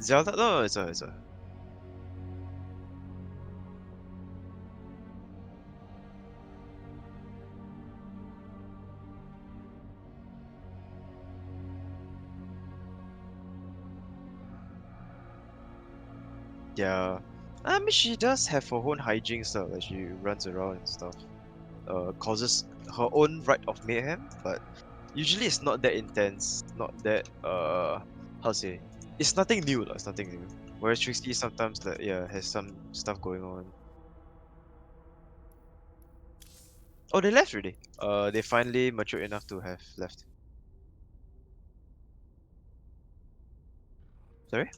Zelda? No, it's a. Yeah. I mean, she does have her own hygiene stuff. Like she runs around and stuff. Causes her own right of mayhem, but usually it's not that intense. Not that how to say? It's nothing new, lah. It's nothing new. Whereas Trixie sometimes like yeah has some stuff going on. Oh, they left already. They finally matured enough to have left. Sorry?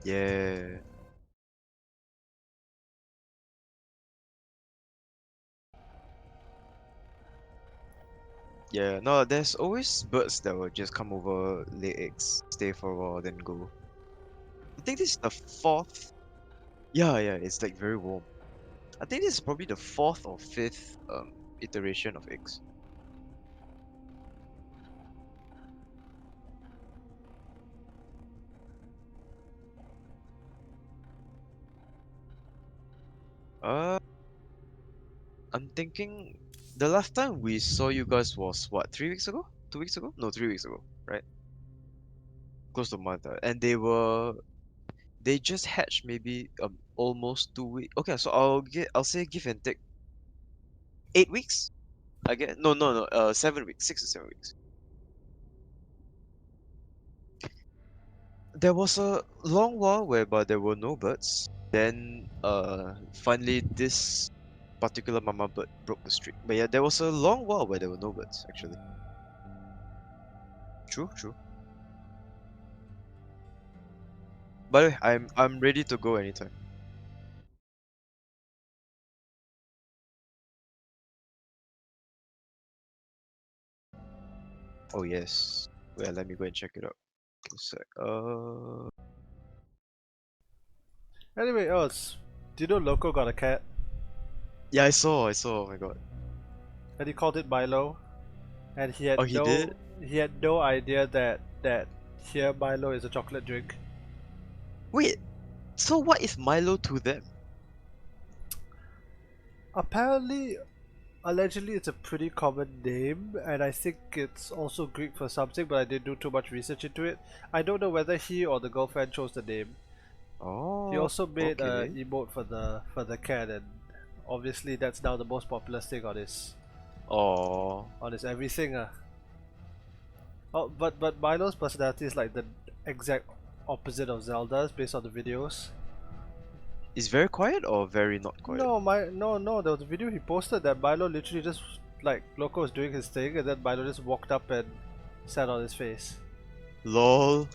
Yeah. Yeah, no, there's always birds that will just come over, lay eggs, stay for a while, then go. I think this is the fourth. Yeah, yeah, it's like very warm. I think this is probably the fourth or fifth iteration of eggs. Uh, I'm thinking the last time we saw you guys was what, 3 weeks ago? 2 weeks ago? No, 3 weeks ago, right? Close to a month. And they just hatched maybe almost 2 weeks. Okay, so I'll say give and take 8 weeks. I get no 7 weeks, 6 to 7 weeks. There was a long while whereby there were no birds. Then finally this particular mama bird broke the streak. But yeah, there was a long while where there were no birds actually. True, true. By the way, I'm ready to go anytime. Oh yes. Well, let me go and check it out. Give a sec. Anyway, do you know Loco got a cat? Yeah, I saw. Oh my god. And he called it Milo, and Oh, he did? he had no idea that here Milo is a chocolate drink. Wait. So what is Milo to them? Apparently, allegedly, it's a pretty common name, and I think it's also Greek for something, but I didn't do too much research into it. I don't know whether he or the girlfriend chose the name. He Oh, also made a okay. emote for the cat, and obviously that's now the most popular thing Oh, on his everything. Oh, but Milo's personality is like the exact opposite of Zelda's based on the videos. is very quiet or very not quiet? No, there was a video he posted that Milo literally just like Loco was doing his thing and then Milo just walked up and sat on his face. Lol.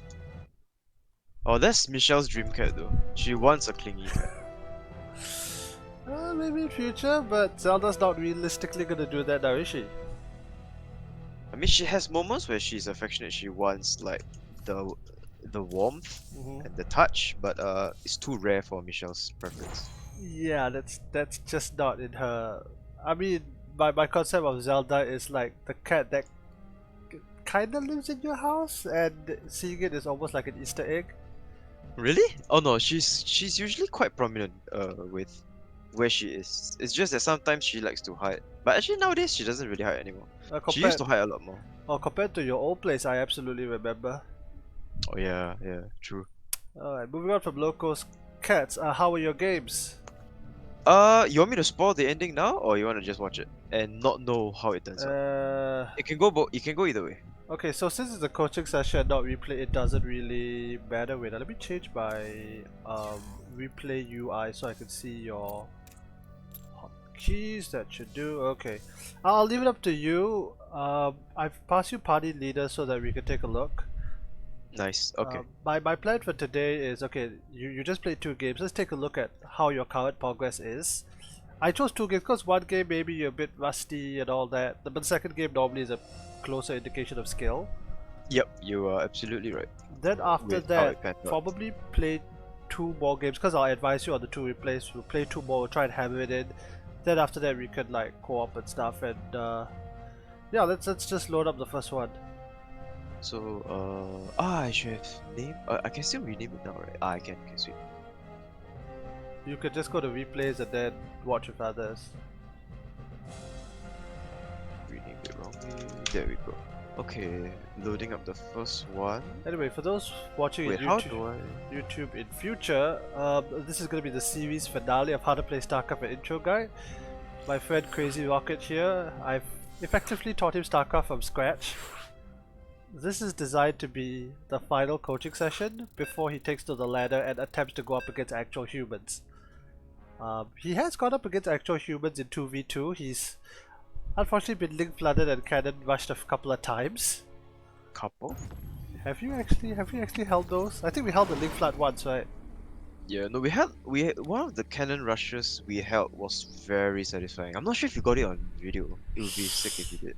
Oh, that's Michelle's dream cat though. She wants a clingy cat. Maybe in future, but Zelda's not realistically gonna do that now, is she? I mean, she has moments where she's affectionate. She wants like the the warmth Hmm. and the touch, but it's too rare for Michelle's preference. Yeah, that's just not in her. I mean, my concept of Zelda is like the cat that kind of lives in your house, and seeing it is almost like an Easter egg. Really? Oh no, she's usually quite prominent with where she is. It's just that sometimes she likes to hide. But actually nowadays she doesn't really hide anymore. She used Compared to hide a lot more. compared to your old place, I absolutely remember. Oh yeah, yeah, true. Alright, moving on from Locos Cats, how are your games? You want me to spoil the ending now, or you want to just watch it and not know how it turns out? Uh, It can go both. It can go either way. okay, so since it's a coaching session, not replay, it doesn't really matter. Wait, let me change my replay UI so I can see your hotkeys. That should do. Okay, I'll leave it up to you. I've passed you party leader so that we can take a look. Nice. Okay. My plan for today is okay. You just played 2 games. Let's take a look at how your current progress is. I chose 2 games because one game maybe you're a bit rusty and all that, but the second game normally is a closer indication of skill. Yep, you are absolutely right Then after with how that, it panned out. probably play 2 more games because I'll advise you on the 2 replays. We'll play 2 more. We'll try and hammer it in. Then after that, we can like co-op and stuff. And yeah, let's just load up the first one. So, I should have name. I can still rename it now, right? I can. Okay, sweet. You could just go to replays and then watch with others. Rename it wrongly. There we go. Okay, loading up the first one. Anyway, for those watching Wait, in how do I? YouTube in future, this is going to be the series finale of how to play Starcraft an intro guide. My friend CrazyRocket here, I've effectively taught him Starcraft from scratch. This is designed to be the final coaching session before he takes to the ladder and attempts to go up against actual humans. He has gone up against actual humans in 2v2. He's unfortunately been link flooded and cannon rushed a couple of times. Couple? Have you actually held those? I think we held the link flood once, right? Yeah, no, one of the cannon rushes we held was very satisfying. I'm not sure if you got it on video. It would be sick if you did.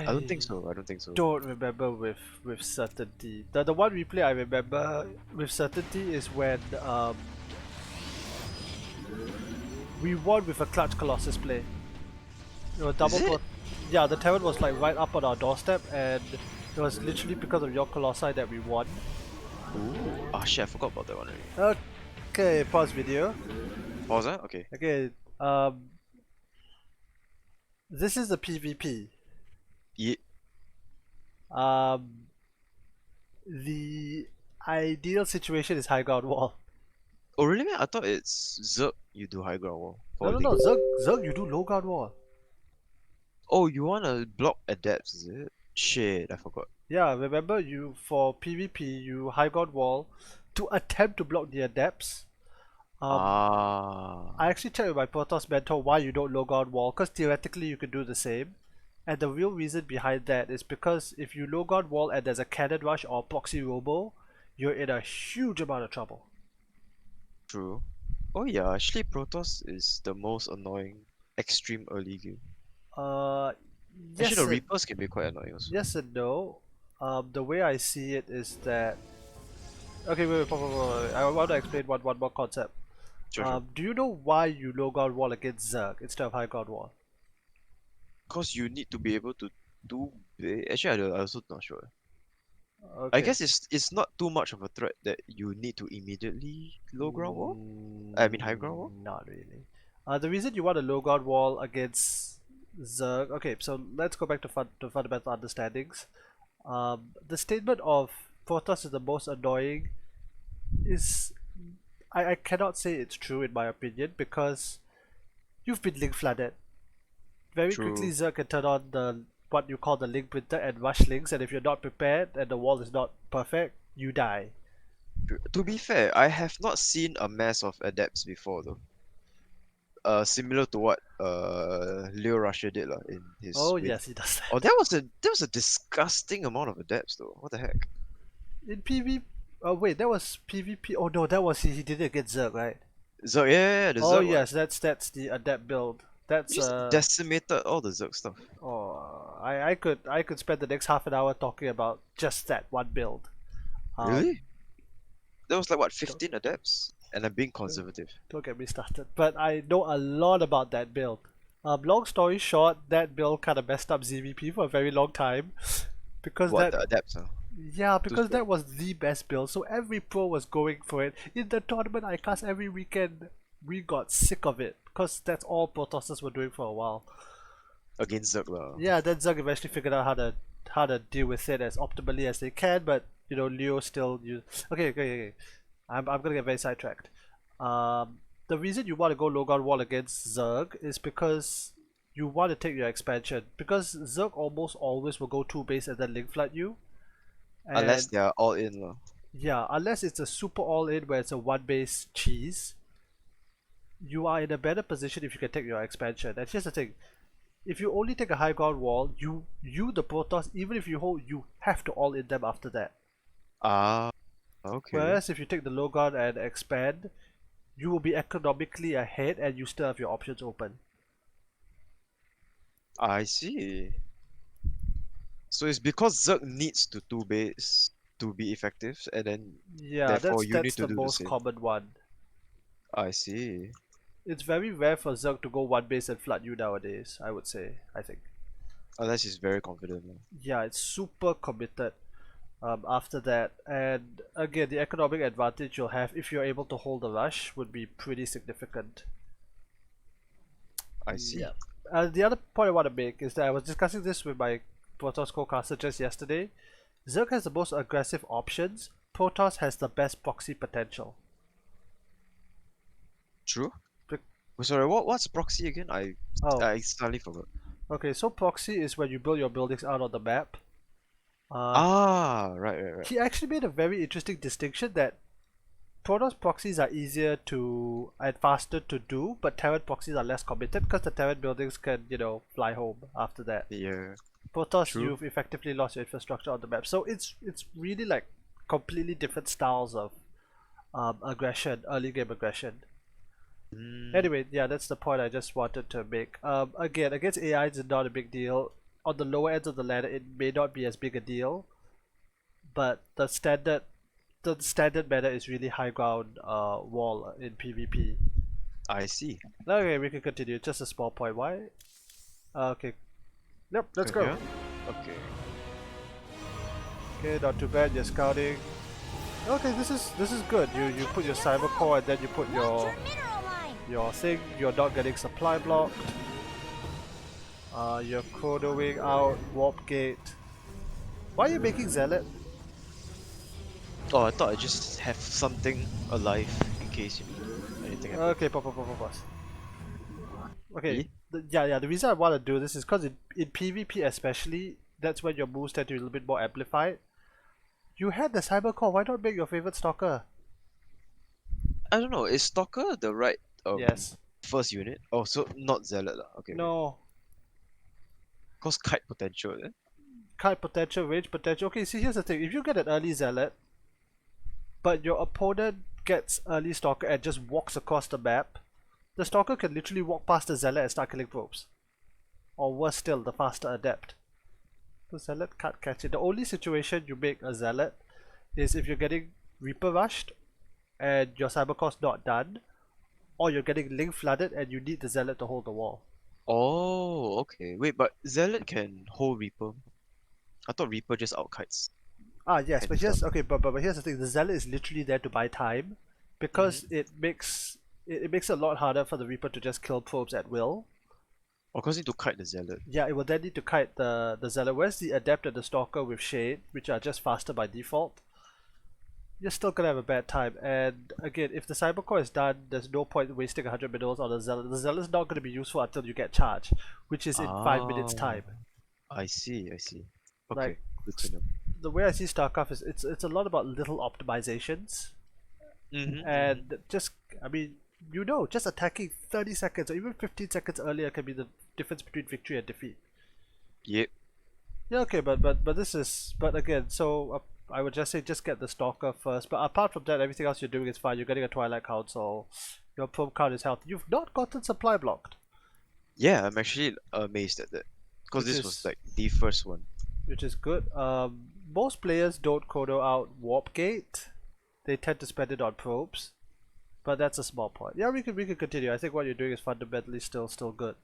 I don't think I so. I don't think so. don't remember with certainty. The one replay I remember with certainty is when we won with a clutch Colossus play. It was double. Is it? Yeah, the Terran was like right up on our doorstep, and it was literally because of your Colossi that we won. Ooh. Ah shit, I forgot about that one already. Okay, pause video. Pause, huh? Okay. Okay, this is the PvP. Yeah. The ideal situation is high ground wall. Oh really, man? I thought it's Zerg you do high ground wall for No, Link. Zerg, you do low ground wall. Oh, you wanna block adepts, is it? Shit, I forgot. Yeah, remember you for PvP you high ground wall to attempt to block the adepts. I Ah, actually checked with my Protoss mentor why you don't low ground wall, because theoretically you could do the same. And the real reason behind that is because if you low ground wall and there's a cannon rush or proxy robo, you're in a huge amount of trouble. true. Oh yeah, actually Protoss is the most annoying extreme early game. Uh, Actually, yes the and Reapers can be quite annoying also. yes and no. The way I see it is that okay, wait, wait. I want to explain one more concept. Sure, sure. Do you know why you low ground wall against Zerg instead of high ground wall? Because you need to be able to do. Actually, I also not sure. I Okay. guess it's not too much of a threat that you need to immediately low ground wall. I mean high ground wall. Not really. The reason you want a low guard wall against Zerg. Okay, so let's go back to fundamental understandings. The statement of Protoss is the most annoying is I cannot say it's true in my opinion because you've been link flooded. Very quickly True. Zerg can turn on the what you call the link printer and rush links, and if you're not prepared and the wall is not perfect, you die. True. To be fair, I have not seen a mass of adepts before though. Similar to what Leo Russia did lah in his Oh win. yes, he does Oh, that. that was a disgusting amount of adepts though. What the heck? In PvP, oh wait, that was PvP. Oh no, that was he did it against Zerg, right? Zerg, yeah, the Oh Zerg one. yes, that's the adept build. He That's just decimated all the Zerg stuff. oh I could spend the next half an hour talking about just that one build. Um, Really? There was like what, don't, 15 adepts? And I'm being conservative. don't get me started. But I know a lot about that build. Long story short, that build kind of messed up ZVP for a very long time because What, that the adepts, huh? yeah Too because strong. that was the best build. So every pro was going for it. In the tournament I cast every weekend, we got sick of it because that's all Protosses were doing for a while. Against Zerg lah. Yeah, then Zerg eventually figured out how to deal with it as optimally as they can, but you know Leo still use. Okay. I'm gonna get very sidetracked. The reason you want to go Logan Wall against Zerg is because you want to take your expansion because Zerg almost always will go two base and then link flood you, Unless and they are all in lah. yeah, unless it's a super all in where it's a one base cheese, you are in a better position if you can take your expansion. And here's the thing: if you only take a high ground wall, you the Protoss, even if you hold, you have to all in them after that. Ah, okay. Whereas if you take the low ground and expand, you will be economically ahead and you still have your options open. I see. So it's because Zerg needs to two base to be effective, and then Yeah, therefore that's you that's need to the do the most same. common one. I see. It's very rare for Zerg to go one base and flood you nowadays, I would say, I think. Unless he's very confident lah. Yeah, it's super committed. after that. And again, the economic advantage you'll have if you're able to hold the rush would be pretty significant. I see. Yeah. The other point I want to make is that I was discussing this with my Protoss co-caster just yesterday. Zerg has the most aggressive options. Protoss has the best proxy potential. True. Bec- Sorry, what's proxy again? Oh, I suddenly forgot. okay. So proxy is when you build your buildings out on the map. Uh, Ah, right. he actually made a very interesting distinction that Protoss proxies are easier to and faster to do, but Terran proxies are less committed because the Terran buildings can, fly home after that. Yeah, Protoss, true. you've effectively lost your infrastructure on the map, so it's really like completely different styles of aggression, early game aggression. Mm, Anyway, yeah, that's the point I just wanted to make. Again, against AI, it's not a big deal. On the lower ends of the ladder, it may not be as big a deal, but the standard meta is really high ground wall in PvP. I see. Okay, we can continue. Just a small point. Why? Okay. Yep, let's go. Yeah. Okay. Okay, not too bad. You're scouting. Okay, this is good. You put your cyber core and then you put your thing. You're not getting supply blocked. You're chronoing out warp gate. Why are you making zealot? Oh, I thought I just have something alive in case anything happens. Okay, pause. Okay, Yeah. yeah. The reason I want to do this is because in PvP especially, that's when your moves tend to be a little bit more amplified. You had the cyber core. Why not make your favorite stalker? I don't know. Is Stalker the right Yes. first unit? Oh, so not Zealot lah. Okay. No. Cause kite potential, eh? Kite potential, range potential. Okay, see, here's the thing. If you get an early zealot, but your opponent gets early stalker and just walks across the map, the stalker can literally walk past the zealot and start killing probes. Or worse still, the faster adept. The zealot can't catch it. The only situation you make a zealot is if you're getting Reaper rushed and your cyber core's not done, or you're getting link flooded and you need the zealot to hold the wall. Oh, okay. Wait, but Zealot can hold Reaper. I thought Reaper just outkites. Ah yes, Can but stun. here's okay, but here's the thing: the zealot is literally there to buy time, because Mm-hmm. it makes it a lot harder for the Reaper to just kill probes at will. Of course, need to kite the Zealot. Yeah, it will then need to kite the zealot. Whereas the adept and the stalker with shade, which are just faster by default, you're still gonna have a bad time. And again, if the cyber core is done, there's no point wasting 100 minerals on the zealot. The zealot is not gonna be useful until you get charge, which is in 5 minutes Ah, time. I see. Like Okay, good to know. the way I see Starcraft is it's a lot about little optimizations. Mm-hmm. And just, I mean, just attacking 30 seconds or even 15 seconds earlier can be the difference between victory and defeat. Yep. Yeah, okay, but again, so I would just say just get the stalker first. But apart from that, everything else you're doing is fine. You're getting a Twilight Council, your probe count is healthy. You've not gotten supply blocked, Yeah, I'm actually amazed at that. Because which this was is like the first one. which is good. Most players don't chrono out Warp Gate. They tend to spend it on probes. But that's a small point. Yeah, we could continue. I think what you're doing is fundamentally still good.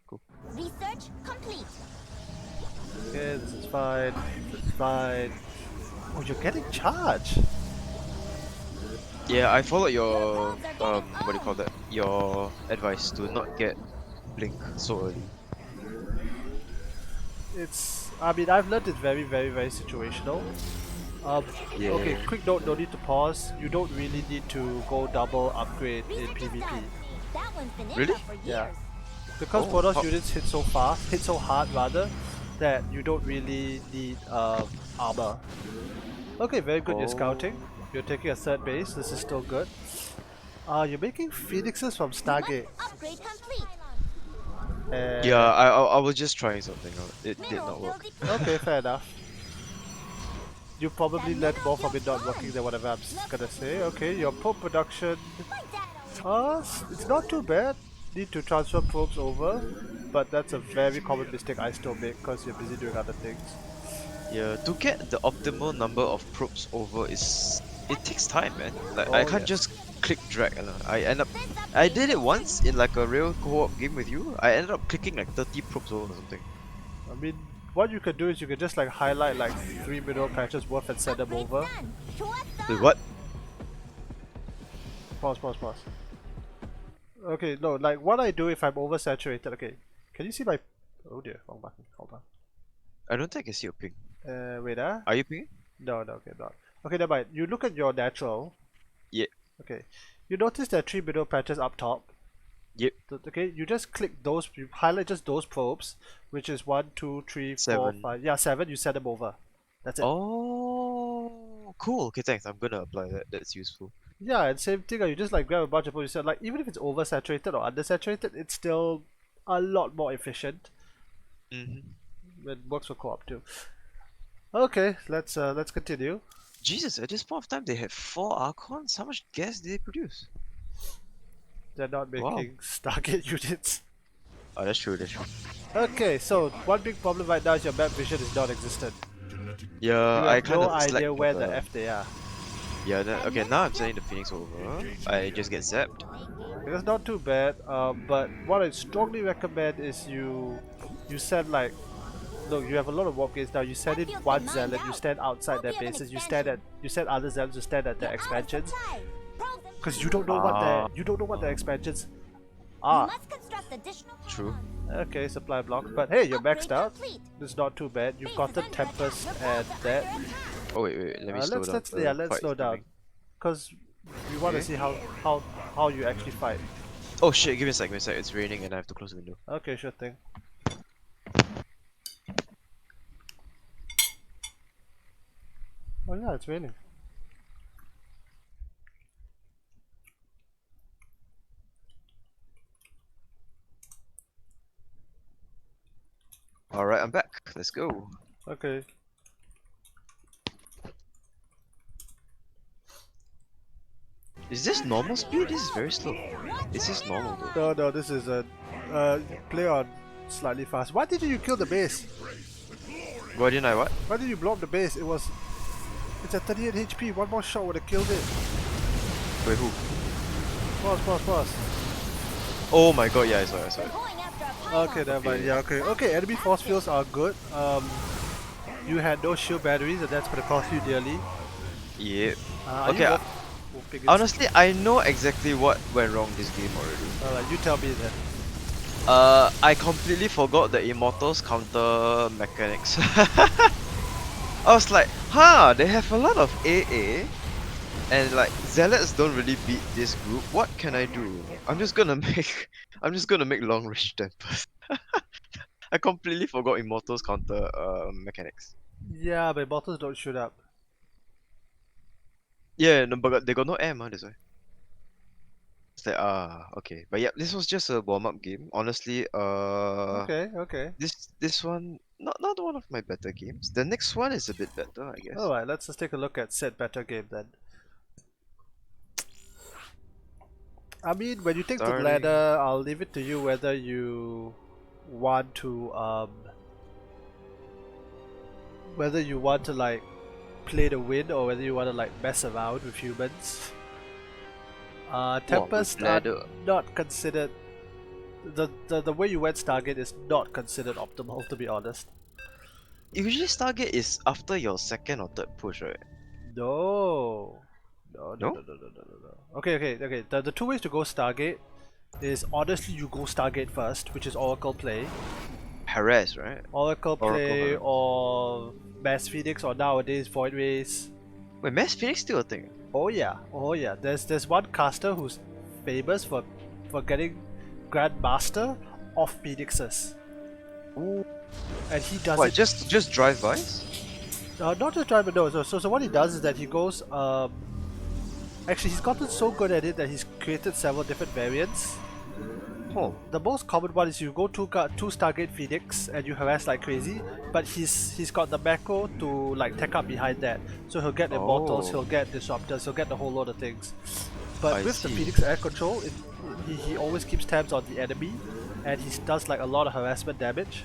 Cool. Research complete. Okay, this is fine. This is fine. Oh, you're getting charged. Yeah, I followed your Your probes are getting what do you call that? Your advice to not get blink so early. I mean, I've learned it's very situational. Okay, Yeah. quick note, no need to pause. You don't really need to go double upgrade in Research is PvP. done. That one's been in Really? there for years. Yeah. Because Oh, Protoss how, units hit so hard rather, that you don't really need armor. Okay, very good, you're oh. scouting. You're taking a third base, this is still good. You're making phoenixes from Stargate. Upgrade complete. Yeah, And I was just trying something out. It did Mineral not field work. depleted. okay, fair enough. You probably That learned mineral more from it field's not working gone. than whatever I'm gonna say. Okay, your probe production, Like that. it's not too bad. Need to transfer probes over, but that's a very common mistake I still make because you're busy doing other things. Yeah, to get the optimal number of probes over it takes time, man. Like I Oh can't yes. just click drag. I did it once in like a real co-op game with you. I ended up clicking like 30 probes over or something. I mean, what you could do is you could just like highlight like 3 mineral patches worth and send them Upgrade over. done. Towards the Wait, what? Pause. Okay, no, like what I do if I'm oversaturated. Okay, can you see my? Oh dear, wrong button. Hold on. I don't think I can see your ping. Wait, Are you pinging? No, okay, not. Okay, never mind. You look at your natural. Yeah. Okay, you notice there are 3 mineral patches up top. Yep. Okay, you just click those. You highlight just those probes, which is 1, 2, 3, 4, 7. 5. Yeah, 7. You send them over. That's it. Oh, cool. Okay, thanks. I'm gonna apply that. That's useful. Yeah, and same thing. You just like grab a bunch of probes. Like even if it's oversaturated or undersaturated, it's still a lot more efficient. It works for co-op too. Okay, let's continue. Jesus, at this point of time, they had 4 Archons? How much gas did they produce? They're not making Wow. Stargate units. Oh, that's true, that's true. Okay, so one big problem right now is your map vision is non-existent. Yeah, You I have kind no of idea slacked where on the F they are. Yeah, okay, now I'm sending the Phoenix over. I just get zapped. It's not too bad, but what I strongly recommend is you send like, look, you have a lot of warp gates now. You send in one zealot, you stand outside their bases, you send other zealots to stand at their expansions, because you don't know what their expansions You are. must construct additional True. pylons. Okay, supply block, but hey, you're maxed Upgrade out. complete. It's not too bad. You've Base got the is under attack. Tempest Report and for that. under attack. Oh, wait, let me slow down. Let's Fight slow is down, coming. because we want to Okay. see how you actually fight. Oh shit, give me a sec. It's raining and I have to close the window. Okay, sure thing. Oh yeah, it's raining. Alright, I'm back. Let's go. Okay. Is this normal speed? This is very slow. Is this normal though? No, this is a play on slightly fast. Why didn't you kill the base? Why didn't I what? Why did you blow up the base? It's at 38 HP. One more shot would have killed it. Wait, who? Pause. Oh my god, yeah, I saw it. They're going after a pylon. Okay, never mind. Yeah, okay. Enemy force fields are good. You had no shield batteries, and that's gonna cost you dearly. Yeah. Are Okay, you wolfing it? honestly, I know exactly what went wrong this game already. Alright, you tell me then. I completely forgot the Immortals counter mechanics. I was like, they have a lot of AA, and like Zealots don't really beat this group. What can I do? I'm just gonna make long range tempers. I completely forgot Immortals counter mechanics. Yeah, but bottles don't shoot up. Yeah, no, but they got no aim, that's why. It's like okay, but yeah, this was just a warm up game. Honestly, Okay. this one not one of my better games. The next one is a bit better, I guess. Alright, let's just take a look at said better game then. I mean, when you take the Starting. ladder, I'll leave it to you whether you want to like play to win or whether you want to like mess around with humans. Tempest are ladder. not considered. The way you went Stargate is not considered optimal, to be honest. Usually Stargate is after your second or third push, right? No. No? Okay. The two ways to go Stargate is honestly you go Stargate first, which is Oracle play. Harass, right? Oracle play harass. or Mass Phoenix or nowadays Void Race. Wait, Mass Phoenix still a thing? Oh yeah. There's one caster who's famous for getting Grandmaster of Phoenixes. Ooh. And he does What, it just drive-bys? not just driver, no. So what he does is that he goes actually he's gotten so good at it that he's created several different variants. Oh. The most common one is you go two Stargate Phoenix and you harass like crazy, but he's got the macro to like tech up behind that. So he'll get Immortals, Oh. he'll get Disruptors, he'll get the whole load of things. But I with the see. Phoenix air control, he always keeps tabs on the enemy and he does like a lot of harassment damage.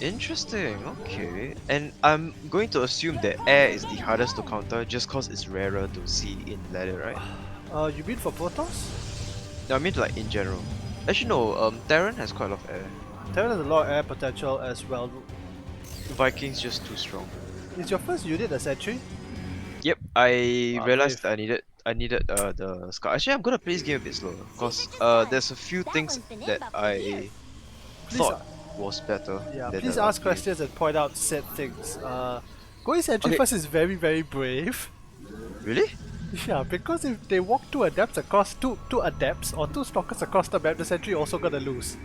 Interesting, okay. And I'm going to assume that air is the hardest to counter just cause it's rarer to see in ladder, right? You mean for Protoss? No, I mean like in general. Actually no, Terran has quite a lot of air. Terran has a lot of air potential as well. Vikings just too strong. Is your first unit a sentry? Yep, I Ah, realized brave. I needed the scout. Actually, I'm gonna play this game a bit slower, cause there's a few That things one's been that inbuffed for years. I Please, thought was better yeah, than the please ask last game. questions and point out said things. Going sentry Okay, first is very, very brave. really? Yeah, because if they walk two adepts across two adepts or two stalkers across the map, the sentry also gonna lose.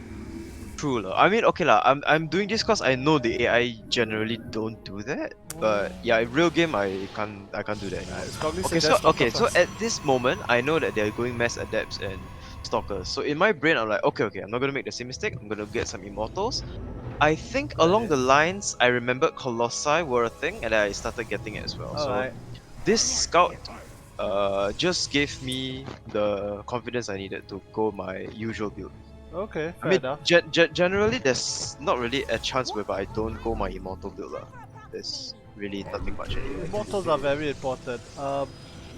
True lah. I mean, okay lah. I'm doing this cause I know the AI generally don't do that. But yeah, in real game I can't do that Yeah, anymore. it's probably Okay, suggest so stalker so first. at this moment I know that they're going mass adepts and stalkers. So in my brain I'm like, okay, I'm not gonna make the same mistake. I'm gonna get some immortals. I think Go along ahead. the lines I remembered colossi were a thing and I started getting it as well. So Alright. this scout just gave me the confidence I needed to go my usual build. Okay, I fair mean, enough. generally, there's not really a chance whereby I don't go my immortal build lah. There's really nothing much anyway. Immortals are very important.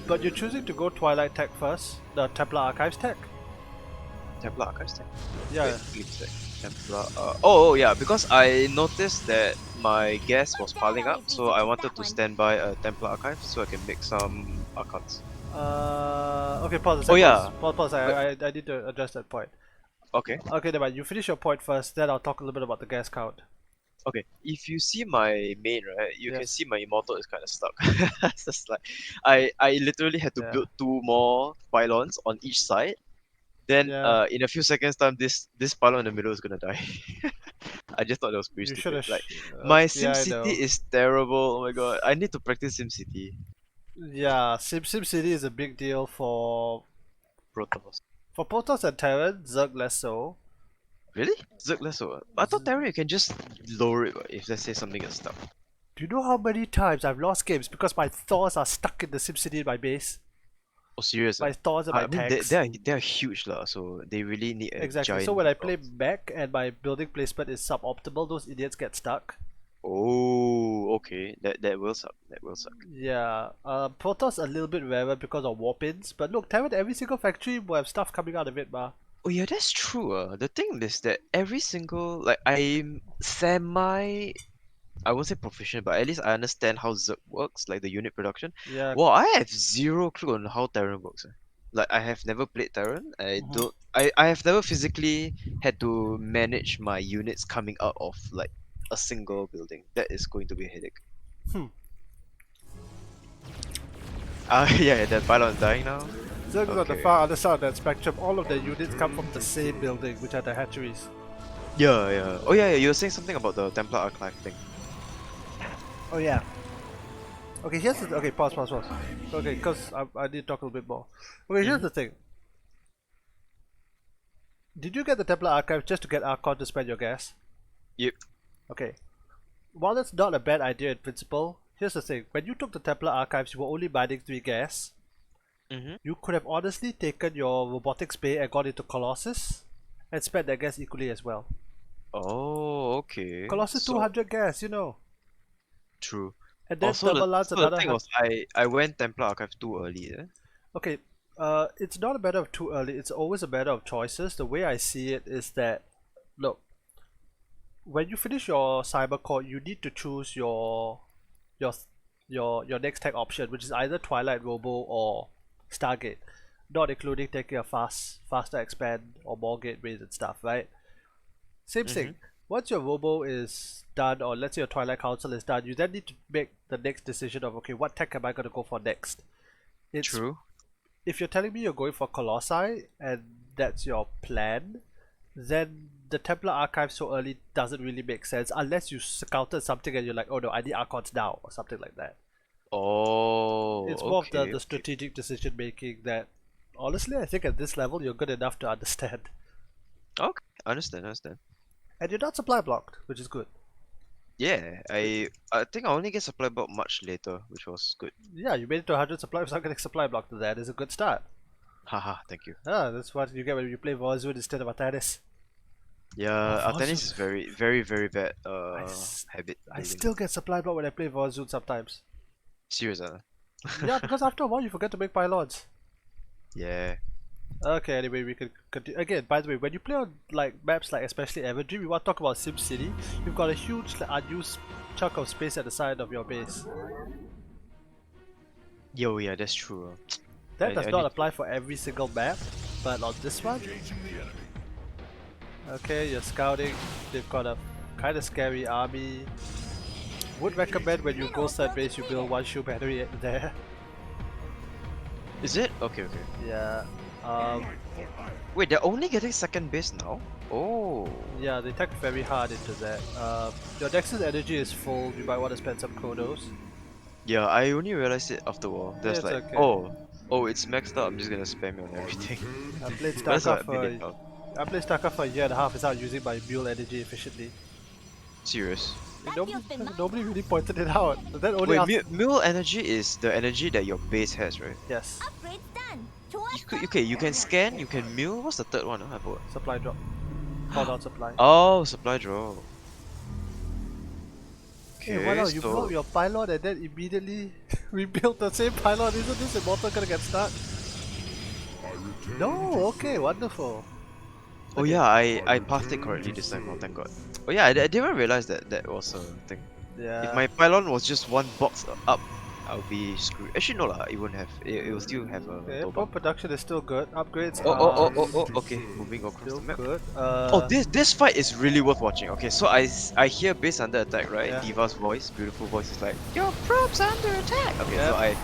But you're choosing to go Twilight Tech first, the Templar Archives Tech? Templar Archives tech? Wait, Yeah. give me a sec. Templar. Oh yeah, because I noticed that my gas was piling up, so I wanted to stand by a Templar Archive so I can make some Archons. Okay, pause a Oh sec, yeah. pause. Wait, I need to address that point. okay. Okay, never mind. You finish your point first, then I'll talk a little bit about the gas count. Okay, if you see my main, right, you can Yes. see my immortal is kind of stuck. It's just like I literally had to Yeah. build two more pylons on each side. Then Yeah. in a few seconds time, this pylon in the middle is gonna die. I just thought that was pretty You should stupid. have. Like my Yeah, I SimCity know. is terrible. Oh my god, I need to practice SimCity. Yeah, SimCity is a big deal Protoss. for Protoss and Terran, Zerg less so. Really? Zerg less so. I thought Terra you can just lower it if let's say something is stuck. Do you know how many times I've lost games because my Thors are stuck in the SimCity in my base? Oh serious? My Thors and I my mean tanks. they are huge lah, so they really need a Exactly. So giant when I number play of. mech and my building placement is suboptimal, those idiots get stuck. Oh, okay. That will suck. That will suck. Yeah, Protoss a little bit rarer because of warpins, but look, Terran every single factory will have stuff coming out of it, ma. Oh yeah, that's true. The thing is that every single like I'm semi I won't say proficient, but at least I understand how Zerg works, like the unit production. Yeah. Well, I have zero clue on how Terran works. Like I have never played Terran. I Mhm. don't. I have never physically had to manage my units coming out of like a single building. That is going to be a headache. Hmm. Yeah, that pylon is dying now. Zerg is on the Okay. far other side of that spectrum. All of the units come from the same building, which are the hatcheries. Yeah, yeah. Oh yeah, yeah. You were saying something about the Templar Archive thing. Oh yeah. Okay, here's the okay. Pause. Okay, because I need to talk a little bit more. Okay, here's Mm-hmm. the thing. Did you get the Templar Archive just to get Archon to spend your gas? Yep. Okay. While that's not a bad idea in principle, here's the thing. When you took the Templar Archives, you were only mining 3 gas. Mm-hmm. You could have honestly taken your robotics bay and gone into Colossus and spent that gas equally as well. Oh, okay. Colossus So 200 gas, you know. true. And then Also, Thermalance the another thing 100. was I went Templar Archive too early. Okay, it's not a matter of too early, it's always a matter of choices. The way I see it is that, look, when you finish your cyber core, you need to choose your your next tech option, which is either Twilight Robo or Stargate, not including taking a faster expand or more gateways and stuff, right? Same Mm-hmm. thing. Once your Robo is done, or let's say your Twilight Council is done, you then need to make the next decision of okay, what tech am I gonna go for next? It's True. if you're telling me you're going for Colossi and that's your plan, then the Templar Archive so early doesn't really make sense unless you scouted something and you're like, oh no, I need Archons now or something like that. Oh, It's more of okay, the okay. strategic decision making that honestly I think at this level you're good enough to understand. Okay, understand. And you're not supply blocked, which is good. Yeah, I think I only get supply bot much later, which was good. Yeah, you made it to 100 supply without getting supply blocked. That is a good start. Haha, thank you. Ah, that's what you get when you play Vorzun instead of Atanis. Oh, Yeah, Artanis Vorzun. is very bad I, s- habit I building. still get supply blocked when I play Vorzun sometimes. Serious, Yeah, because after a while you forget to make pylons. Yeah. Okay, anyway, we can continue. Again, by the way, when you play on like maps like especially Everdream, we want to talk about SimCity. You've got a huge like, unused chunk of space at the side of your base. Yo, yeah, that's true. That does I not need apply for every single map, but on this one, okay, you're scouting. They've got a kind of scary army. Would recommend when you go side base, you build one shield battery there. Is it? Okay, okay. Yeah. Wait, they're only getting second base now? Oh. Yeah, they tacked very hard into that. Your Dex's energy is full. You might want to spend some Kodos. Yeah, I only realized it after a while. Yeah, There's it's like, okay. oh, it's maxed out. I'm just gonna spam it on everything. I played But that's Starcraft a minute for out. a year and a half without using my mule energy efficiently. Serious. Nobody really pointed it out. But then only Wait, after, mule energy is the energy that your base has, right? yes, Upgrades done. To You what could, okay, you can scan, you can mule. What's the third one? I forgot. supply drop. Call down supply. Oh, supply draw. Hey, why not? You so blow your pylon and then immediately rebuild the same pylon. Isn't this immortal gonna get stuck? No, okay, wonderful. oh Okay. yeah, I pathed it correctly this time. Oh, thank God. Oh yeah, I didn't realize that was a thing. If Yeah. my pylon was just one box up, I'll be screwed. Actually, no lah, it won't have. It will still have a Okay, tow pro bar. production is still good. Upgrades Okay, moving across still the map. good. Oh, this fight is really worth watching. Okay, so I hear base under attack, right? Yeah. Diva's voice, beautiful voice, is like, your probe's under attack. Okay, Yeah. so I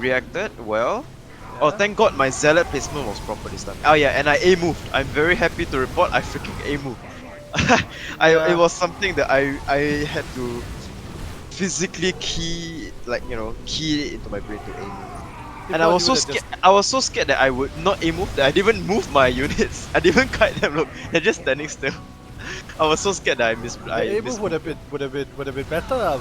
reacted well. Oh, Yeah. thank God my zealot placement was proper this time. Oh yeah, and I A moved. I'm very happy to report I freaking A moved. Yeah. It was something that I had to physically key it into my brain to A move. And I Before was you so would've scared. just- I was so scared that I would not A move that I didn't even move my units. I didn't kite them. Look, they're just standing still. I was so scared that I missed. The A move would have been better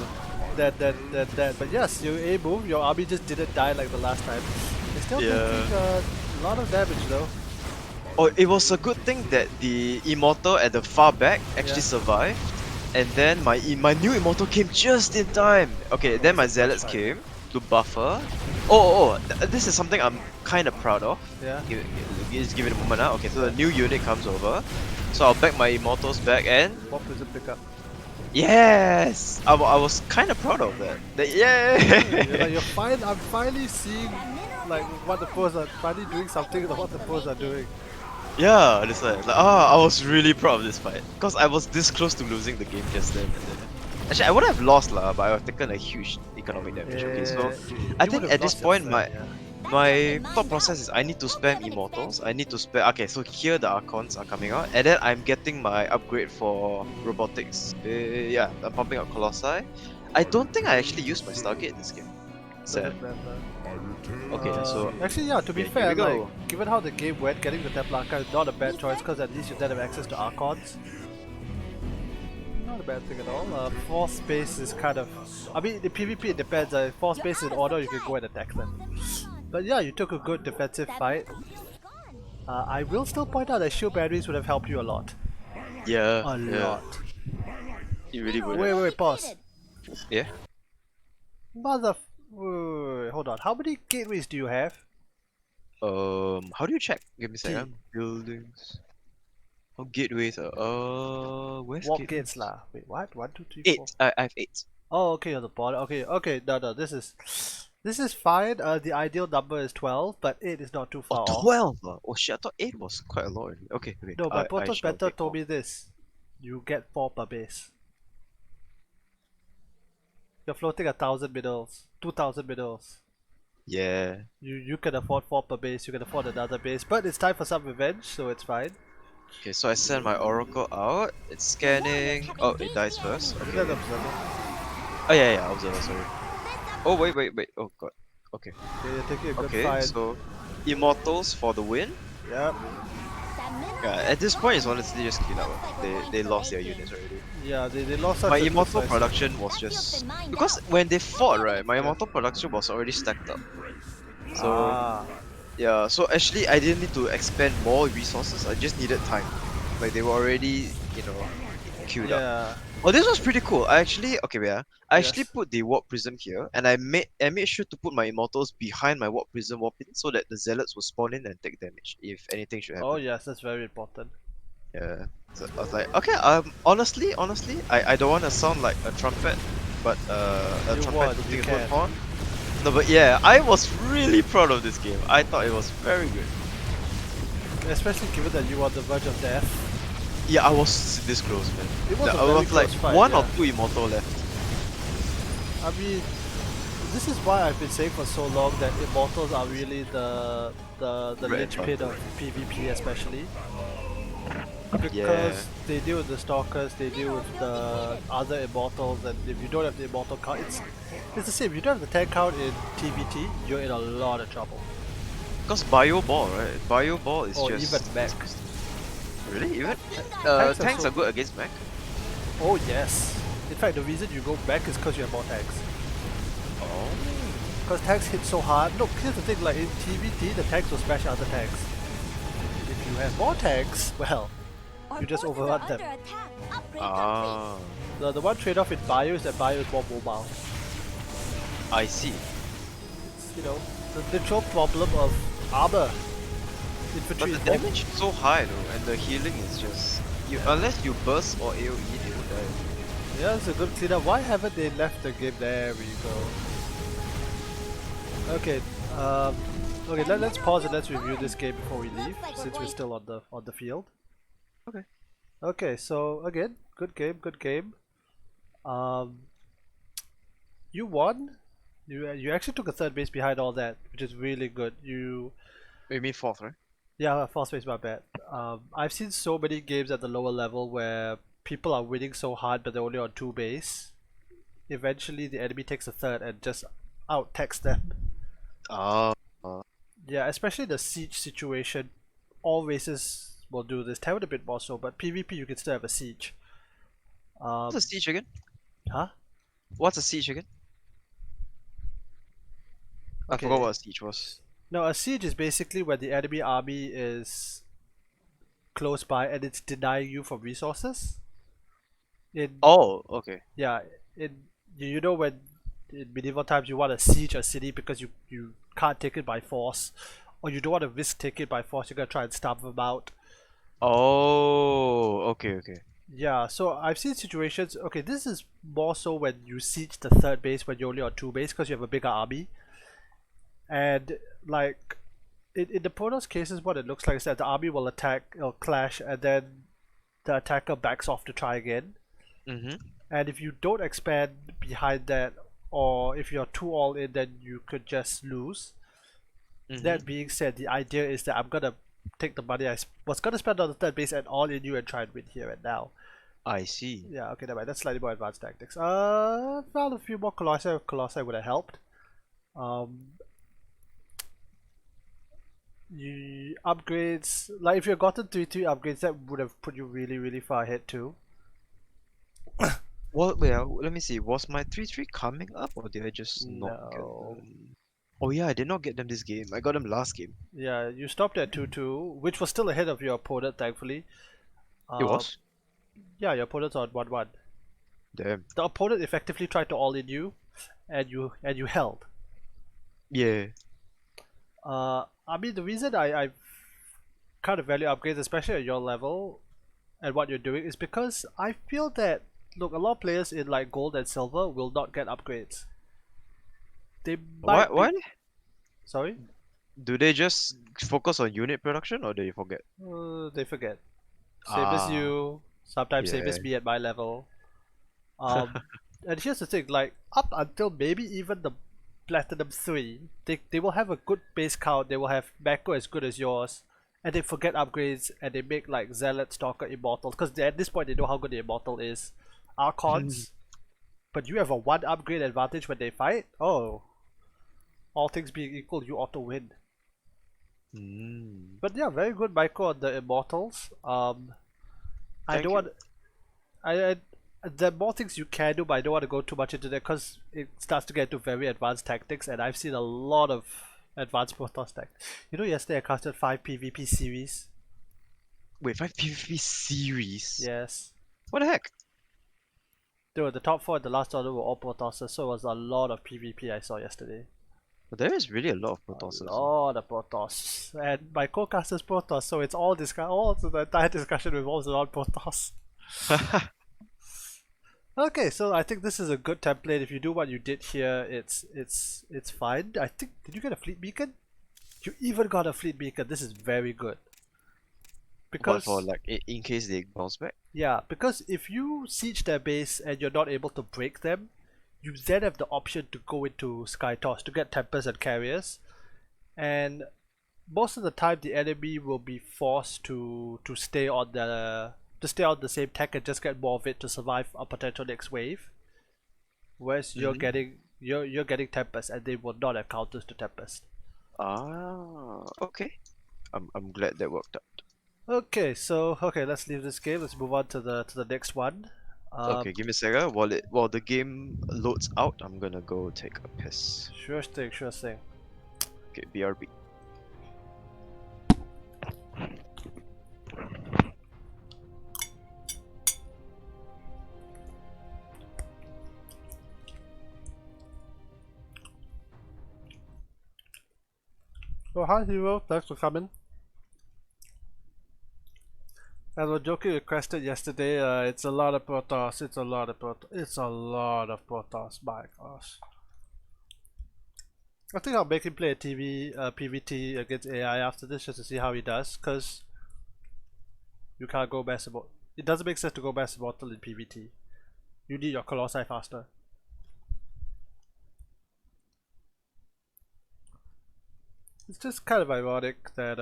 than that. But yes, you A move, your army just didn't die like the last time. They're still Yeah. taking a lot of damage though. Oh, it was a good thing that the immortal at the far back actually Yeah. survived, and then my new immortal came just in time. Okay, then my zealots fine. came to buffer. This is something I'm kind of proud of. Yeah. Just give it a moment now. Okay, so the new unit comes over, so I'll back my immortals back and What prison pickup? yes, I was kind of proud of that. You're fine. I'm finally seeing like what the pros are finally doing something about what the pros are doing. Yeah, that's why. I was really proud of this fight because I was this close to losing the game just then. And then. Actually, I would have lost lah, but I would have taken a huge economic damage. Okay, so I think at this point my thought process is I need to spam immortals. I need to spam. Okay, so here the archons are coming out, and then I'm getting my upgrade for robotics. Yeah, I'm pumping up colossi. I don't think I actually used my Stargate in this game. Sad. Okay, so actually, yeah. To be yeah, here fair, we go. like given how the game went, getting the Templarca is not a bad choice because at least you then have access to Archons. Not a bad thing at all. Force space is kind of. I mean, the PvP it depends. Force space in order, you can go and attack them. But yeah, you took a good defensive fight. I will still point out that shield batteries would have helped you a lot. yeah, A yeah, lot. it really would. Wait, pause. Yeah. Wait, hold on. How many gateways do you have? How do you check? Give me a second. Buildings. Oh, gateways. Where's Walk gateways? gates lah. Wait, what? 1, 2, 3, 4. 8. I have 8. Oh, okay, on the border. Okay. No. This is fine. The ideal number is 12, but 8 is not too far Oh, off. 12. Oh shit, I thought 8 was quite a lot already. Okay, wait. No, my I Protoss shall Better take told 4. me this. You get 4 per base. You're floating 1,000 middles, 2,000 middles. Yeah. You can afford 4 per base. You can afford another base, but it's time for some revenge, so it's fine. Okay, so I send my oracle out. It's scanning. Oh, it dies first. Look Okay. at the observer. Oh yeah, observer. Sorry. Oh wait. Oh god. Okay. Okay, you're taking a good Okay, fight. so immortals for the win. Yep. Yeah, at this point it's honestly just clean up. They lost their units already. Yeah, they lost such My a immortal good production was just because when they fought, right, my immortal production was already stacked up. So yeah, so actually I didn't need to expend more resources. I just needed time. Like they were already, queued up. yeah. Oh, this was pretty cool. I actually I actually Yes. put the warp prism here, and I made sure to put my immortals behind my warp prism warping so that the zealots will spawn in and take damage if anything should happen. Oh yes, that's very important. Yeah. So I was like, okay, honestly, I don't want to sound like a trumpet, but a You trumpet won, to you take a can. pawn. No, but yeah, I was really proud of this game. I thought it was very good. Especially given that you were on the verge of death. Yeah, I was this close, man. It was a I very was like close fight, one or yeah. two immortal left. I mean, this is why I've been saying for so long that immortals are really the Bread and linchpin of butter. PvP especially. Yeah. Because they deal with the stalkers, they deal with the other immortals, and if you don't have the immortal count, it's the same. If you don't have the tank count in TVT, you're in a lot of trouble. Because Bio Ball, right? Bio Ball is Or just even mech. disgusting. Really? Even Tanks are tanks so are good against mech. Oh yes. In fact, the reason you go back is because you have more tanks. Oh. Because tanks hit so hard. Look, here's the thing, like in TVT, the tanks will smash other tanks. If you have more tanks, well, Our you just forces are overrun them. under attack. Upgrade complete. Ah. The one trade-off in Bio is that Bio is more mobile. I see. It's, you know, the literal problem of armor. But Infantry the is more damage is so high though, and the healing is just unless you burst or AoE, they will die. Yeah, it's a good cleanup. Why haven't they left the game? There we go. Okay, let's pause and let's review this game before we leave, since we're still on the field. Okay. Okay, so again, good game, good game. You won. You actually took a third base behind all that, which is really good. You mean fourth, right? Yeah, fourth base, my bad. I've seen so many games at the lower level where people are winning so hard, but they're only on two base. Eventually, the enemy takes a third and just out techs them. Ah. Yeah, especially the siege situation. All races will do this. Terran a bit more so, but PvP you can still have a siege. What's a siege again? Huh? What's a siege again? I forgot what a siege was. No, a siege is basically when the enemy army is close by and it's denying you from resources. In Oh, okay. Yeah, you know when in medieval times you want to siege a city because you can't take it by force, or you don't want to risk taking it by force. You're gonna try and stamp them out. Oh, okay, okay. Yeah, so I've seen situations. Okay, this is more so when you siege the third base when you're only on two base because you have a bigger army, and like in the Protoss cases, what it looks like is that the army will attack, it'll clash, and then the attacker backs off to try again. Mm-hmm. And if you don't expand behind that, or if you're too all in, then you could just lose. That being said, the idea is that I'm gonna take the money I was gonna spend on the third base and all in you and try and win here and now. I see. Yeah, okay, never mind. That's slightly more advanced tactics. Found a few more Colossi. Colossi would have helped. You upgrades, like if you had gotten 3-3 upgrades, that would have put you really, really far ahead too. Well, wait, let me see. Was my 3-3 coming up or did I just not get No. them? Oh yeah, I did not get them this game. I got them last game. Yeah, you stopped at 2-2, which was still ahead of your opponent, thankfully. It was? Yeah, your opponent's on 1-1. Damn. The opponent effectively tried to all in you, and you held. Yeah. I mean, the reason I kind of value upgrades, especially at your level and what you're doing, is because I feel that, look, a lot of players in like gold and silver will not get upgrades. They Why, might be... why? Sorry? Do they just focus on unit production or do you forget? They forget. Same as you, sometimes same as Yeah. me at my level. And here's the thing, like up until maybe even the Platinum 3, they will have a good base count, they will have macro as good as yours, and they forget upgrades and they make like Zealot, Stalker, Immortal, because at this point they know how good the Immortal is. Archons, but you have a 1 upgrade advantage when they fight? Oh. All things being equal, you ought to win. But yeah, very good micro on the Immortals. I Thank don't you. want... I there are more things you can do, but I don't want to go too much into that because it starts to get to very advanced tactics, and I've seen a lot of advanced Protoss tactics. You know, yesterday I casted 5 PvP series. Wait, 5 PvP series? Yes. What the heck? Dude, the top 4 and the last order were all Protosses, so it was a lot of PvP I saw yesterday. But there is really a lot of A Protosses. lot of Protoss. And my co-caster's Protoss, so it's all the entire discussion revolves around Protoss. Okay, so I think this is a good template. If you do what you did here, it's fine. I think, did you get a fleet beacon? You even got a fleet beacon. This is very good. What for, Because like, in case they bounce back? yeah, because if you siege their base and you're not able to break them, you then have the option to go into Sky Toss to get Tempest and Carriers. And most of the time the enemy will be forced to stay on the same tech and just get more of it to survive a potential next wave. Whereas Mm-hmm. you're getting Tempest and they will not have counters to Tempest. Ah, okay. I'm glad that worked out. Okay, so let's leave this game. Let's move on to the next one. Okay, give me a second. While the game loads out, I'm gonna go take a piss. Sure thing, sure thing. Okay, BRB. Oh, hi Hero, thanks for coming. As what Joki requested yesterday, it's a lot of Protoss, it's a lot of Protoss, my gosh. I think I'll make him play a PVT against AI after this just to see how he does, because you can't go Mass Immortal. It doesn't make sense to go Mass Immortal in PVT. You need your Colossi faster. It's just kind of ironic that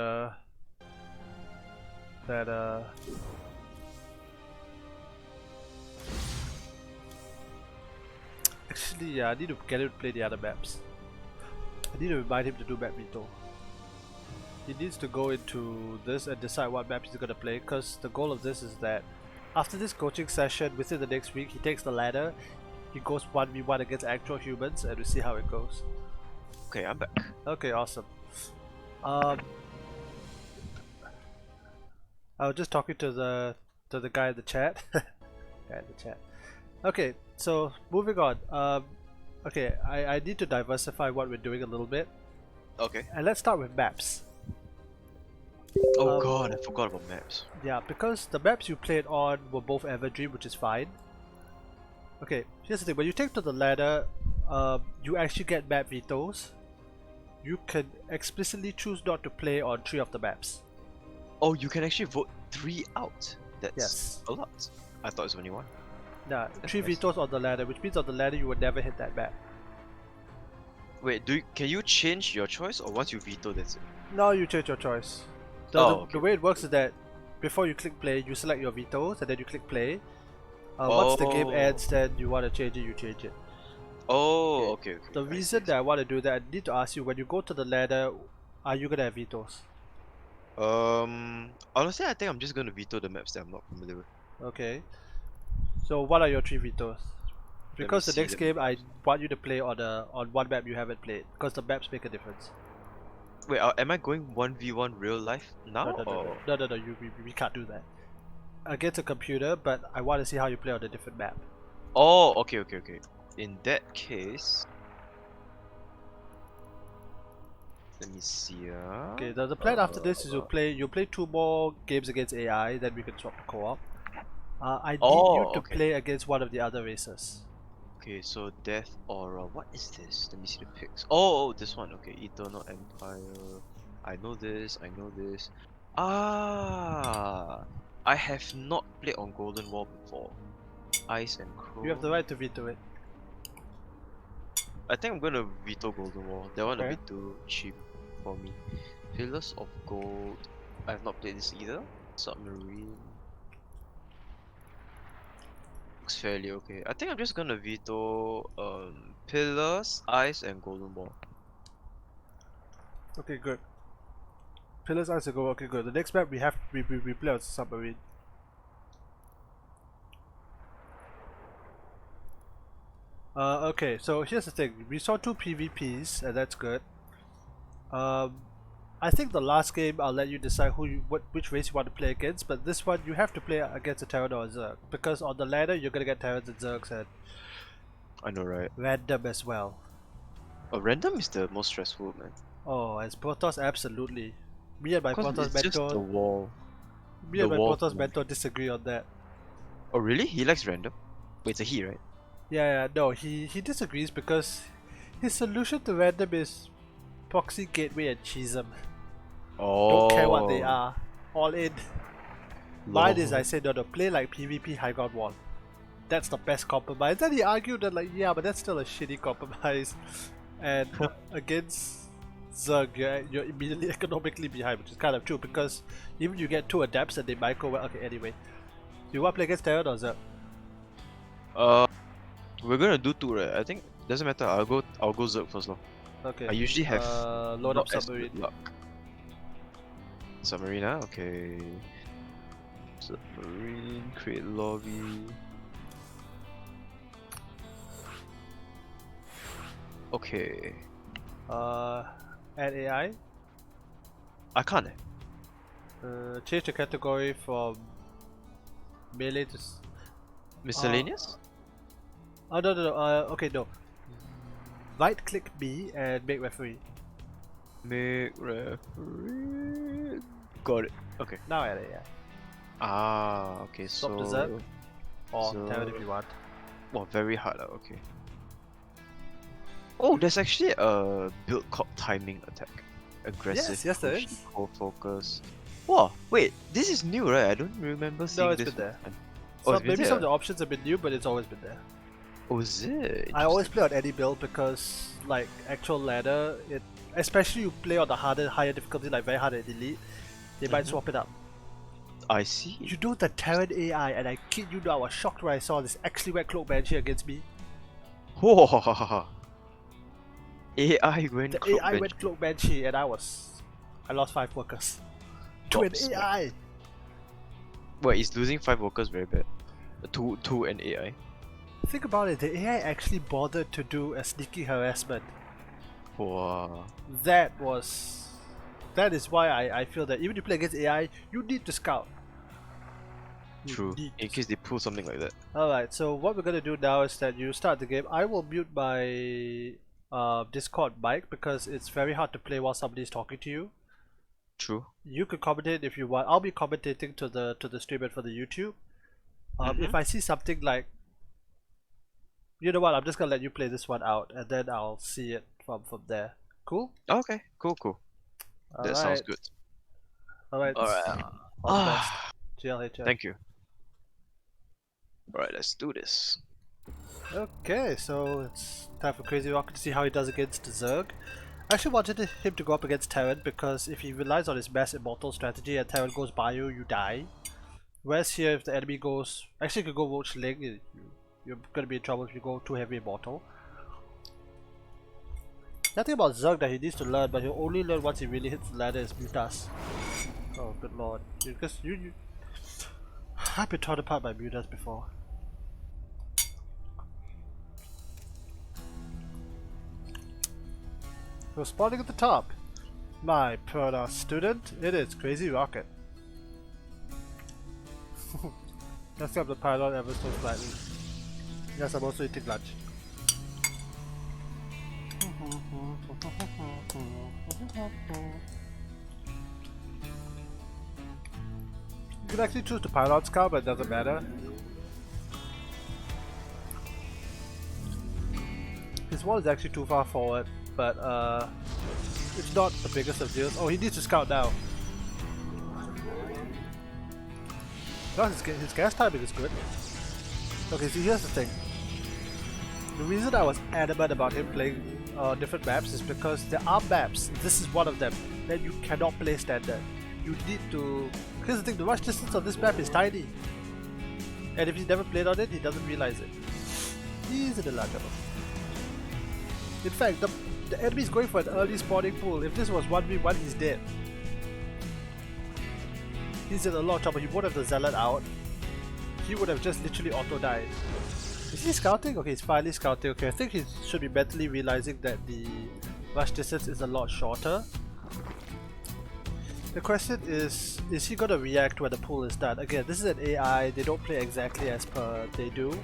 actually, yeah, I need to get him to play the other maps. I need to remind him to do map veto. He needs to go into this and decide what map he's gonna play, because the goal of this is that after this coaching session, within the next week, he takes the ladder, he goes 1v1 against actual humans, and we see how it goes. Okay, I'm back. Okay, awesome. I was just talking to the guy in the chat. Guy in the chat. Okay, so moving on. Okay, I need to diversify what we're doing a little bit, Okay. and let's start with maps. Oh god, I forgot about maps. Yeah, because the maps you played on were both Everdream, which is fine. Okay, here's the thing. When you take to the ladder, you actually get map vetoes. You can explicitly choose not to play on 3 of the maps. Oh, you can actually vote 3 out. That's Yes. a lot. I thought it was only 1. Nah, That's 3 nice. vetoes on the ladder, which means on the ladder you would never hit that map. Wait, can you change your choice, or once you veto, that's it? No, you change your choice. Okay. The way it works is that before you click play, you select your vetoes and then you click play. Once the game Oh. ends, then you want to change it, you change it. Oh, okay. The reason that I want to do that, I need to ask you, when you go to the ladder, are you gonna have vetoes? Honestly, I think I'm just gonna veto the maps that I'm not familiar with. Okay. So what are your 3 vetoes? Because the see, next game I want you to play on one map you haven't played, because the maps make a difference. Wait, am I going 1v1 real life now, or? No, we can't do that. Against a computer, but I want to see how you play on a different map. Oh, okay. In that case, let me see. Okay, the plan after this is you'll play 2 more games against AI, then we can swap to co-op. I need you to Okay. play against one of the other races. Okay, so Death Aura. What is this? Let me see the pics. Oh, this one. Okay, Eternal Empire. I know this. Ah, I have not played on Golden War before. Ice and Crow. You have the right to veto it. I think I'm gonna veto Golden War. That one a Okay. bit too cheap for me. Pillars of Gold. I have not played this either. Submarine. Looks fairly okay. I think I'm just gonna veto Pillars, Ice, and Golden War. Okay, good. Pillars Ice go. Okay, good. The next map we play on Submarine. Okay, so here's the thing. We saw 2 PvPs, and that's good. I think the last game I'll let you decide which race you want to play against, but this one you have to play against a Terran or a Zerg, because on the ladder you're gonna get Terrans and Zergs and I know, right? random as well. Random is the most stressful, man. Oh, as Protoss, absolutely. Me and my Cause Protoss it's just the mentor, wall. me The and my wall Protoss thing. mentor disagree on that. Oh really? He likes random? Wait, it's a he, right? Yeah, no, he disagrees because his solution to random is proxy, gateway, and cheesem. Don't care what they Oh, are, all in. Mine is, I say no, play like PvP high ground wall. That's the best compromise. Then he argued that like, yeah, but that's still a shitty compromise. And against Zerg, you're immediately economically behind, which is kind of true because even you get 2 adepts and they micro. Well, okay, anyway, you want to play against Terran or Zerg? We're gonna do 2, right? I think doesn't matter. I'll go Zerg first, lor. Okay. I usually have load up not as submarine. good luck. Submarine, okay. Submarine, create lobby. Okay. Add AI. I can't. Change the category from melee to. Miscellaneous? Oh no. Okay, no. Right click B and make referee. Make referee. Got it. Okay. Now add AI. Ah, okay. Stop so. the Zerg. Or so- Terran if you want. Wow, very hard. Okay. Oh, there's actually a build called timing attack. Aggressive. Yes, there pushy, is. Core focus. Wow, wait, this is new, right? I don't remember seeing it's this. been there. one. So Oh, it's been maybe some of there? the options have been new, but it's always been there. Oh, is it? I always play on any build because, like, actual ladder, especially you play on the higher difficulty, like very hard at elite, they might Mhm. swap it up. I see. You know the Terran AI, and I kid you not, I was shocked when I saw this actually went Cloak Banshee against me. Whoa. AI went The Cloak AI Bench. went Cloak Banshee, and I lost 5 workers. To an Tops, man. AI! Wait, is losing 5 workers very bad? Two and AI. Think about it, the AI actually bothered to do a sneaky harassment. Wow. That is why I feel that even if you play against AI, you need to scout. You True. need In to case they pull something like that. Alright, so what we're gonna do now is that you start the game. I will mute my Discord mic because it's very hard to play while somebody's talking to you. True. You could commentate if you want. I'll be commentating to the stream and for the YouTube. If I see something like, you know what, I'm just gonna let you play this one out and then I'll see it from there. Cool? Okay, cool. That sounds Alright. good. Alright. Alright. All the best. GLHF. Thank you. Alright, let's do this. Okay, so it's time for CrazyRocket to see how he does against Zerg. I actually wanted him to go up against Terran because if he relies on his mass immortal strategy and Terran goes by you die. Whereas here, if the enemy goes, actually you could go Roach Ling, you're gonna be in trouble if you go too heavy immortal. Nothing about Zerg that he needs to learn, but he'll only learn once he really hits the ladder is Mutas. Oh good lord, because you I've been torn apart by Mutas before. So spawning at the top, my Perna student, it is CrazyRocket. Let's up the pylon ever so slightly. Yes, I'm also eating lunch. You can actually choose the pylon scout, but it doesn't matter. His wall is actually too far forward, but it's not the biggest of deals. Oh, he needs to scout now. No, his gas timing is good. Okay, see, here's the thing. The reason I was adamant about him playing different maps is because there are maps, this is one of them, that you cannot play standard. You need to... Here's the thing, the rush distance on this map is tiny. And if he's never played on it, he doesn't realize it. Easy to learn. In fact, the enemy is going for an early spawning pool. If this was 1v1, he's dead. He's in a lot of trouble. He won't have the Zealot out. He would have just literally auto-died. Is he scouting? Okay, he's finally scouting. Okay, I think he should be mentally realizing that the rush distance is a lot shorter. The question is he gonna react when the pool is done? Again, this is an AI, they don't play exactly as per they do.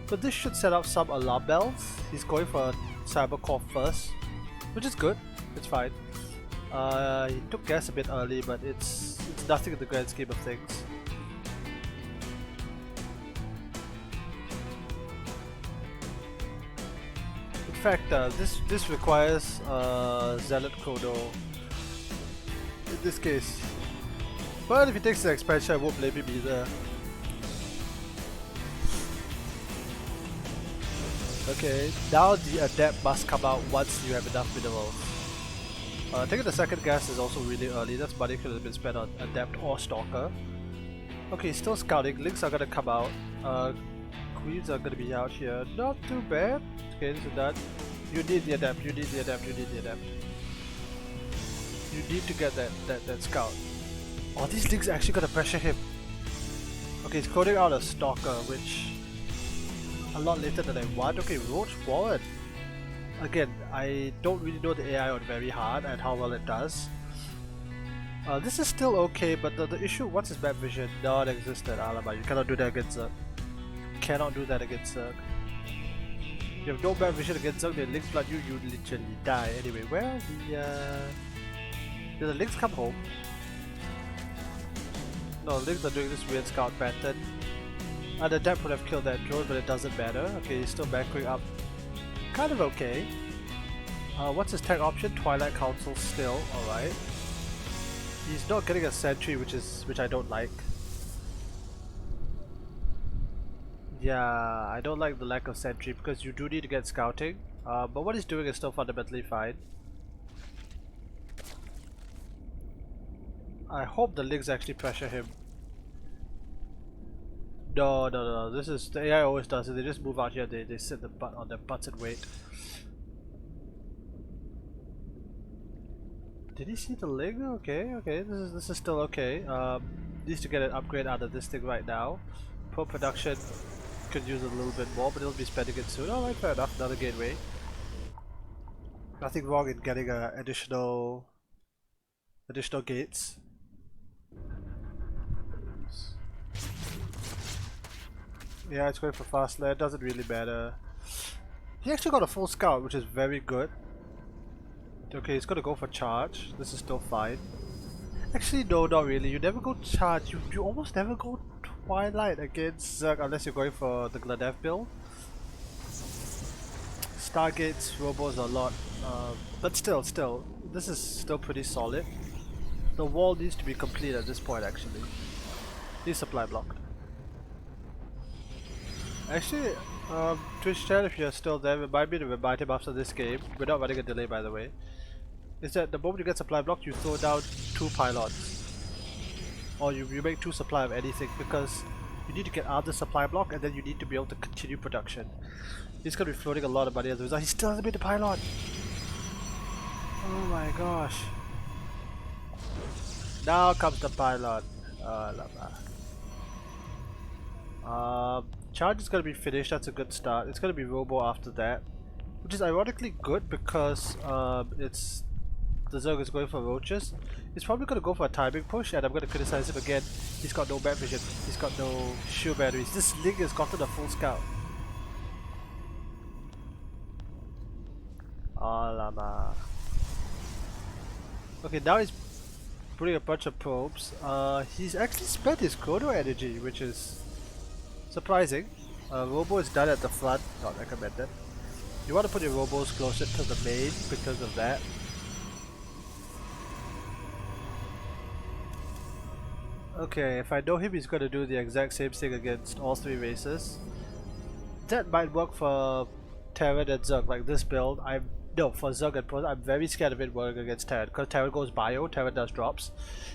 But this should set up some alarm bells. He's going for a Cybercore first, which is good, it's fine. He took gas a bit early, but it's nothing in the grand scheme of things. fact, this requires Zealot Chrono in this case. But if he takes the expansion, I won't blame him either. Okay, now the Adept must come out once you have enough minerals. Taking the second gas is also really early. That's money could have been spent on Adept or Stalker. Okay, still scouting. Links are gonna come out. Queens are gonna be out here. Not too bad. Okay, this is done. You need the Adept. You need the Adept. You need the Adept. You need to get that scout. Oh, these links are actually gonna pressure him. Okay, he's coding out a Stalker, which a lot later than I want. Okay, Roach forward. Again, I don't really know the AI on very hard and how well it does. This is still okay, but the issue, what's his map vision? Non-existent, Alaba. You cannot do that against Zerg. Cannot do that against Zerg. You have no map vision against Zerg, they link flood you, you literally die. Anyway, where are the did the links come home? No, the links are doing this weird scout pattern. The Adept would have killed that drone, but it doesn't matter. Okay, he's still backing up. Kind of okay. What's his tech option? Twilight Council still, alright. He's not getting a sentry, which I don't like. Yeah, I don't like the lack of sentry because you do need to get scouting. But what he's doing is still fundamentally fine. I hope the links actually pressure him. No. This is the AI always does it. They just move out here. They sit the butt on their butts and wait. Did he see the link? Okay. This is still okay. Needs to get an upgrade out of this thing right now. Pro production could use a little bit more, but he'll be spending it soon. Alright, fair enough. Another gateway. Nothing wrong in getting additional gates. Yeah, it's going for fast land, doesn't really matter. He actually got a full scout, which is very good. Okay, he's gonna go for charge. This is still fine. Actually, no, not really. You never go charge. You almost never go Twilight against Zerg unless you're going for the Gladev build. Stargates, Robos a lot. But still, this is still pretty solid. The wall needs to be complete at this point actually. Needs supply blocked. Actually, Twitch chat, if you're still there, remind me to remind him after this game. We're not running a delay by the way. Is that the moment you get supply blocked, you throw down 2 pylons. Or you make 2 supply of anything because you need to get out of the supply block and then you need to be able to continue production. He's gonna be floating a lot of money as a result. He still hasn't made the pylon! Oh my gosh. Now comes the pylon. Charge is gonna be finished, that's a good start. It's gonna be Robo after that. Which is ironically good because it's the Zerg is going for roaches. He's probably gonna go for a timing push and I'm gonna criticize him again. He's got no map vision, he's got no shield batteries. This Ling has gotten a full scout. Alama. Okay, now he's putting a bunch of probes. He's actually spent his chrono energy, which is surprising. Robo is done at the front, not recommended. You want to put your robos closer to the main because of that. Okay, if I know him, he's going to do the exact same thing against all 3 races. That might work for Terran and Zerg, like this build. No, for Zerg and Pro, I'm very scared of it working against Terran because Terran goes bio, Terran does drops.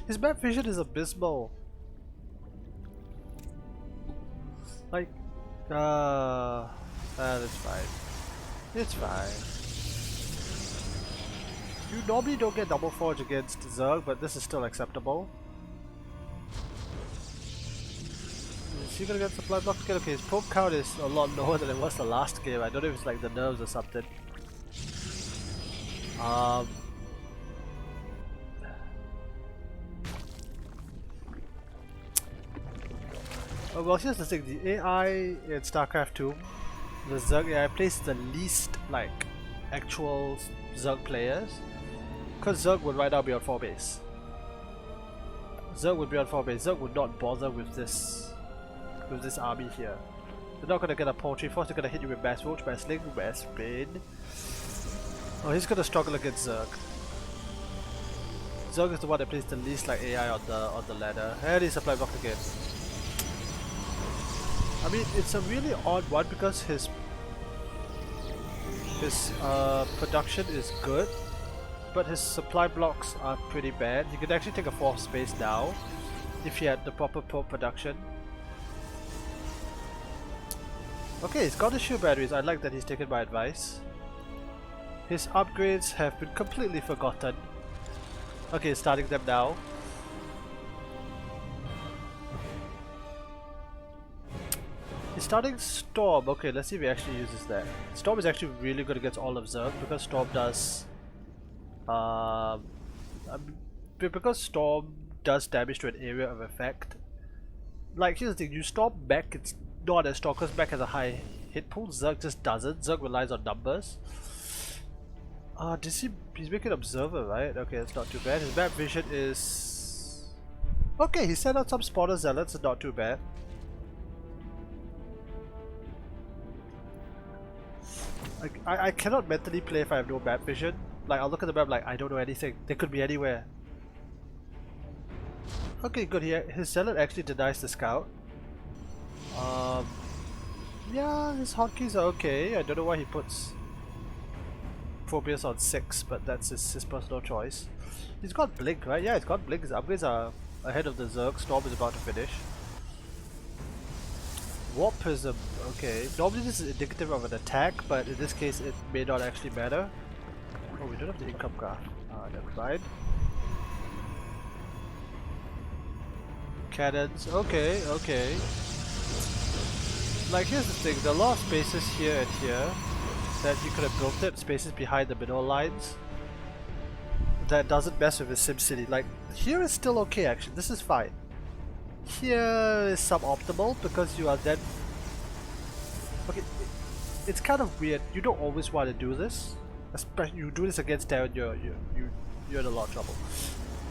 His map vision is abysmal. Like, that's fine. It's fine. You normally don't get double forge against Zerg, but this is still acceptable. Is he gonna get supply block again? Okay, his probe count is a lot lower than it was the last game. I don't know if it's like the nerves or something. Oh, well, here's the thing, the AI in Starcraft 2, the Zerg AI plays the least like actual Zerg players because Zerg would right now be on 4 base. Zerg would be on 4 base. Zerg would not bother with this army here. They're not gonna get a poultry force, they're gonna hit you with mass roach, mass sling, mass spin. Oh, he's gonna struggle against Zerg. Zerg is the one that plays the least like AI on the ladder. And he supply blocked again. I mean, it's a really odd one because his production is good, but his supply blocks are pretty bad. He could actually take a 4th space now if he had the proper production. Okay, he's got the shoe batteries. I like that he's taken my advice. His upgrades have been completely forgotten. Okay, starting them now. He's starting Storm. Okay, let's see if he actually uses that. Storm is actually really good against all of Zerg because Storm does because Storm does damage to an area of effect. Like, here's the thing, you Storm Mech, it's not as strong because Mech has a high hit pool. Zerg just doesn't. Zerg relies on numbers. He's making Observer, right? Okay, that's not too bad. His map vision is... Okay, he sent out some Spotter Zealots, it's not too bad. I cannot mentally play if I have no map vision. Like, I'll look at the map like, I don't know anything. They could be anywhere. Okay, good. His Zealot actually denies the Scout. Yeah, his hotkeys are okay. I don't know why he puts Phobius on 6, but that's his personal choice. He's got Blink, right? Yeah, he's got Blink. His upgrades are ahead of the Zerg. Storm is about to finish. Warp Prism, okay. Normally this is indicative of an attack, but in this case it may not actually matter. Oh, we don't have the income graph. Never mind. Cannons, okay, okay. Like, here's the thing, there are a lot of spaces here and here that you could have built it, spaces behind the middle lines. That doesn't mess with his SimCity. Like, here is still okay actually, this is fine. Here is suboptimal because you are then... Okay, it's kind of weird. You don't always want to do this. Especially you do this against Terran, you're in a lot of trouble.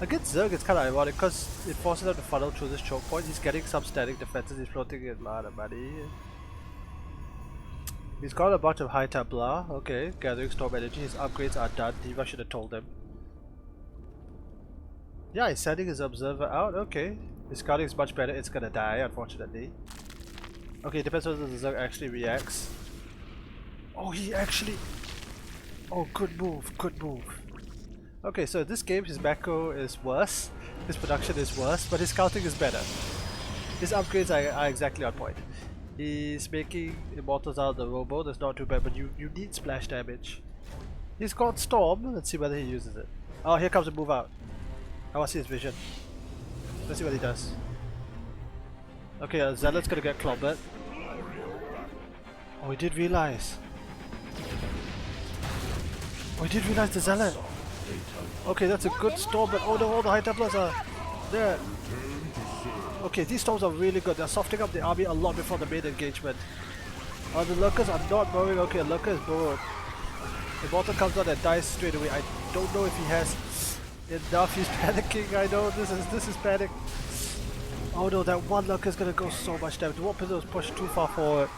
Against Zerg, it's kind of ironic because it forces him to funnel through this choke point. He's getting some static defenses. He's floating in a lot of money. He's got a bunch of High Templar. Okay, gathering storm energy. His upgrades are done. Diva should have told him. Yeah, he's sending his observer out. Okay. His scouting is much better. It's gonna die, unfortunately. Okay, depends on whether the Zerg actually reacts. Oh, he actually... Oh, good move, good move. Okay, so in this game, his macro is worse, his production is worse, but his scouting is better. His upgrades are exactly on point. He's making Immortals out of the Robo, that's not too bad, but you need splash damage. He's got Storm, let's see whether he uses it. Oh, here comes a move out. I want to see his vision. Let's see what he does. Okay, Zealot's gonna get clobbered. Oh, he did realize. Oh, he did realize the Zealot. Okay, that's a good storm, but oh no, all the High Templars are there. Okay, these storms are really good. They're softening up the army a lot before the main engagement. The Lurkers are not burrowing. Okay, a Lurker is burrowed. Immortal comes out and dies straight away. I don't know if he has enough. He's panicking. I know this is panic. Oh no, that one Lurker is gonna go so much damage. The Warp Pistol was pushed too far forward.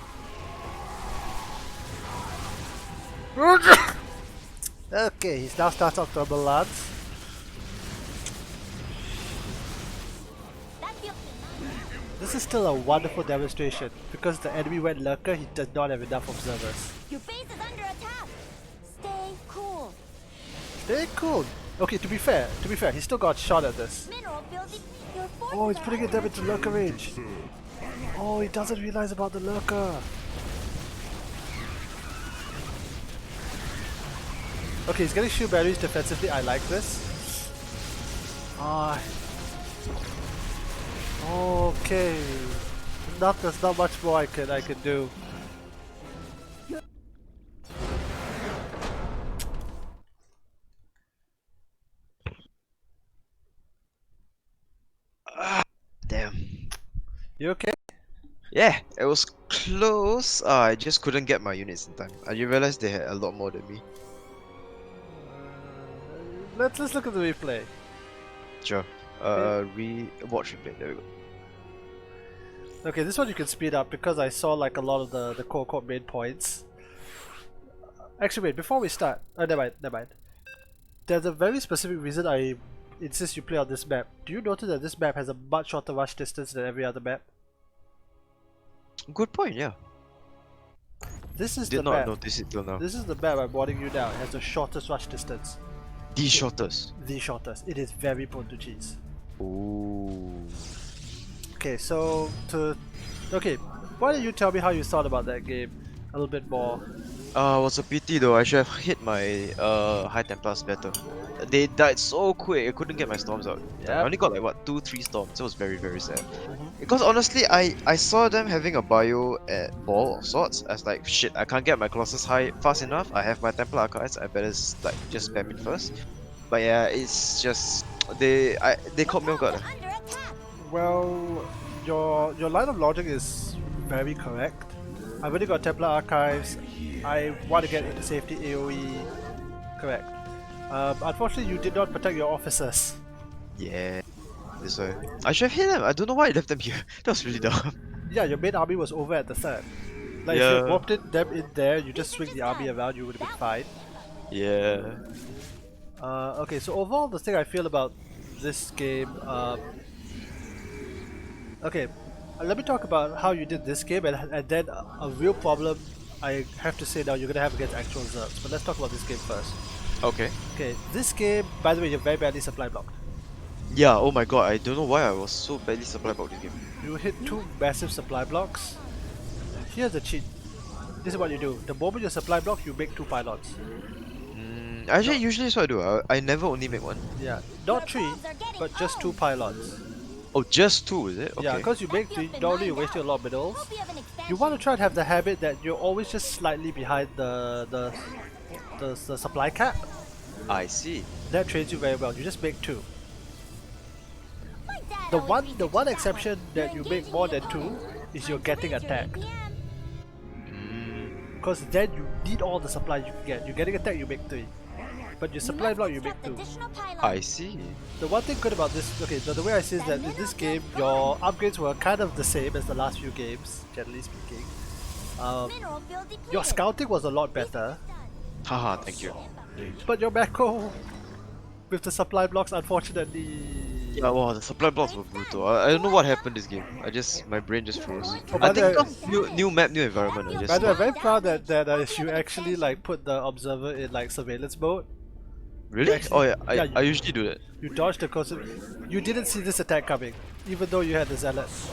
Okay, he's now starts off Thermal Lance. This is still a wonderful demonstration. Because the enemy went Lurker, he does not have enough observers. Your base is under attack. Stay cool. Stay cool. Okay, to be fair, he still got shot at this. Mineral building. Your forces Oh, he's are putting it down into Lurker range. Oh, he doesn't realize about the Lurker. Okay, he's getting shoe batteries defensively. I like this. Okay. There's not much more I can do. Damn. You okay? Yeah, it was close. I just couldn't get my units in time. I realized they had a lot more than me. Let's look at the replay. Sure. Watch replay. There we go. Okay, this one you can speed up because I saw like a lot of the quote-unquote main points. Actually, wait, before we start, never mind, never mind. There's a very specific reason I insist you play on this map. Do you notice that this map has a much shorter rush distance than every other map? Good point, yeah. This is Did the not map. notice it till now. This is the map I'm warning you now. It has the shortest rush distance. The shortest. The shortest. It is very prone to cheese. Ooh. Okay, so okay, why don't you tell me how you thought about that game a little bit more? It was a pity though. I should have hit my high Templars better. They died so quick. I couldn't get my storms out. I Yep. only got like what 2-3 storms. It was very very sad. Mhm. Because honestly, I saw them having a bio at ball of sorts. I was like, shit, I can't get my Colossus high fast enough. I have my Templar Archives. I better like just spam it first. But yeah, it's just they caught me off guard. Under attack. Well, your line of logic is very correct. I've already got Templar Archives. I want to get into safety AoE. Correct. Unfortunately, you did not protect your officers. Yeah, this way. I should have hit them. I don't know why I left them here. That was really dumb. Yeah, your main army was over at the third. Like if Yeah. you warped them in there, you just swing the army around, you would have been fine. Yeah. Okay, so overall, the thing I feel about this game, okay, let me talk about how you did this game, and then a real problem I have to say now you're gonna have against actual Zergs. But let's talk about this game first. Okay. Okay, this game, by the way, you're very badly supply blocked. Yeah. Oh my god. I don't know why I was so badly supplied about this game. You hit two massive supply blocks. Here's the cheat. This is what you do. The moment you supply block, you make two pylons. Actually, usually that's what I do. I never only make one. Yeah, not three, but just two pylons. Oh, just two, is it? Okay. Yeah, because you make three, normally you're wasting a lot of minerals. You want to try and have the habit that you're always just slightly behind the supply cap. I see. That trains you very well. You just make two. The one exception that you make more than two is you're getting attacked. Because then you need all the supply you can get. You're getting attacked, you make three. But your supply block, you make two. I see. The one thing good about this, okay, the way I see is that in this game, your upgrades were kind of the same as the last few games, generally speaking. Your scouting was a lot better, Haha, thank you. but your macro with the supply blocks, unfortunately. Yeah, wow, the supply blocks were brutal. I don't know what happened this game. My brain just froze. Oh, by I the think way- of new map, new environment. I By just the way, I'm very proud that you actually like put the observer in like surveillance mode. really? actually- Oh yeah, yeah, I usually do that. You dodged the course. You didn't see this attack coming, even though you had the zealots.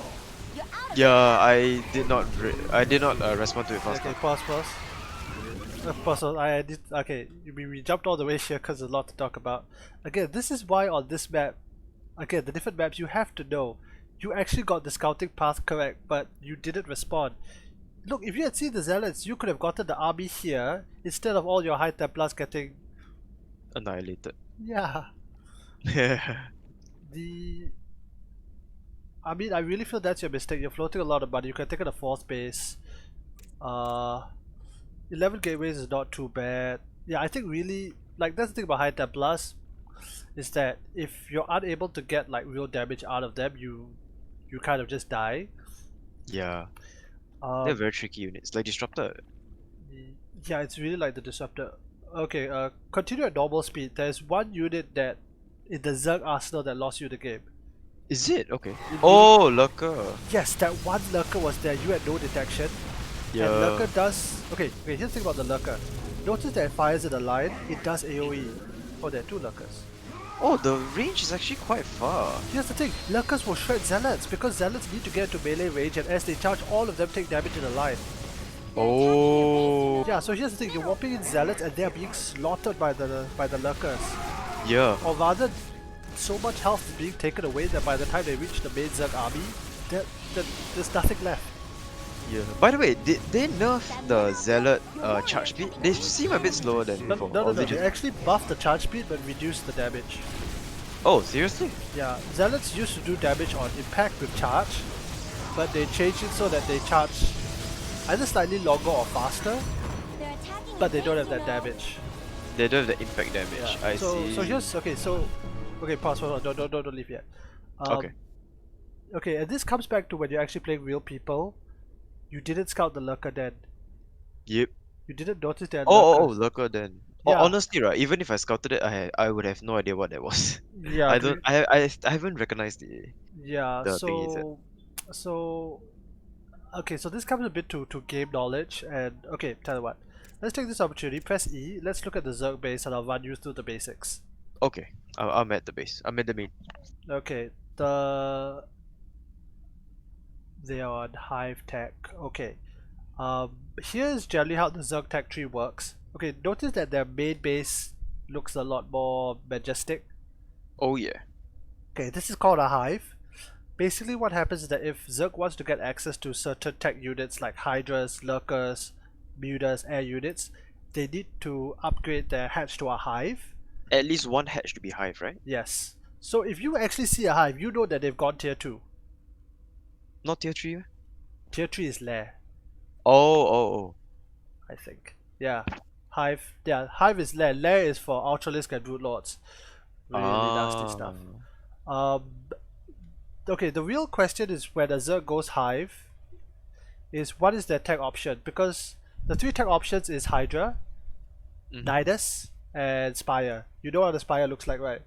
Yeah, I did not respond to it fast Okay, enough. pause. Pause. I did. Okay, we jumped all the way here because there's a lot to talk about. Again, this is why on this map, again, the different maps you have to know. You actually got the scouting path correct, but you didn't respond. Look, if you had seen the zealots, you could have gotten the army here instead of all your high templars getting. Annihilated. Yeah. The. I mean, I really feel that's your mistake. You're floating a lot of money. You could have taken a fourth base. 11 gateways is not too bad. Yeah, I think really, like, that's the thing about high templars, is that if you're unable to get like real damage out of them, you kind of just die. Yeah, Um, they're very tricky units. Like Disruptor. yeah, it's really like the disruptor. Okay, continue at normal speed. There's one unit that in the Zerg arsenal that lost you the game. Is it? Okay. Oh, Lurker. Yes, that one lurker was there. You had no detection. And Yeah. lurker does. Okay, here's the thing about the lurker. Notice that it fires in a line. It does AOE. Oh, there are two lurkers. Oh, the range is actually quite far. Here's the thing, lurkers will shred zealots because zealots need to get to melee range, and as they charge, all of them take damage in a line. Oh. Yeah, so here's the thing, you're warping in zealots and they're being slaughtered by the lurkers. Yeah. Or rather, so much health is being taken away that by the time they reach the main Zerg army, there's nothing left. Yeah. By the way, did they nerf the Zealot charge speed? They seem a bit slower than No, before. no, Or they just- actually buffed the charge speed but reduced the damage. Oh, seriously? Yeah, zealots used to do damage on impact with charge, but they changed it so that they charge either slightly longer or faster, but they don't have that damage. They don't have the impact damage. Yeah. I so see. so here's okay. So okay, pause. Hold on. Don't leave yet. Okay. Okay, and this comes back to when you're actually playing real people. You didn't scout the lurker then. Yep. You didn't notice there are Oh, lurkers. lurker then. Yeah, Honestly, right, even if I scouted it, I would have no idea what that was. yeah, I don't I haven't recognized yeah. the thing he said. So okay, so this comes a bit to game knowledge, and okay, tell you what. Let's take this opportunity. Press E. Let's look at the Zerg base, and I'll run you through the basics. Okay, I'm at the base. I'm at the main. Okay, they are on Hive Tech. Okay, here's generally how the Zerg Tech tree works. Okay, notice that their main base looks a lot more majestic. Oh yeah. Okay, this is called a hive. Basically, what happens is that if Zerg wants to get access to certain tech units like Hydras, Lurkers, Mutas, air units, they need to upgrade their hatch to a hive. At least one hatch to be hive, right? Yes. So if you actually see a hive, you know that they've gone tier 2. Not tier 3? Tier 3 is lair, Oh. I think. Yeah. Hive is lair. Lair is for Ultralisk and Root Lords. Really nasty stuff. Um, okay, the real question is when a Zerg goes hive, is what is their tech option? Because the 3 tech options is Hydra, Nidus, and Spire. You know what the Spire looks like, right?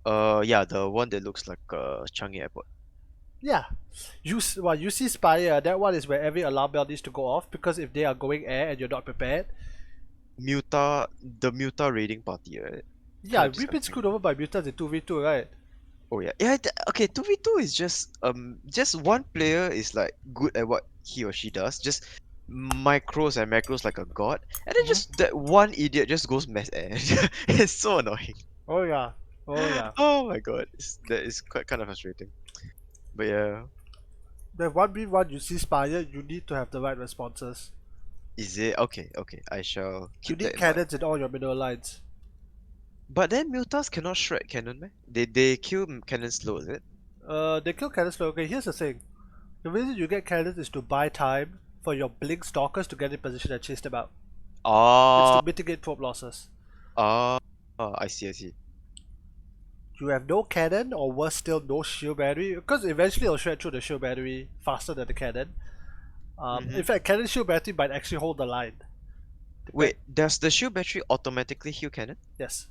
Yeah, the one that looks like Changi Airport. Yeah. You see Spire, that one is where every alarm bell needs to go off, because if they are going air and you're not prepared, The Muta raiding party, right? yeah, Kind of we've been disgusting. screwed over by mutants in 2v2, right? Oh yeah, yeah. Okay, 2v2 is just one player is like good at what he or she does, just micros and macros like a god, and then Mhm. just that one idiot just goes mess air. It's so annoying. Oh yeah. Oh yeah. Oh my god, that is quite kind of frustrating. But yeah, Then 1v1 you see Spire, you need to have the right responses. is it okay? Okay, I shall You keep that need in mind. cannons in all your middle lines. But then mutas cannot shred cannon, man. They kill cannon slow, is it? They kill cannons slow. Okay, here's the thing. The reason you get cannons is to buy time for your blink stalkers to get in position and chase them out. It's Ah, to mitigate trope losses. I see. You have no cannon, or worse still, no shield battery, because eventually it'll shred through the shield battery faster than the cannon. In fact, cannon shield battery might actually hold the line. Wait, does the shield battery automatically heal cannon? Yes.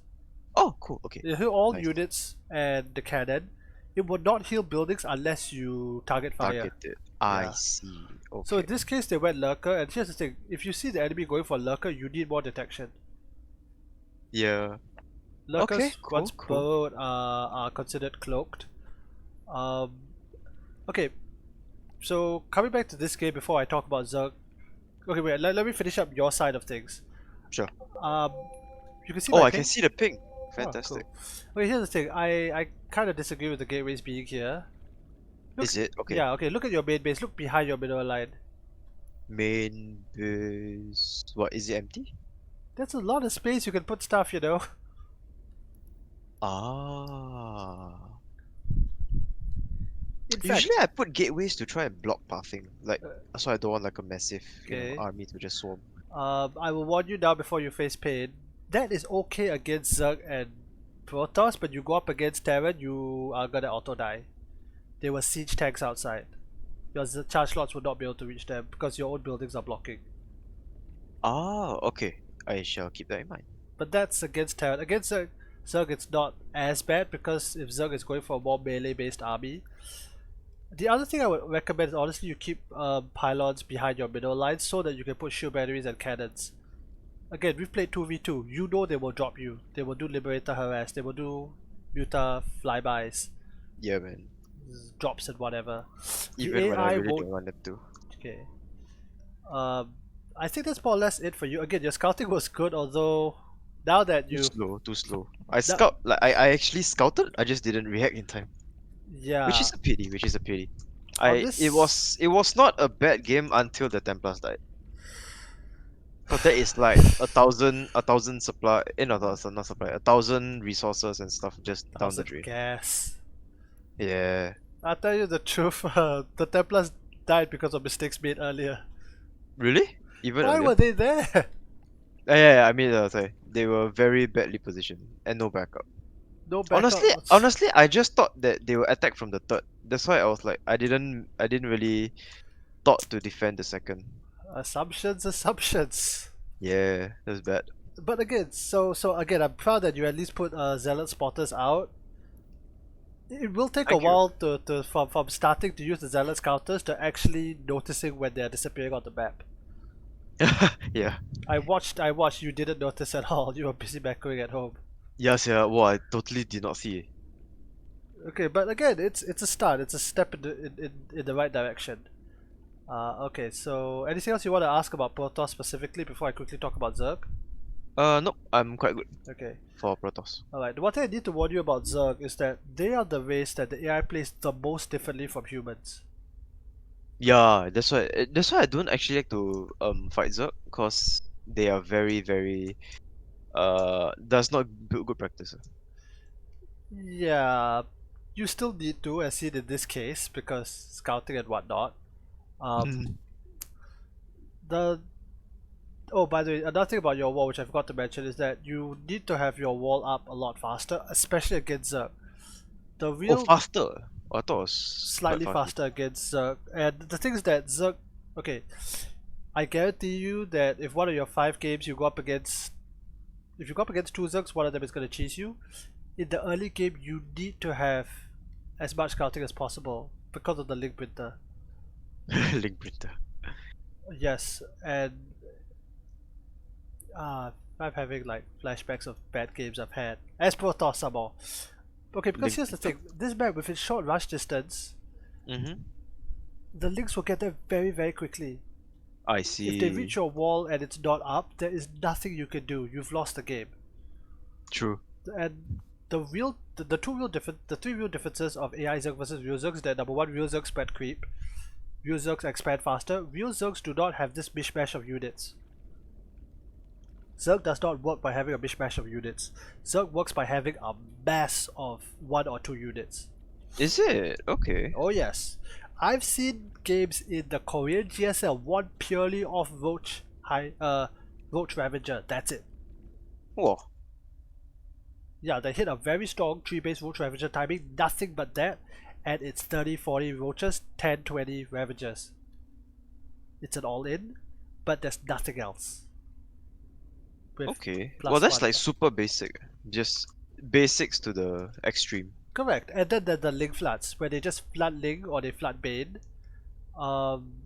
Oh, cool. Okay, You heal all nice. units and the cannon. It will not heal buildings unless you target fire. Targeted. I Yeah. see. So in Okay. this case, they went lurker, and here's the thing: if you see the enemy going for lurker, you need more detection. Yeah. Okay. Lurkers, Cool. once Cool. burrowed, are considered cloaked. Um, okay, so coming back to this game before I talk about Zerg. Okay, wait. Let me finish up your side of things. Sure. Um, you can see Oh, my I can ping. see the ping. Oh, cool. Fantastic. Okay, here's the thing. I kind of disagree with the gateways being here. Look, Is it? Okay. yeah. Okay, look at your main base. Look behind your middle line. Main base. What is it empty? That's a lot of space you can put stuff. You know. Ah. In fact, Usually I put gateways to try and block pathing, like uh, so I don't want like a massive, okay. army to just swarm. I will warn you now before you face pain. That is okay against Zerg and Protoss, but you go up against Terran, you are gonna auto die. They were siege tanks outside. Your charge slots will not be able to reach them because your own buildings are blocking. Ah, okay. I shall keep that in mind. But that's against Terran. Against Zerg, it's not as bad because if Zerg is going for a more melee based army. The other thing I would recommend is honestly you keep pylons behind your middle lines so that you can put shield batteries and cannons. Again, we've played 2v2. You know they will drop you. They will do Liberator Harass. They will do Muta flybys, Yeah, man. drops and whatever. The Even when I AI really won't. don't want them to. Okay. I think that's more or less it for you. Again, your scouting was good, although now that Too you. slow, too slow. I Now, scout like I actually scouted, I just didn't react in time. Which yeah. is a pity, which is a pity. On I this. it was not a bad game until the Templars died. Cause that is like a thousand supply, not thousand, not supply, 1,000 resources and stuff just down the Thousand drain. gas. Yeah. I'll tell you the truth, the Templars died because of mistakes made earlier. Really? Even Why earlier? were they there? Yeah, I mean, sorry. They were very badly positioned and no backup. No backup. Honestly, I just thought that they will attack from the third. That's why I was like, I didn't really thought to defend the second. Assumptions. Yeah, that's bad. But again, so again, I'm proud that you at least put zealot spotters out. It will take a Thank you. while to from starting to use the zealot scouters to actually noticing when they're disappearing on the map. Yeah. I watched. You didn't notice at all. You were busy macroing at home. Yes, yeah. Well, I totally did not see it. Okay, but again, it's a start. It's a step in the right direction. Okay. So anything else you want to ask about Protoss specifically before I quickly talk about Zerg? Nope, I'm quite good Okay. for Protoss. Alright. The one thing I need to warn you about Zerg is that they are the race that the AI plays the most differently from humans. Yeah, that's why I don't actually like to fight Zerg, cause they are very does not build good practice. Yeah, you still need to, as seen in this case, because scouting and whatnot. Um, the Oh, by the way, another thing about your wall, which I forgot to mention, is that you need to have your wall up a lot faster, especially against Zerg. The Oh, real faster. I thought it was quite slightly fast. faster against Zerg, and the thing is that Zerg. Okay, I guarantee you that if one of your 5 games you go up against, if you go up against 2 Zergs, one of them is going to cheese you. In the early game, you need to have as much scouting as possible because of the link printer. Link printer. Yes, and I'm having like flashbacks of bad games I've had. As Protoss some more. Okay, because Link here's the thing. This map with its short rush distance, Mm-hmm. the links will get there very, very quickly. I If they reach see. your wall and it's not up, there is nothing you can do. You've lost the game. True. And the three real differences of AI Zerg versus real Zergs is that number one, real Zergs spread creep. Real Zergs expand faster. Real Zergs do not have this mishmash of units. Zerg does not work by having a mishmash of units. Zerg works by having a mass of 1 or 2 units. Is it? Okay. Oh yes. I've seen games in the Korean GSL won purely off Roach Ravager. That's it. Whoa. Yeah, they hit a very strong tree-based Roach Ravager timing, nothing but that, and it's 30-40 Roaches, 10-20 Ravagers. It's an all-in, but there's nothing else. With Okay. plus Well, that's one. like super basic. Just basics to the extreme. Correct, and then the link floods, where they just flood link or they flood main. Um,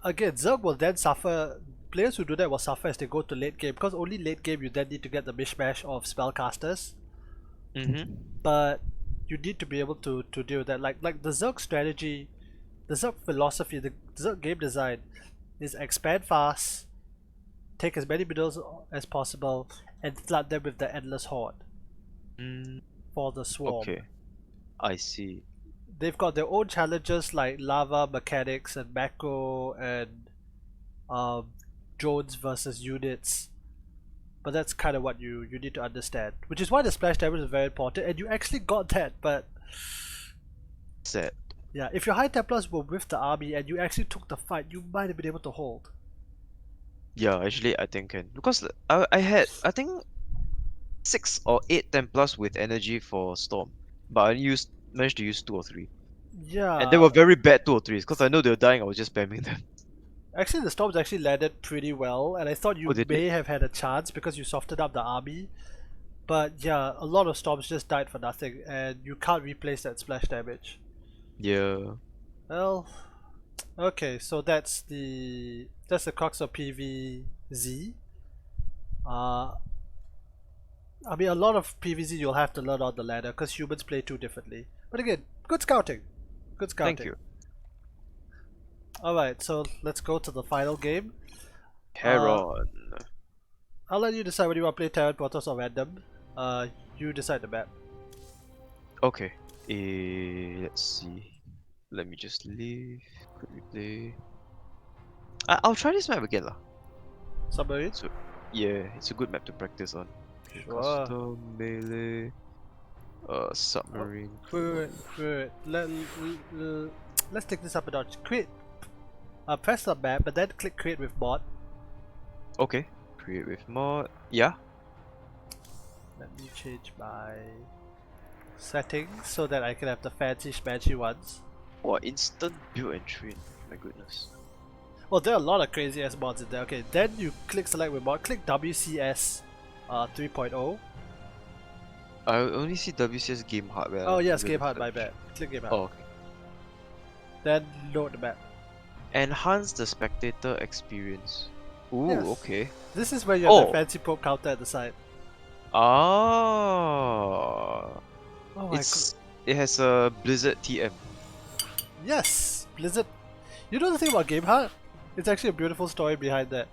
Again, Zerg will then suffer. Players who do that will suffer as they go to late game, because only late game you then need to get the mishmash of spellcasters. Mm-hmm. But you need to be able to deal with that. Like the Zerg strategy, the Zerg philosophy, the Zerg game design is expand fast, take as many middles as possible, and flood them with the endless horde Mm, for the swarm. okay. I see. They've got their own challenges like lava mechanics and macro and um, drones versus units, but that's kind of what you need to understand, which is why the splash damage is very important, and you actually got that. But Sad. yeah, if your High Templars were with the army and you actually took the fight, you might have been able to hold. Yeah, actually, I think can because I had I think 6 or 8 Templars with energy for Storm, but I managed to use 2 or 3, and they Yeah, were very bad 2 or 3s because I know they were dying. I was just spamming them. actually the storms actually landed pretty well, and I thought Oh, you they did. may have had a chance because you softened up the army. But yeah, a lot of storms just died for nothing, and you can't replace that splash damage. Yeah. Well, okay, so that's the crux of PvZ. Uh, I mean, a lot of PvZ you'll have to learn on the ladder because humans play too differently. But again, good scouting. Good scouting. Thank you. Alright, so let's go to the final game. Heron. I'll let you decide whether you want to play Terran, Protoss, or random. You decide the map. Okay. Let's see. Let me just leave. Quickly play. I'll try this map again lah. Submarine? So yeah, it's a good map to practice on. Okay, Sure. custom melee. Submarine. Wait. Let's take this up a notch. Create. Press the map, but then click create with mod. Okay. Create with mod. Yeah. Let me change my settings so that I can have the fancy smashy ones. What instant build and train? My goodness. Well, there are a lot of crazy ass mods in there. Okay, then you click select with mod, click WCS 3.0. I only see WCS game hardware. Oh yes, under game the hard, my search. bad. Click game hard. Oh, okay. Then load the map. Enhance the spectator experience. Ooh, Yes. okay. This is where you have the Oh. fancy probe counter at the side. Ah. Oh my It has a Blizzard TM. Yes! Blizzard. You know the thing about Game Hard? It's actually a beautiful story behind that.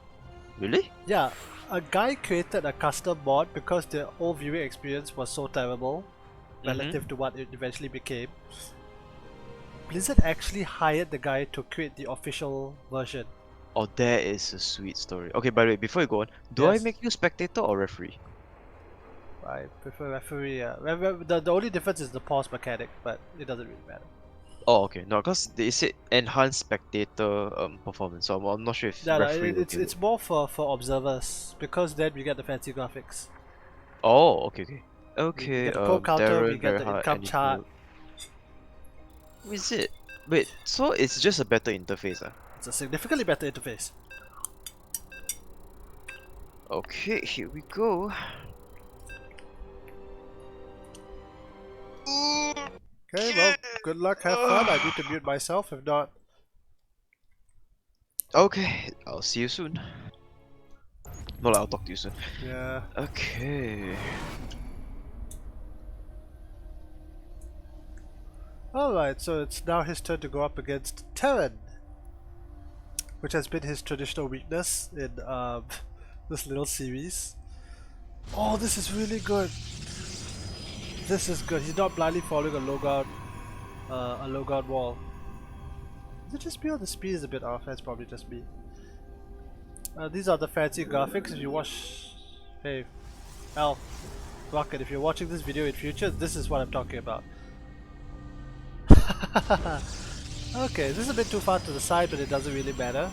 Really? Yeah, a guy created a custom mod because the old viewing experience was so terrible relative to what it eventually became. Blizzard actually hired the guy to create the official version. Oh, that is a sweet story. Okay, by the way, before you go on, do I Yes. make you spectator or referee? I prefer referee. The only difference is the pause mechanic, but it doesn't really matter. Oh, okay. No, because they said enhance spectator performance, so I'm not sure if No, referee will it's give it. it's more for observers because then we get the fancy graphics. Oh, okay, okay. We Okay, get the pro counter, we Darren, get very the hard, income any chart. good. Is it? Wait, so it's just a better interface, ah? It's a significantly better interface. Okay, here we go. Okay, well, good luck, have fun. I need to mute myself, if not. Okay, I'll see you soon. No, I'll talk to you soon. Yeah. Okay. Alright, so it's now his turn to go up against Terran, which has been his traditional weakness in this little series. Oh, this is really good. This is good. He's not blindly following a low guard wall. Is it just me or the speed is a bit off? That's probably just me. These are the fancy graphics. If you watch, hey, Al, Rocket, if you're watching this video in future, this is what I'm talking about. Okay, this is a bit too far to the side, but it doesn't really matter.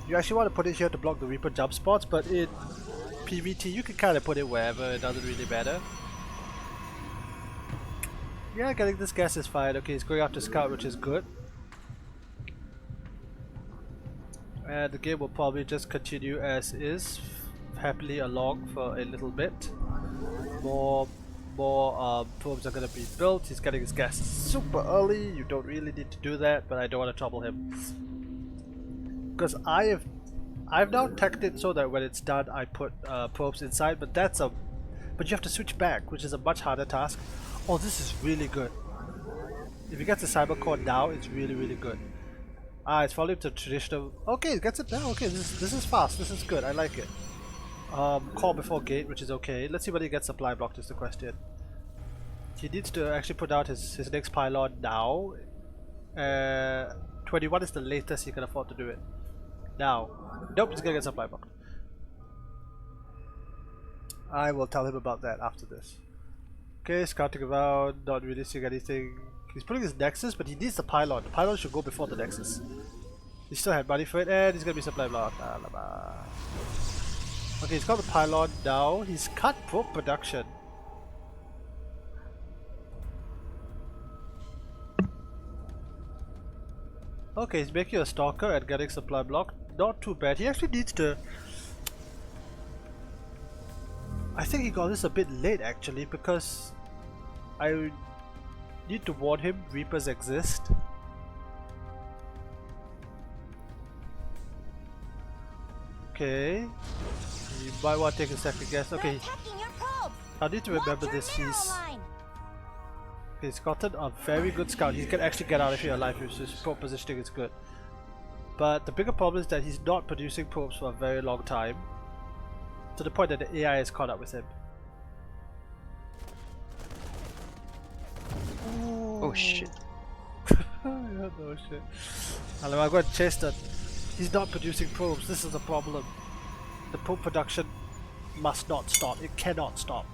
You actually want to put it here to block the Reaper jump spots, but in PvT you can kind of put it wherever, it doesn't really matter. Yeah, getting this gas is fine. Okay, he's going after Scout, which is good. And the game will probably just continue as is, happily along for a little bit. More probes are gonna be built. He's getting his gas super early. You don't really need to do that, but I don't want to trouble him because I've now teched it so that when it's done, I put probes inside. But you have to switch back, which is a much harder task. Oh, this is really good. If he gets the cyber core now, it's really good. Ah, it's following the traditional. Okay, it gets it now. Okay, this is fast. This is good. I like it. Call before gate, which is okay. Let's see whether he gets supply blocked is the question. He needs to actually put out his next pylon now. 21 is the latest he can afford to do it. Now. Nope, he's gonna get supply blocked. I will tell him about that after this. Okay, scouting around, not really seeing anything. He's putting his nexus, but he needs the pylon. The pylon should go before the nexus. He still had money for it, and he's gonna be supply blocked. Okay, he's got the pylon now. He's cut probe production. Okay, he's making a stalker and getting supply blocked. Not too bad. He actually needs to. I think he got this a bit late actually because I need to warn him Reapers exist. Okay. You might want to take a second guess. Okay. I need to remember this. He's gotten a very good scout. He can actually get out of here alive if his probe positioning is good. But the bigger problem is that he's not producing probes for a very long time. To the point that the AI is caught up with him. Oh shit. Yeah, no shit. I'm going to chase that. He's not producing probes. This is the problem. The probe production must not stop. It cannot stop.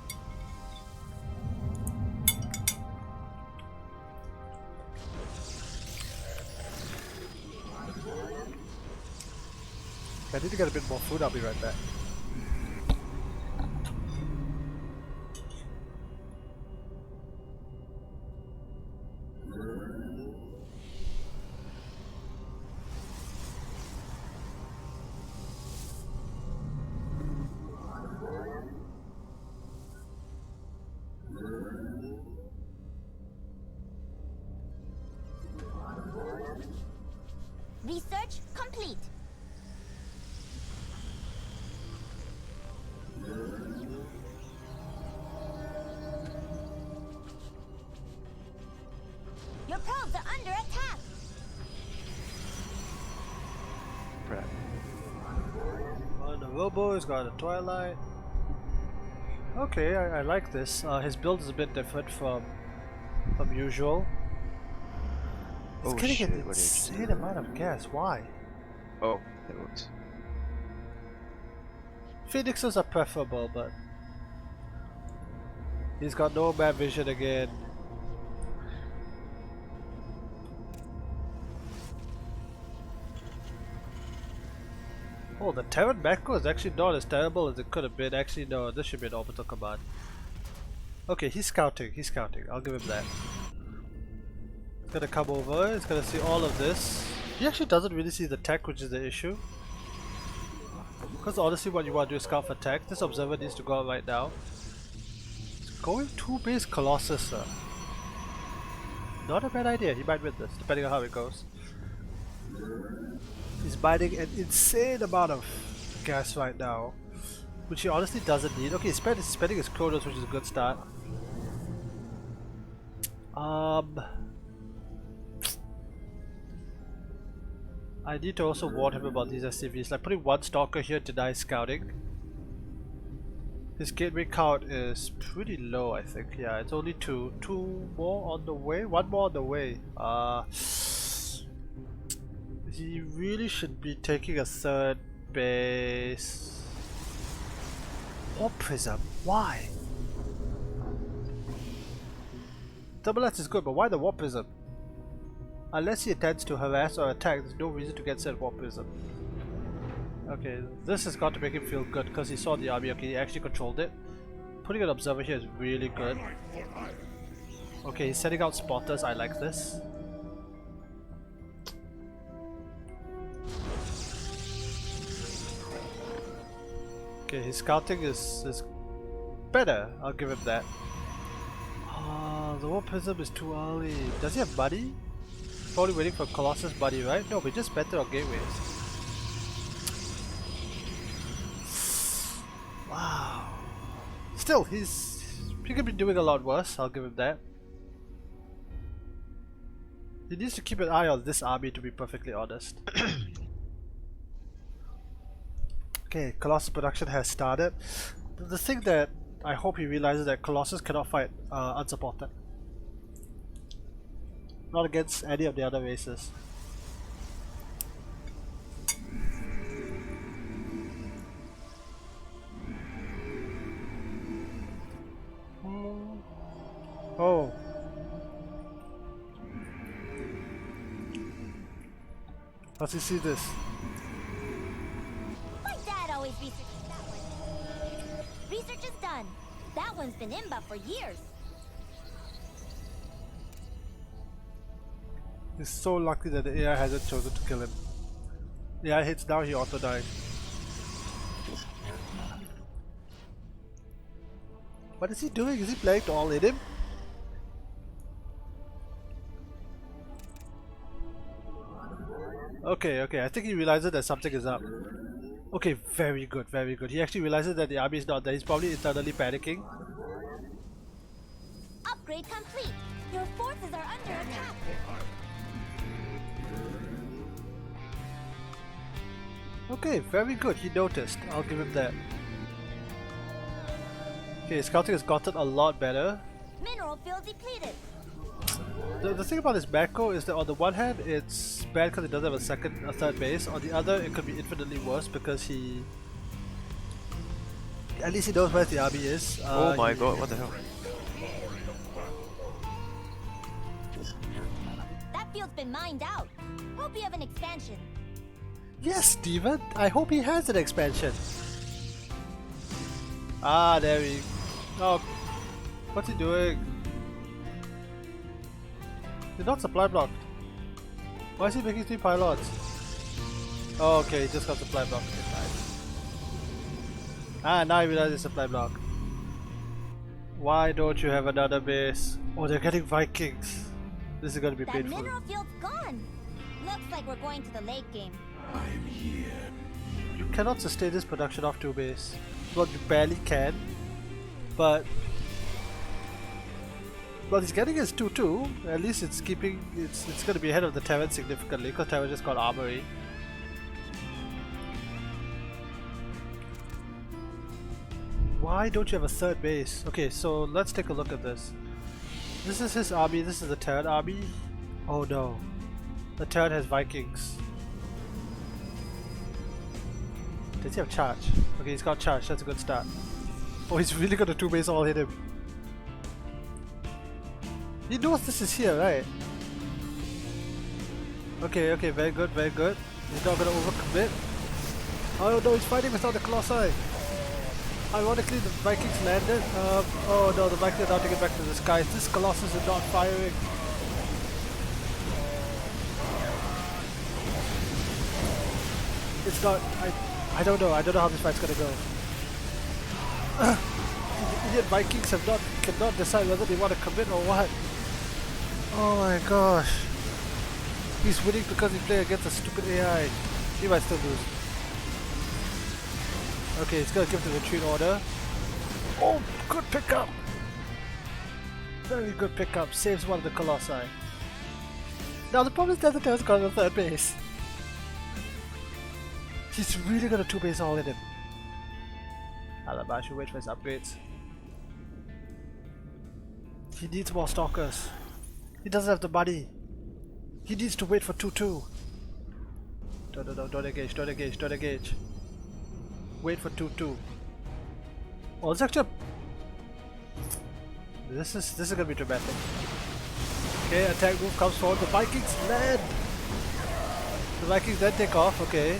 I need to get a bit more food. I'll be right back. complete. Your probes are under attack. Prep. The Robo has got a Twilight. Okay, I like this. His build is a bit different from usual. He's Oh getting shit, an what did you insane amount of gas. Why? Oh, that works. Phoenixes are preferable, but he's got no bad vision again. Oh, the Terran Mako is actually not as terrible as it could have been. Actually, no, this should be an orbital command. Okay, he's scouting. He's scouting. I'll give him that. He's gonna come over. He's gonna see all of this. He actually doesn't really see the tech, which is the issue. Because honestly, what you want to do is scout for tech. This observer needs to go out right now. He's going 2-base Colossus, sir. Not a bad idea. He might win this, depending on how it goes. He's buying an insane amount of gas right now, which he honestly doesn't need. Okay, he's spending his Chronos, which is a good start. I need to also warn him about these SCVs. Like putting one Stalker here denies scouting. His gateway count is pretty low, I think. Yeah, it's only two. Two more on the way? One more on the way. He really should be taking a third base. Warp Prism? Why? Double S is good, but why the Warp Prism? Unless he intends to harass or attack, there's no reason to get sent Warp Prism. Okay, this has got to make him feel good because he saw the army. Okay, he actually controlled it. Putting an observer here is really good. Okay, he's sending out spotters. I like this. Okay, his scouting is better. I'll give him that. The Warp Prism is too early. Does he have money? Probably waiting for Colossus money, right? No, we just spent it on gateways. Wow. Still, he could be doing a lot worse. I'll give him that. He needs to keep an eye on this army, to be perfectly honest. Okay, Colossus production has started. The thing that I hope he realizes that Colossus cannot fight unsupported. Not against any of the other races. Oh. Does he see this? My dad always researches that one. Research is done. That one's been in but for years. He's so lucky that the AI hasn't chosen to kill him. The AI hits down, he auto died. What is he doing? Is he playing to all in him? Okay, I think he realizes that something is up. Okay, very good, very good. He actually realizes that the army is not there. He's probably internally panicking. Upgrade complete. Your forces are under attack. Okay, very good. He noticed. I'll give him that. Okay, scouting has gotten a lot better. Mineral field depleted. The thing about this Mako is that on the one hand it's bad because it doesn't have a third base. On the other, it could be infinitely worse because he... At least he knows where the army is. Oh my god, what the hell? That field's been mined out. Hope you have an expansion. Yes, Steven! I hope he has an expansion! Ah, there we... Oh, what's he doing? He's not supply blocked. Why is he making 3 pylons? Oh, okay, he just got supply blocked. Ah, now I realize it's supply block. Why don't you have another base? Oh, they're getting Vikings. This is gonna be That painful. mineral field's gone. Looks like we're going to the late game. You cannot sustain this production off 2 base. Well, you barely can, but what he's getting is 2-2. At least it's keeping it's going to be ahead of the Terran significantly because Terran just got Armory. Why don't you have a 3rd base? Okay, so let's take a look at this. This is his army. This is the Terran army. Oh no, the Terran has Vikings. Does he have charge? Okay, he's got charge. That's a good start. Oh, he's really got a 2 base all hit him. He knows this is here, right? Okay, okay, very good, very good. He's not gonna overcommit. Oh no, he's fighting without the Colossi. Ironically, the Vikings landed. Oh no, the Vikings are now taking it back to the skies. This Colossus is not firing. It's not. I don't know. I don't know how this fight's gonna go. The Indian Vikings cannot decide whether they want to commit or what. Oh my gosh. He's winning because he played against a stupid AI. He might still lose. Okay, he's gonna give the retreat order. Oh, good pickup! Very good pickup. Saves one of the Colossi. Now the problem is that the Terran's got a 3rd base. He's really got a 2 base all in him. Alaba should wait for his upgrades. He needs more stalkers. He doesn't have the money. He needs to wait for 2-2. Don't engage, don't engage, don't engage. Wait for 2-2. Oh, it's actually this is gonna be dramatic. Okay, attack move comes forward. The Vikings land. The Vikings then take off. Okay,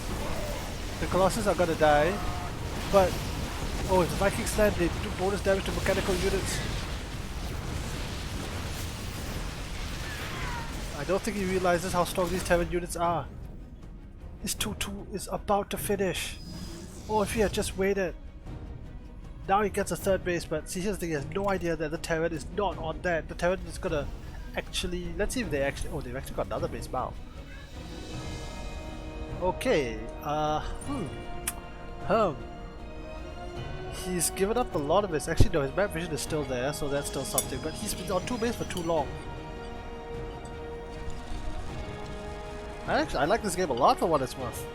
the Colossus are gonna die, but oh, if the Vikings land, they do bonus damage to mechanical units. I don't think he realizes how strong these Terran units are. His 2-2 is about to finish. Oh, if he had just waited. Now he gets a 3rd base, but see, here's the thing, he has no idea that the Terran is not on that. The Terran is gonna actually, let's see if they actually, oh, they've actually got another base now. Okay, he's given up a lot of his, actually no, his map vision is still there, so that's still something, but he's been on 2 base for too long. I like this game a lot for what it's worth.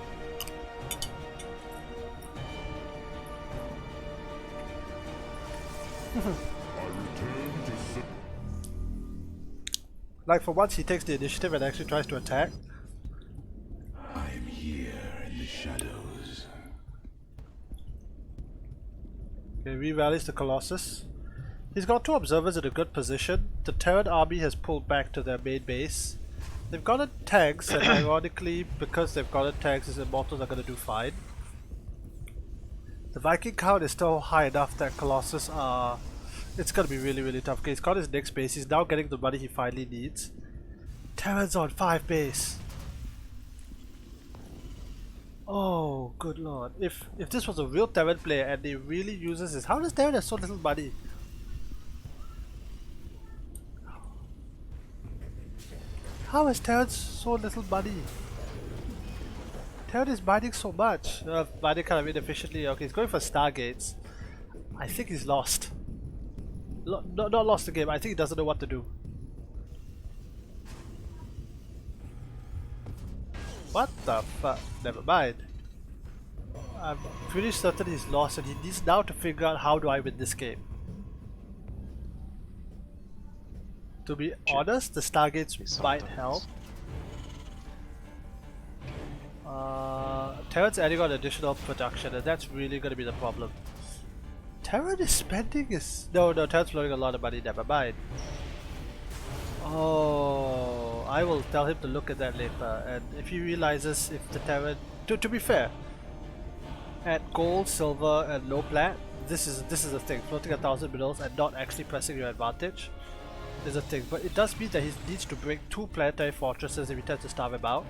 Like for once he takes the initiative and actually tries to attack. I'm here in the shadows. Okay, re-rallies the Colossus. He's got 2 observers in a good position. The Terran army has pulled back to their main base. They've gotten tanks, and ironically, because they've gotten tanks, his Immortals are going to do fine. The Viking count is still high enough that Colossus are... It's going to be really, really tough. Okay, he's got his next base. He's now getting the money he finally needs. Terran's on 5 base. Oh, good lord. If this was a real Terran player and he really uses this... How does Terran have so little money? How has Terran so little money? Terran is mining so much. Mining kind of inefficiently. Okay, he's going for Stargates. I think he's lost. Not lost the game. I think he doesn't know what to do. What the fuck? Never mind. I'm pretty certain he's lost and he needs now to figure out how do I win this game. To be honest, the Stargates might help. Terran's adding on additional production and that's really going to be the problem. Terran is spending his... No, Terran's blowing a lot of money, never mind. Oh, I will tell him to look at that later, and if he realizes if the Terran... To be fair, at gold, silver and low plat, this is the thing, floating 1,000 minerals and not actually pressing your advantage is a thing, but it does mean that he needs to break 2 planetary fortresses if he tends to starve him out.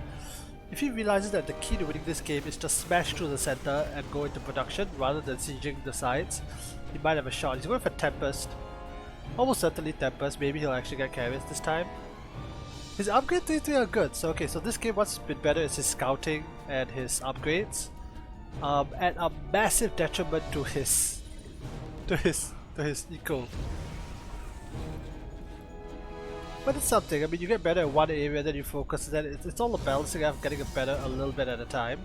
If he realizes that the key to winning this game is to smash through the center and go into production rather than sieging the sides, he might have a shot. He's going for Tempest. Almost certainly Tempest. Maybe he'll actually get carriers this time. His upgrades 3 are good. So okay, so this game what's been better is his scouting and his upgrades, at a massive detriment to his eco. But it's something. I mean, you get better at one area, then you focus. Then it's all a balancing act of getting better a little bit at a time.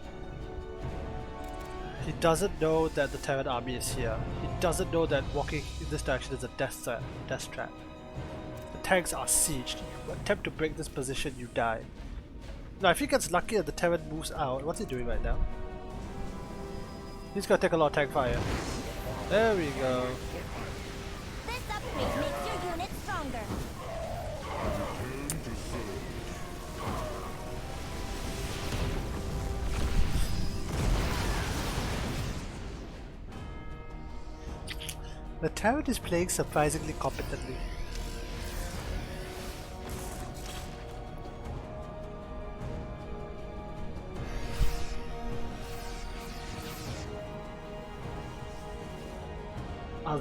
He doesn't know that the Terran army is here. He doesn't know that walking in this direction is a death trap. The tanks are sieged. You attempt to break this position, you die. Now, if he gets lucky and the Terran moves out, what's he doing right now? He's gonna take a lot of tank fire. There we go. This upgrade makes your unit stronger. The Terran is playing surprisingly competently.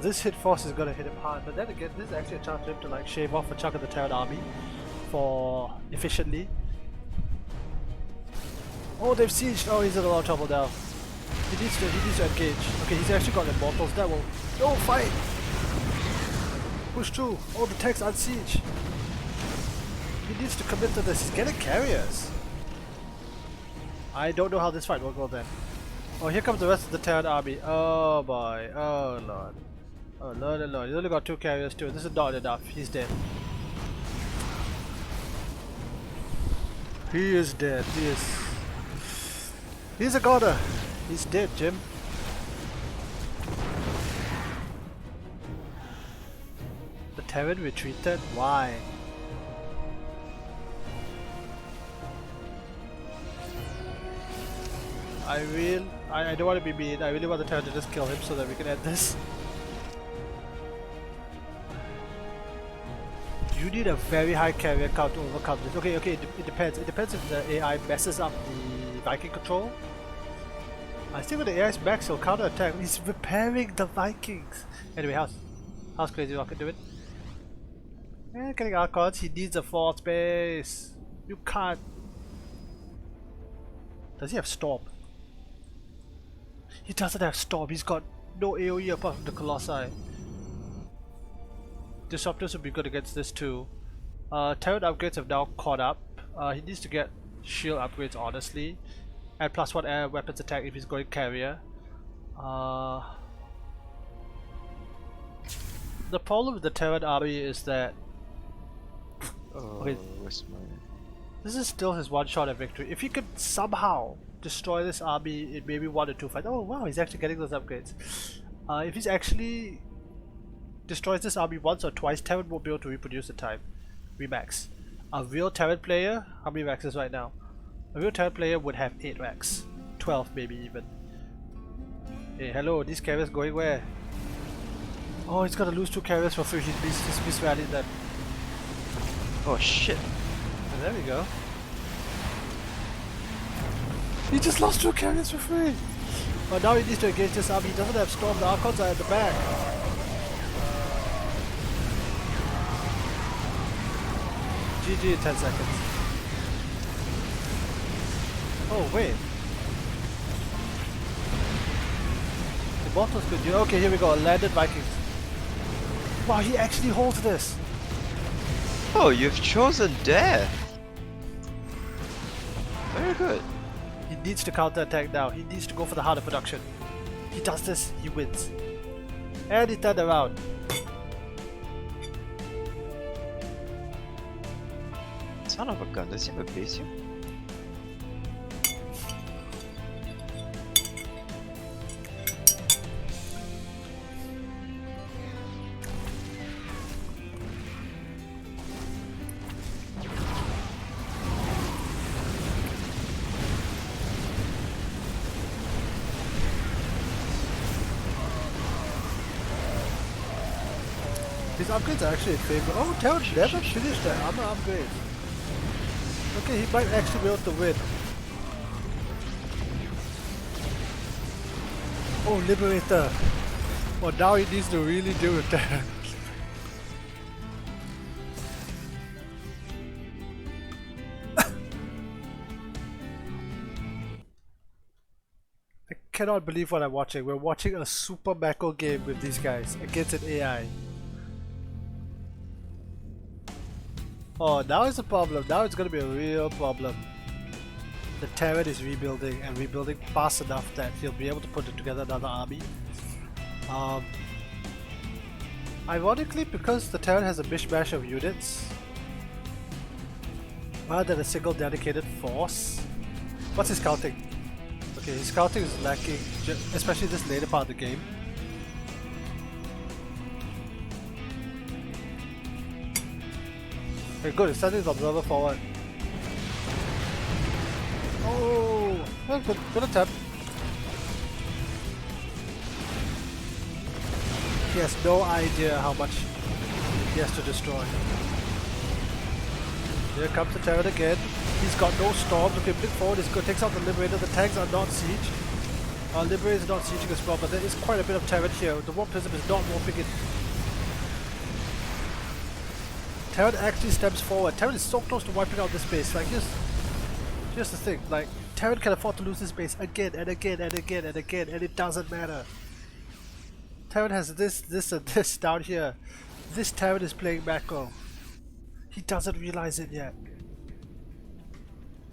This hit force is gonna hit him hard, but then again, this is actually a chance for him to like shave off a chunk of the Terran army for efficiently. Oh, they've sieged. Oh, he's in a lot of trouble now. He needs to engage. Okay, he's actually got immortals. That will. No, fight! Push through. Oh, the tanks unsiege. He needs to commit to this. He's getting carriers. I don't know how this fight will go then. Oh, here comes the rest of the Terran army. Oh boy. Oh lord. Oh lord, oh lord. He's only got 2 carriers too. This is not enough. He's dead. He is dead. He's a goner. He's dead, Jim. The Terran retreated? Why? I don't want to be mean. I really want the Terran to just kill him so that we can end this. You need a very high carrier count to overcome this. Okay, it depends. It depends if the AI messes up the Viking control. I think when the AI is max, he'll counter attack. He's repairing the Vikings. Anyway, how's CrazyRocket doing? Getting Archons. He needs a force base. You can't. Does he have Storm? He doesn't have Storm. He's got no AoE apart from the Colossi. Disruptors would be good against this too. Terran upgrades have now caught up. He needs to get shield upgrades honestly. And +1 air weapons attack if he's going carrier. The problem with the Terran army is that okay, where's my... this is still his one shot at victory. If he could somehow destroy this army in maybe 1 or 2 fights. Oh wow, he's actually getting those upgrades. If he's actually destroys this army once or twice, Terran won't be able to reproduce the time. Remax. A real Terran player, how many maxes right now? A real Terran player would have 8 racks. 12 maybe even. Hey, hello, these carriers going where? Oh, he's gonna lose 2 carriers for free. He's misrallied them. Oh shit. And there we go. He just lost 2 carriers for free! But now he needs to engage this army. He doesn't have Storm, the Archons are at the back. GG in 10 seconds. Oh wait. The bottles could do. Okay, here we go. Landed Vikings. Wow, he actually holds this. Oh, you've chosen death. Very good. He needs to counter attack now. He needs to go for the harder production. He does this, he wins. And he turned around. Son of a gun, does he have a base here? His upgrades are actually in favor. Oh, Terran never finished that armor upgrade. Okay, he might actually be able to win. Oh, Liberator. Well, now he needs to really deal with that. cannot believe what I'm watching. We're watching a super macro game with these guys against an AI. Oh, now it's a problem. Now it's gonna be a real problem. The Terran is rebuilding and rebuilding fast enough that he'll be able to put together another army. Ironically, because the Terran has a mishmash of units, rather than a single dedicated force. What's his scouting? Okay, his scouting is lacking, especially this later part of the game. Okay, good, it's sending his observer forward. Oh, well, good attempt. He has no idea how much he has to destroy. Here comes the Terran again. He's got no storms. Okay, blink forward is good. Takes out the Liberator. The tanks are not sieged. Liberator is not sieging as well, but there is quite a bit of Terran here. The Warp Prism is not warping it. Terran actually steps forward. Terran is so close to wiping out this base. Like, here's the thing. Like, Terran can afford to lose this base again and again and again and again, and it doesn't matter. Terran has this and this down here. This Terran is playing macro. He doesn't realize it yet.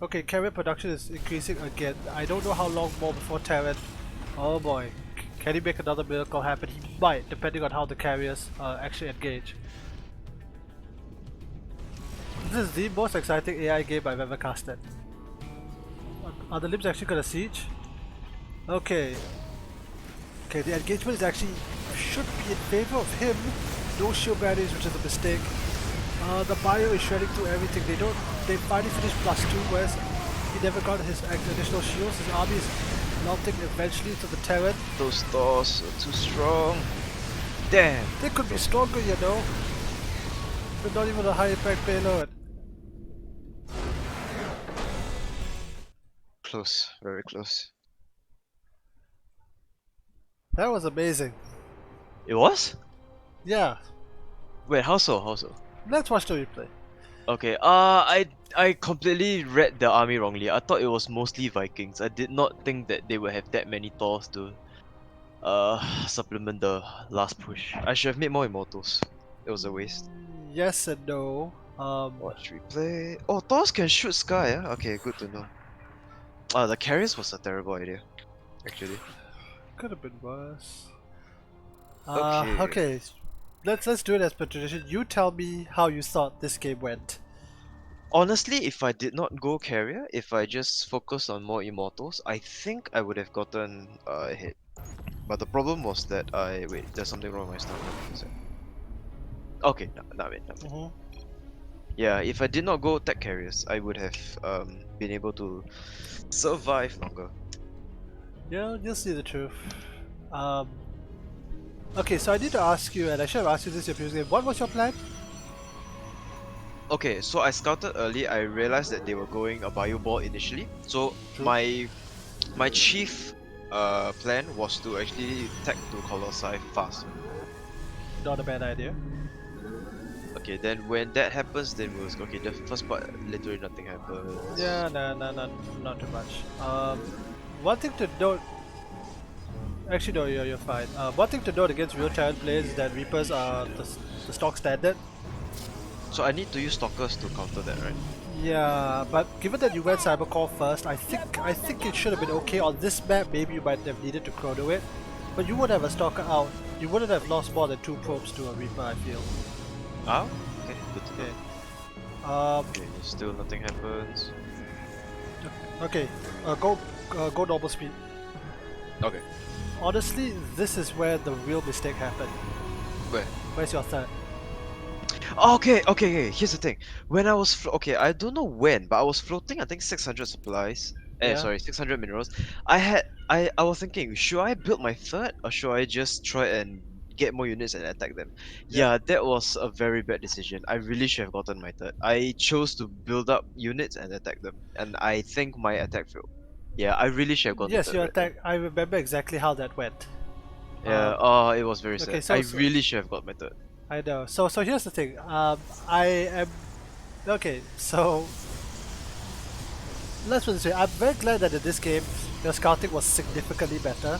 Okay, carrier production is increasing again. I don't know how long more before Terran. Oh boy. Can he make another miracle happen? He might, depending on how the carriers actually engage. This is the most exciting AI game I've ever casted. Are the Limbs actually gonna siege? Okay. Okay, the engagement is actually should be in favor of him. No shield barriers, which is a mistake. The bio is shredding through everything. They finally finished +2, whereas he never got his additional shields. His army is melting eventually to the Terran. Those stores are too strong. Damn. They could be stronger, you know. But not even a high impact payload. Close, very close. That was amazing. It was? Yeah. Wait, how so? How so? Let's watch the replay. Okay, I completely read the army wrongly. I thought it was mostly Vikings. I did not think that they would have that many Thors to supplement the last push. I should have made more Immortals. It was a waste. Yes and no. Watch replay. Oh, Thors can shoot sky, yeah? Okay, good to know. The carriers was a terrible idea, actually. Could have been worse. Okay. Okay. Let's do it as per tradition. You tell me how you thought this game went. Honestly, if I did not go carrier, if I just focused on more Immortals, I think I would have gotten ahead. But the problem was that wait, there's something wrong with my stuff. Okay, not it. Yeah, if I did not go tech carriers, I would have been able to survive longer. Yeah, you'll see the truth. Okay, so I need to ask you, and I should have asked you this in your previous game. What was your plan? Okay, so I scouted early. I realized that they were going a bio ball initially. So True. my chief plan was to actually tech to Colossi fast. Not a bad idea. Okay, then when that happens, then we'll okay. The first part, literally nothing happens. Yeah, no, not too much. One thing to note. Actually, no, you're fine. One thing to note against real Terran players is that Reapers are the stock standard. So I need to use Stalkers to counter that, right? Yeah, but given that you went Cybercore first, I think it should have been okay on this map. Maybe you might have needed to chrono it, but you would have a Stalker out. You wouldn't have lost more than 2 probes to a Reaper, I feel. Ah, okay, good to know. Okay. Okay, still nothing happens. Okay. Go normal speed. Okay. Honestly, this is where the real mistake happened. Where? Where's your third? Okay. Here's the thing. When I was okay, I don't know when, but I was floating. I think 600 supplies. Yeah. Sorry, 600 minerals. I was thinking, should I build my third or should I just try and get more units and attack them? Yeah, that was a very bad decision. I really should have gotten my third. I chose to build up units and attack them, and I think my attack failed. Yeah, I really should have gotten Yes, third. your right there. attack. I remember exactly how that went. Yeah. Oh, it was very sad. okay, so- I so- really should have got my third. I know. So here's the thing. I am okay. So let's put it this way, I'm very glad that in this game your scouting was significantly better.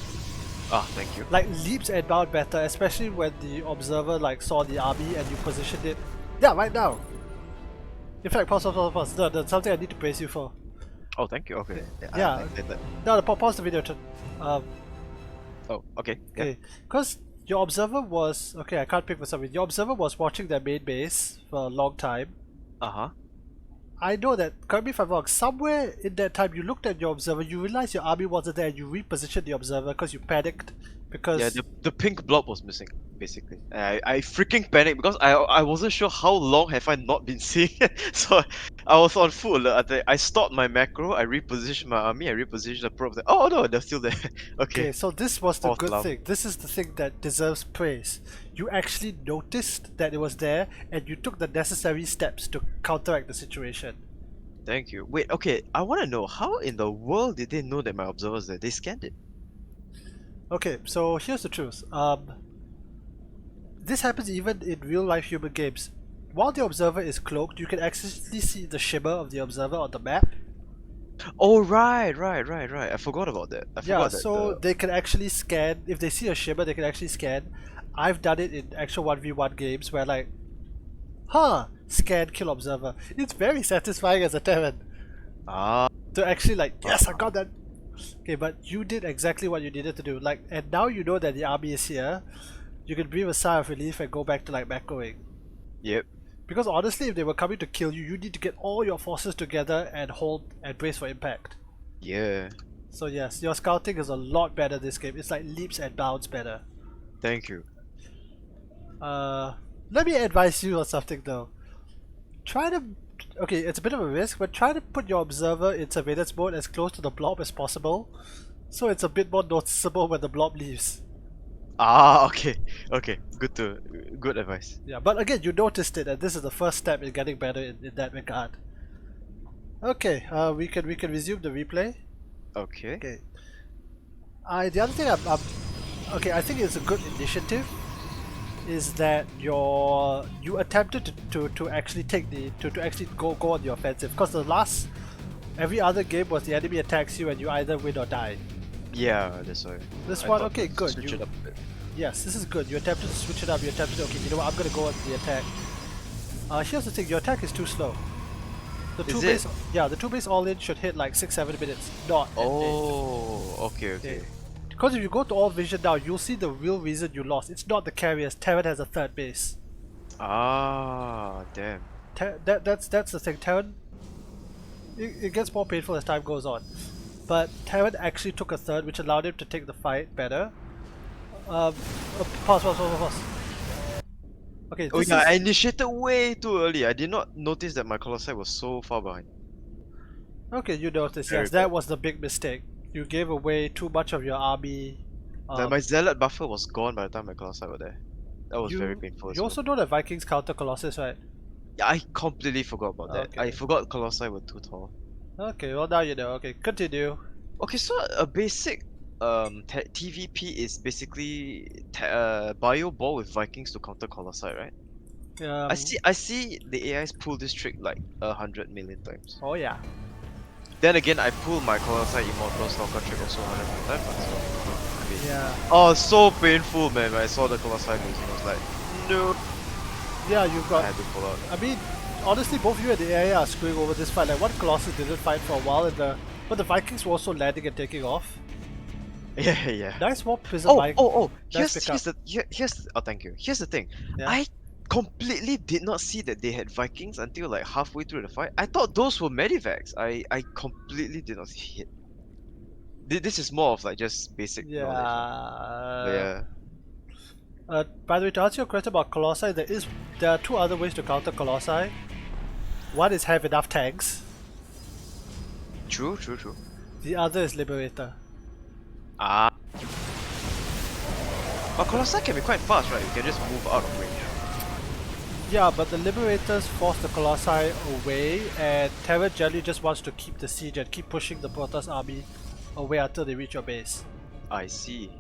Ah, thank you. Like leaps and bounds better, especially when the observer like saw the army and you positioned it. Yeah, right now. In fact, pause. No, that's something I need to praise you for. Oh, thank you. Okay. Yeah. I did that. No, pause the video. Oh, okay. Yeah. Okay, because your observer was okay. I can't pick for some reason. Your observer was watching their main base for a long time. Uh-huh. I know that. Correct me if I'm wrong. Somewhere in that time, you looked at your observer. You realized your army wasn't there. And you repositioned the observer because you panicked. Because Yeah, the pink blob was missing, basically. I freaking panicked because I wasn't sure how long have I not been seeing it. So I was on full alert. I stopped my macro, I repositioned my army, I repositioned the probe. Oh no, they're still there. okay, Okay. so this was the good Awesome. thing. This is the thing that deserves praise. You actually noticed that it was there, and you took the necessary steps to counteract the situation. Thank you. Wait, okay, I wanna know how in the world did they know that my observer was there? They scanned it. Okay, so here's the truth. This happens even in real life human games. While the observer is cloaked, you can actually see the shimmer of the observer on the map. Oh right. I forgot about that. I Yeah, forgot that so the they can actually scan. If they see a shimmer, they can actually scan. I've done it in actual 1v1 games where like, scan, kill observer. It's very satisfying as a Terran Ah to actually like, yes, I got that. Okay, but you did exactly what you needed to do. Like, and now you know that the army is here. You can breathe a sigh of relief and go back to like macroing. yep. Because honestly, if they were coming to kill you, you need to get all your forces together and hold and brace for impact. Yeah. So yes, your scouting is a lot better this game. It's like leaps and bounds better. Thank you. Let me advise you on something though. Try to, okay, it's a bit of a risk, but try to put your observer in surveillance mode as close to the blob as possible, so it's a bit more noticeable when the blob leaves. Ah, okay. Good advice. Yeah, but again, you noticed it, and this is the first step in getting better in that regard. Okay, we can resume the replay. Okay. Okay. The other thing okay, I think it's a good initiative is that you attempted to actually take to actually go on the offensive, because every other game was the enemy attacks you and you either win or die. Yeah, that's why. This I one, thought okay, to good. Switch it up a bit. Yes, this is good. You attempted to switch it up. You attempted, okay, you know what, I'm gonna go on the attack. Here's the thing, your attack is too slow. The Is two it? base, yeah, the two base all in should hit like 6-7 minutes, not at 8. Oh, okay. Okay. Because if you go to all vision now, you'll see the real reason you lost. It's not the carriers. Terran has a third base. Ah, damn. That's the thing. Terran, it gets more painful as time goes on, but Terran actually took a third, which allowed him to take the fight better. Pause. Okay. Oh This yeah, is, I initiated way too early. I did not notice that my Colossi was so far behind. okay, you noticed. Very Yes, that bad. was the big mistake. You gave away too much of your army. Like my Zealot buffer was gone by the time my Colossi were there. That was very You painful as you well. also know that Vikings counter Colossus, right? Yeah, I completely forgot about that. Okay. I forgot Colossi were too tall. Okay, well now you know. Okay, continue. Okay, so a basic TVP is basically bio ball with Vikings to counter Colossi, right? Um, I see the AIs pull this trick like 100 million times. oh yeah. Then again, I pull my Colossi Immortal Stalker trick also 100 million times. So, I mean, Yeah. oh, so painful, man. When I saw the Colossi losing, I was like, no. Yeah, you've I got. had to pull out. I mean, honestly, both you and the AI are screwing over this fight. Like, one Colossus didn't fight for a while, but the Vikings were also landing and taking off. Yeah. Nice more Prism Viking. Here's pick up. oh, thank you. Here's the thing. Yeah. I completely did not see that they had Vikings until like halfway through the fight. I thought those were medivacs. I completely did not see it. This is more of like just basic knowledge. But Yeah. yeah. By the way, to answer your question about Colossi, there are two other ways to counter Colossi. One is have enough tanks. True. The other is Liberator. Ah. But Colossi can be quite fast, right? You can just move out of range. Yeah, but the Liberators force the Colossi away, and Terra generally just wants to keep the siege and keep pushing the Protoss army away until they reach your base. I see.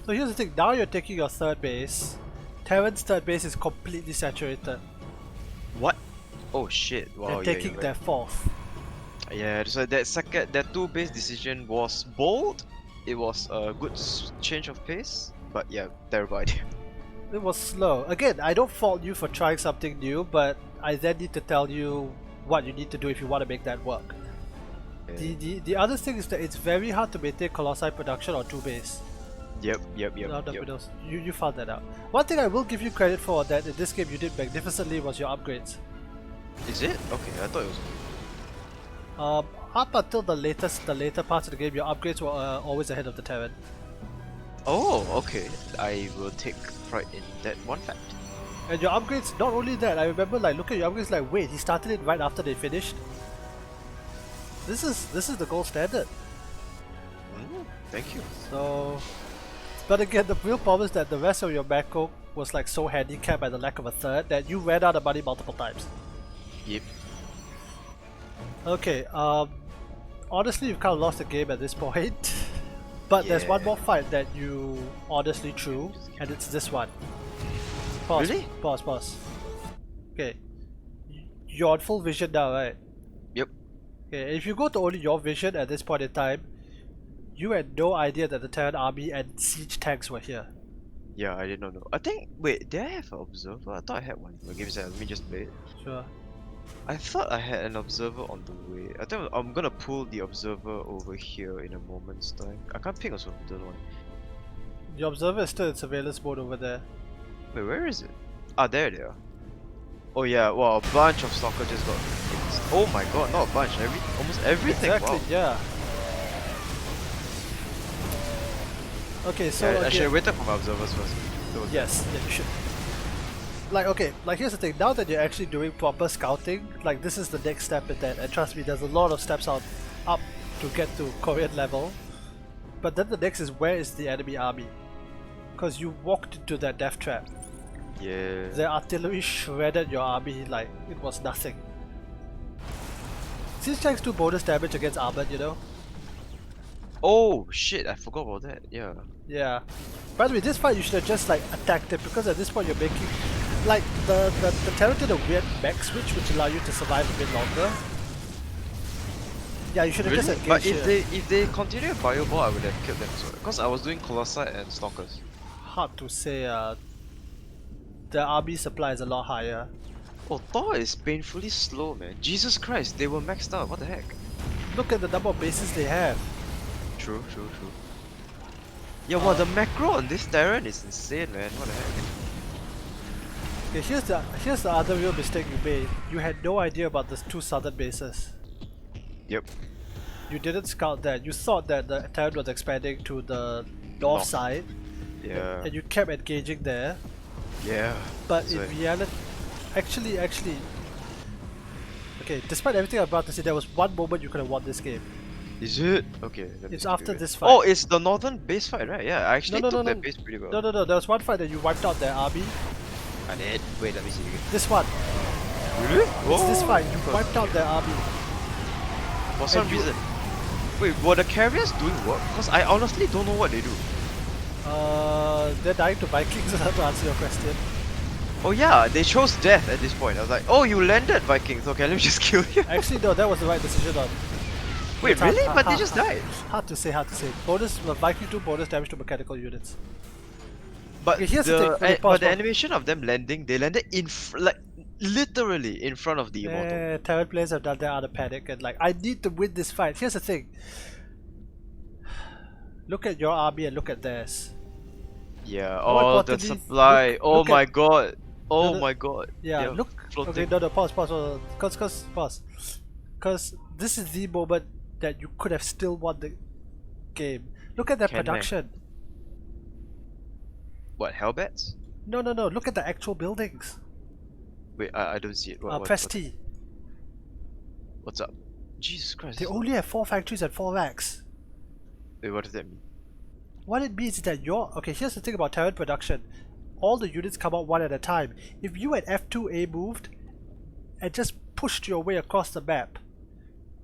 So here's the thing, now you're taking your third base. Terran's third base is completely saturated. What? Oh shit. Wow, They're yeah, taking you're their right. fourth. Yeah, so that two base decision was bold. It was a good change of pace, but yeah, terrible idea. It was slow. Again, I don't fault you for trying something new, but I then need to tell you what you need to do if you want to make that work. The other thing is that it's very hard to maintain Colossi production on two base. Yep. You found that out. One thing I will give you credit for that in this game you did magnificently was your upgrades. Is it? Okay, I thought it was. Up until the later parts of the game, your upgrades were always ahead of the Terran. Oh, okay. I will take pride in that one fact. And your upgrades, not only that, I remember like look at your upgrades like wait, he started it right after they finished. This is the gold standard. Thank you. So, but again, the real problem is that the rest of your macro was like so handicapped by the lack of a third that you ran out of money multiple times. Yep. Okay, honestly, you've kind of lost the game at this point. But there's one more fight that you honestly threw, and it's this one. Pause. Really? Pause. Okay. You're on full vision now, right? Yep. Okay, if you go to only your vision at this point in time, you had no idea that the Terran army and siege tanks were here. Yeah, I did not know. I think. Wait, did I have an observer? I thought I had one. Wait, give me a second. Let me just play it. Sure. I thought I had an observer on the way. I think I'm gonna pull the observer over here in a moment's time. I can't ping also. Don't know. The observer is still in surveillance mode over there. Wait, where is it? Ah, there they are. Oh yeah, wow, a bunch of stalkers just got fixed. Oh my god, not a bunch, almost everything. Exactly, Wow. yeah. Okay, so Yeah, I again, should have waited for my observers first. yes, yeah, you should. Like, okay, like here's the thing, now that you're actually doing proper scouting, like this is the next step in that, and trust me, there's a lot of steps up to get to Korean level. But then the next is where is the enemy army? Because you walked into that death trap. Yeah. The artillery shredded your army like it was nothing. Siege tanks do bonus damage against armored, you know? Oh shit, I forgot about that. Yeah. Yeah. By the way, this fight you should have just like attacked it because at this point you're making like the Terran did a weird mech switch which allow you to survive a bit longer. Yeah, you should have just engaged. But if they continue bio ball, I would have killed them as well. Because I was doing Colossi and Stalkers. Hard to say. The army supply is a lot higher. Oh, Thor is painfully slow, man. Jesus Christ, they were maxed out. What the heck? Look at the number of bases they have. True. Yeah, well, the macro on this Terran is insane, man. What the heck? Okay, here's the other real mistake you made. You had no idea about the two southern bases. Yep. You didn't scout that. You thought that the Terran was expanding to the north side. Yeah. And you kept engaging there. Yeah. But in reality, actually, okay, despite everything I'm about to say, there was one moment you could have won this game. Is it? Okay. It's after this fight. Oh, it's the northern base fight, right? Yeah, I actually took that base pretty well. No, there was one fight that you wiped out their army. I did. Wait, let me see again. This one. Really? It's this fight. You wiped out their army. For some reason. Wait, were the carriers doing work? Because I honestly don't know what they do. They're dying to Vikings, to answer your question. Oh yeah, they chose death at this point. I was like, oh, you landed Vikings. Okay, let me just kill you. Actually, no, that was the right decision. Wait, really? But they just died. Hard to say. Bonus, Viking 2 bonus damage to mechanical units. But okay, here's the thing. But the animation of them landing, they landed like literally in front of the immortal. Terran players have done that out of panic and like, I need to win this fight. Here's the thing. Look at your army and look at theirs. Yeah, oh, the supply. Oh my god. Oh my god. Yeah, look. Floating. Okay, no, pause. Pause. Because this is the moment that you could have still won the game. Look at their production. What, Hellbats? No. Look at the actual buildings. Wait, I don't see it. Press T. What's up? Jesus Christ. They only have 4 factories and 4 racks. Wait, what does that mean? What it means is that okay, here's the thing about Terran production. All the units come out one at a time. If you had F2A moved and just pushed your way across the map,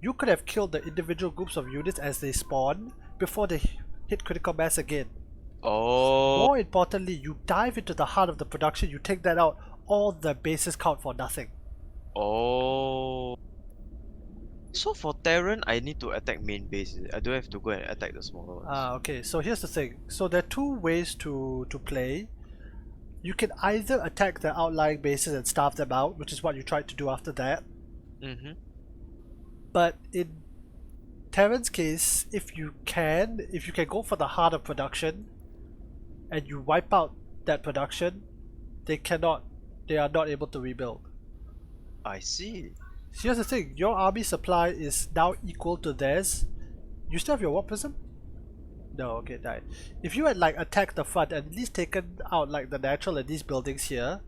you could have killed the individual groups of units as they spawn before they hit critical mass again. Oh. More importantly, you dive into the heart of the production, you take that out, all the bases count for nothing. Oh. So for Terran, I need to attack main base. I don't have to go and attack the smaller ones. Okay, so here's the thing. So there are two ways to play. You can either attack the outlying bases and starve them out, which is what you tried to do after that. Mm-hmm. But in Terran's case, if you can go for the heart of production and you wipe out that production, they are not able to rebuild. I see. So here's the thing, your army supply is now equal to theirs. You still have your warp prism? No, okay, died. If you had like attacked the front and at least taken out like the natural and these buildings here,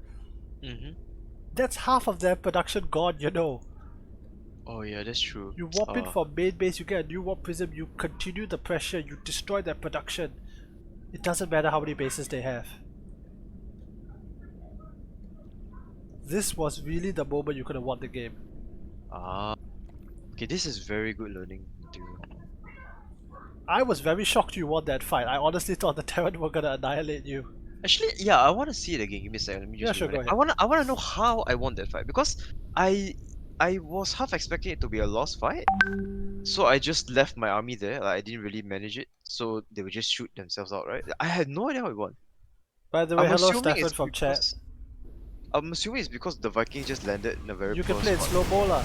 Mm-hmm. that's half of their production gone, you know. Oh yeah, that's true. You warp in from main base, you get a new warp prism, you continue the pressure, you destroy their production. It doesn't matter how many bases they have. This was really the moment you could have won the game. Okay, this is very good learning material. I was very shocked you won that fight. I honestly thought the Terran were gonna annihilate you. Actually, yeah, I want to see it again. Give me a second. Let me Yeah, just sure, rewind go it. I wanna know how I won that fight because I was half expecting it to be a lost fight, so I just left my army there. Like I didn't really manage it, so they would just shoot themselves out, right? I had no idea how it won. By the way, I'm hello assuming Stefan it's from chat. because I'm assuming it's because the Vikings just landed in a very You can poor play in spot. slow-mo lah.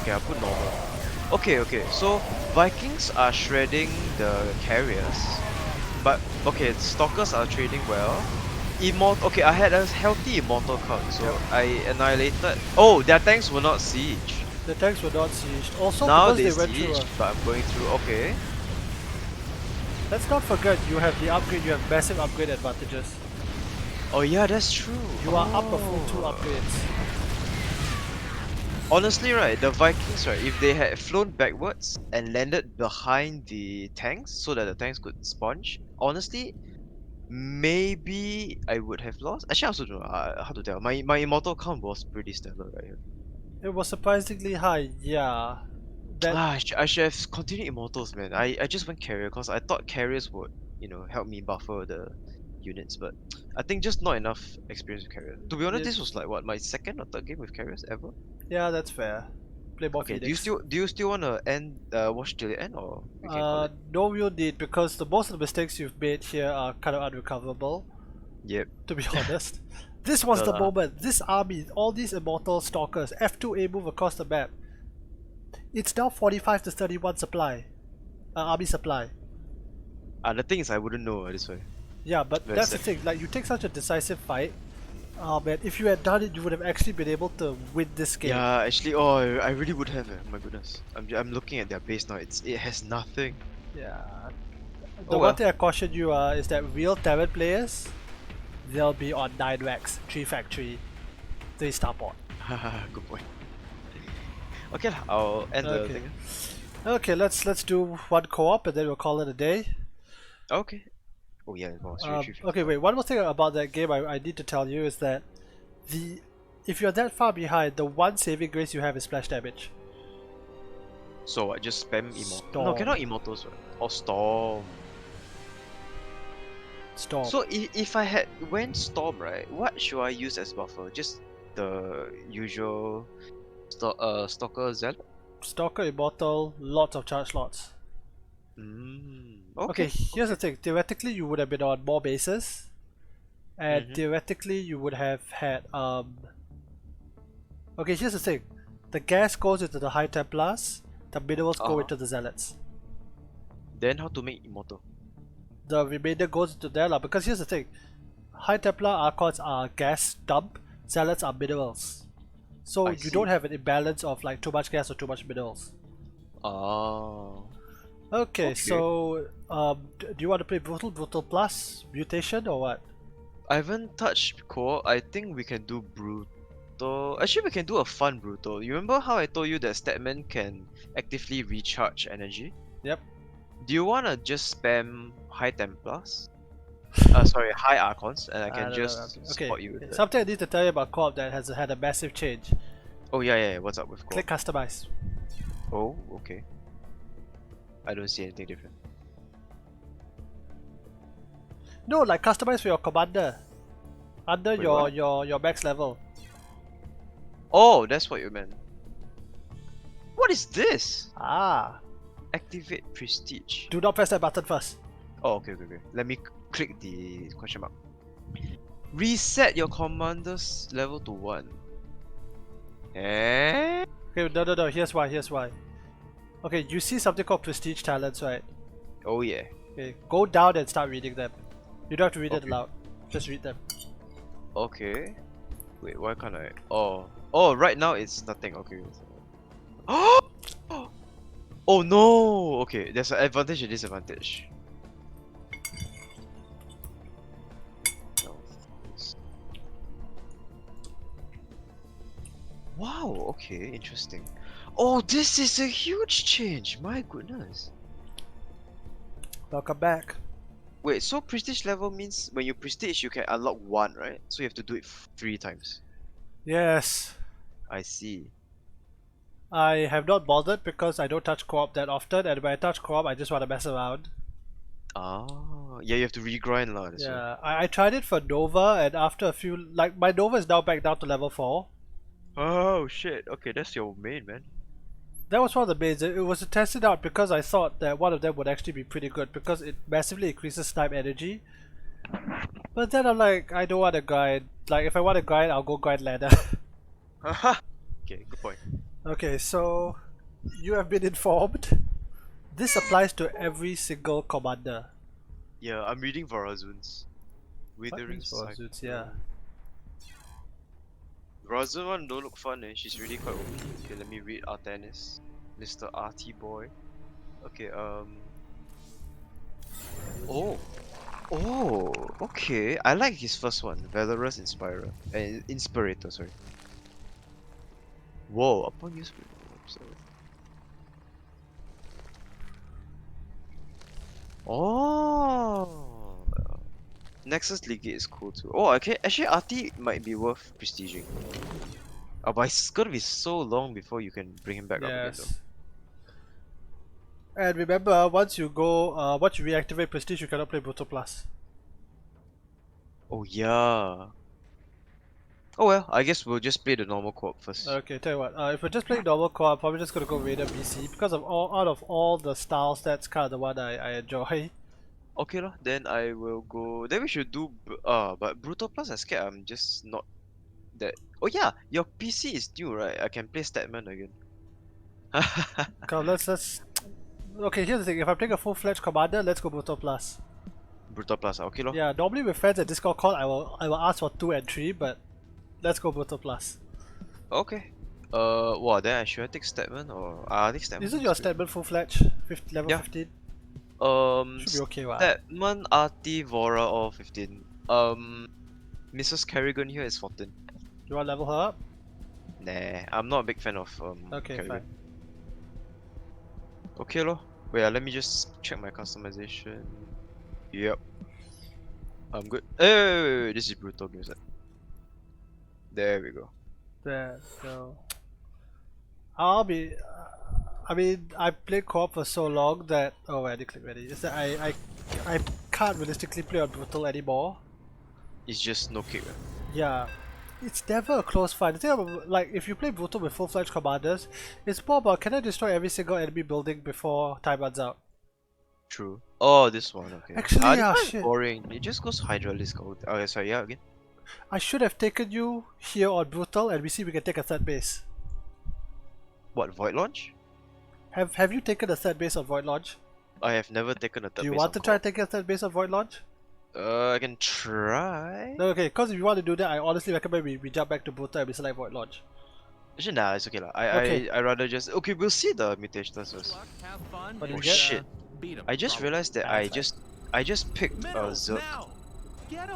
Okay, I'll put normal. Okay. So Vikings are shredding the carriers, but okay, stalkers are trading well. Okay, I had a healthy immortal count, so I annihilated. Oh, their tanks were not siege. The tanks were not sieged. Also Now because they they went through siege, but I'm going through. Okay. Let's not forget you have the upgrade, you have massive upgrade advantages. Oh yeah, that's true. You are up a full 2 Oh. upgrades. Honestly, right, the Vikings, right, if they had flown backwards and landed behind the tanks so that the tanks could sponge, honestly, maybe I would have lost. Actually, I also don't know how to tell. My immortal count was pretty stellar right here. It was surprisingly high, yeah. That I should have continued immortals, man. I just went carrier because I thought carriers would, help me buffer the units, but I think just not enough experience with carrier. To be honest, this was like what, my second or third game with carriers ever. yeah, that's fair. Play more Okay, Phoenix. do you still wanna watch till the end, or we can call it? No real need because the most of the mistakes you've made here are kind of unrecoverable, Yep. to be honest. This was No the lah. moment. This army, all these immortal stalkers, F2A move across the map. It's now 45 to 31 supply. Army supply. The thing is, I wouldn't know this way. Yeah, but Very that's the sad. thing. Like, you take such a decisive fight. Man, if you had done it, you would have actually been able to win this game. Yeah, actually, oh, I really would have. My goodness, I'm looking at their base now. It has nothing. Yeah. The Oh one well. thing I caution you is that real Terran players, they'll be on 9 racks, 3 factory, 3 starport. Good point. Okay, lah, I'll end the Okay. thing. Okay, let's do one co-op and then we'll call it a day. Okay. Oh yeah, wow, Okay, wait. One more thing about that game I need to tell you is that if you're that far behind, the one saving grace you have is splash damage. So I just spam immortal. No, Storm. cannot immortals, right? Or storm. Storm. So if I had went storm, right, what should I use as buffer? Just the usual stalker zealot. Stalker Immortal, lots of charge slots. Okay. Okay, here's the thing. Theoretically, you would have been on more bases, and theoretically, you would have had Okay, here's the thing. The gas goes into the High Templars. The minerals go into the Zealots. Then how to make immortal? The remainder goes into there lah. Because here's the thing. High Templar Archons are gas dump. Zealots are minerals. So I you see. don't have an imbalance of like too much gas or too much minerals. Oh. Okay, Okay. so do you want to play Brutal Plus Mutation or what? I haven't touched core. I think we can do brutal. Actually, we can do a fun brutal. You remember how I told you that Statman can actively recharge energy? Yep. Do you wanna just spam high Templars? Sorry, high Archons, and I can No, just okay. support you with that. Something I need to tell you about co-op that has had a massive change. Oh yeah. What's up with core? Click Customize. Oh, okay. I don't see anything different. No, like customize for your commander. Under Wait, your, what? your max level. Oh, that's what you meant. What is this? Ah, Activate prestige. do not press that button first. Oh, okay. Let me click the question mark. Reset your commander's level to 1. Eh? Okay, no. Here's why. Okay, you see something called prestige talents, right? Oh yeah. Okay, go down and start reading them. You don't have to read it Okay. aloud. Just read them. Okay. Wait, why can't I? Oh, right now it's nothing. Okay. Oh! Oh no! Okay, there's an advantage and disadvantage. Wow, okay, interesting. Oh, this is a huge change! My goodness. Welcome back. Wait, so prestige level means when you prestige, you can unlock 1, right? So you have to do it 3 times. Yes. I see. I have not bothered because I don't touch co-op that often, and when I touch co-op, I just want to mess around. Ah, yeah, you have to regrind lah. That's why. Yeah, I tried it for Nova, and after a few, like my Nova is now back down to level 4. Oh shit. Okay, that's your main, man. That was one of the mains. It was to test it out because I thought that one of them would actually be pretty good because it massively increases snipe energy. But then I'm like, I don't want to grind. Like, if I want to grind, I'll go grind ladder. Haha. Okay, good point. Okay, so you have been informed. This applies to every single commander. Yeah, I'm reading Varazun's. Withering means Varazun's? Cyclone. Yeah. Varazun one don't look fun she's really quite OP. Okay, let me read Artanis. Mr. Arty boy. Okay, Oh! Oh! Okay, I like his first one. Valorous Inspirer. Inspirator, sorry. Whoa, upon use... Sorry. Oh! Nexus Legate is cool too. Oh, okay. Actually, Arty might be worth prestiging. Oh, but it's gonna be so long before you can bring him back up again, though. Yes. And remember, once you reactivate Prestige, you cannot play Brutal Plus. Oh yeah. Oh well, I guess we'll just play the normal co-op first. Okay, tell you what. If we're just playing normal co-op, I'm probably just gonna go Raider BC because of out of all the styles, that's kind of the one I enjoy. Okay lah, then I will go. Then we should do. But Brutal Plus, I scared I'm just not that. Oh yeah, your PC is new, right? I can play Statman again. Come, let's. Okay, here's the thing. If I'm playing a full-fledged commander, let's go Brutal Plus. Brutal Plus, okay lor. Yeah, normally with friends at Discord call, I will ask for 2 and 3, but let's go Brutal Plus. Okay. Wow, then I should take Statman or I think Statman. Isn't your Statman full-fledged? Level Yeah. 15? Should be okay, wow. Statman, Arty, Vora, all 15. Mrs. Kerrigan here is 14. You want to level her up? Nah, I'm not a big fan of Okay, Kerrigan. fine. Okay lor. Wait, let me just check my customization. Yep. I'm good. Wait, this is brutal. Give me a sec. There we go. There, so I mean, I played co-op for so long that I did click ready. Is that I can't realistically play on Brutal anymore. It's just no kick. Yeah, it's never a close fight. The thing about, like, if you play Brutal with full-fledged commanders, it's more about can I destroy every single enemy building before time runs out. True. Oh, this one. Okay. Actually, this yeah, one is shit. boring. It just goes Hydralisk. Okay, sorry. Yeah, again. I should have taken you here on Brutal, and we see if we can take a third base. What, Void Launch? Have you taken a third base on Void Launch? I have never taken a third Do you base want on to try co-op. taking a third base on Void Launch? I can try. No, okay, because if you want to do that, I honestly recommend we jump back to Brutal and we select Void Launch. Actually, nah, it's okay lah. Okay. I rather just. Okay, we'll see the mutations first. What do Oh you get? shit! I just realized that I just picked Zerk,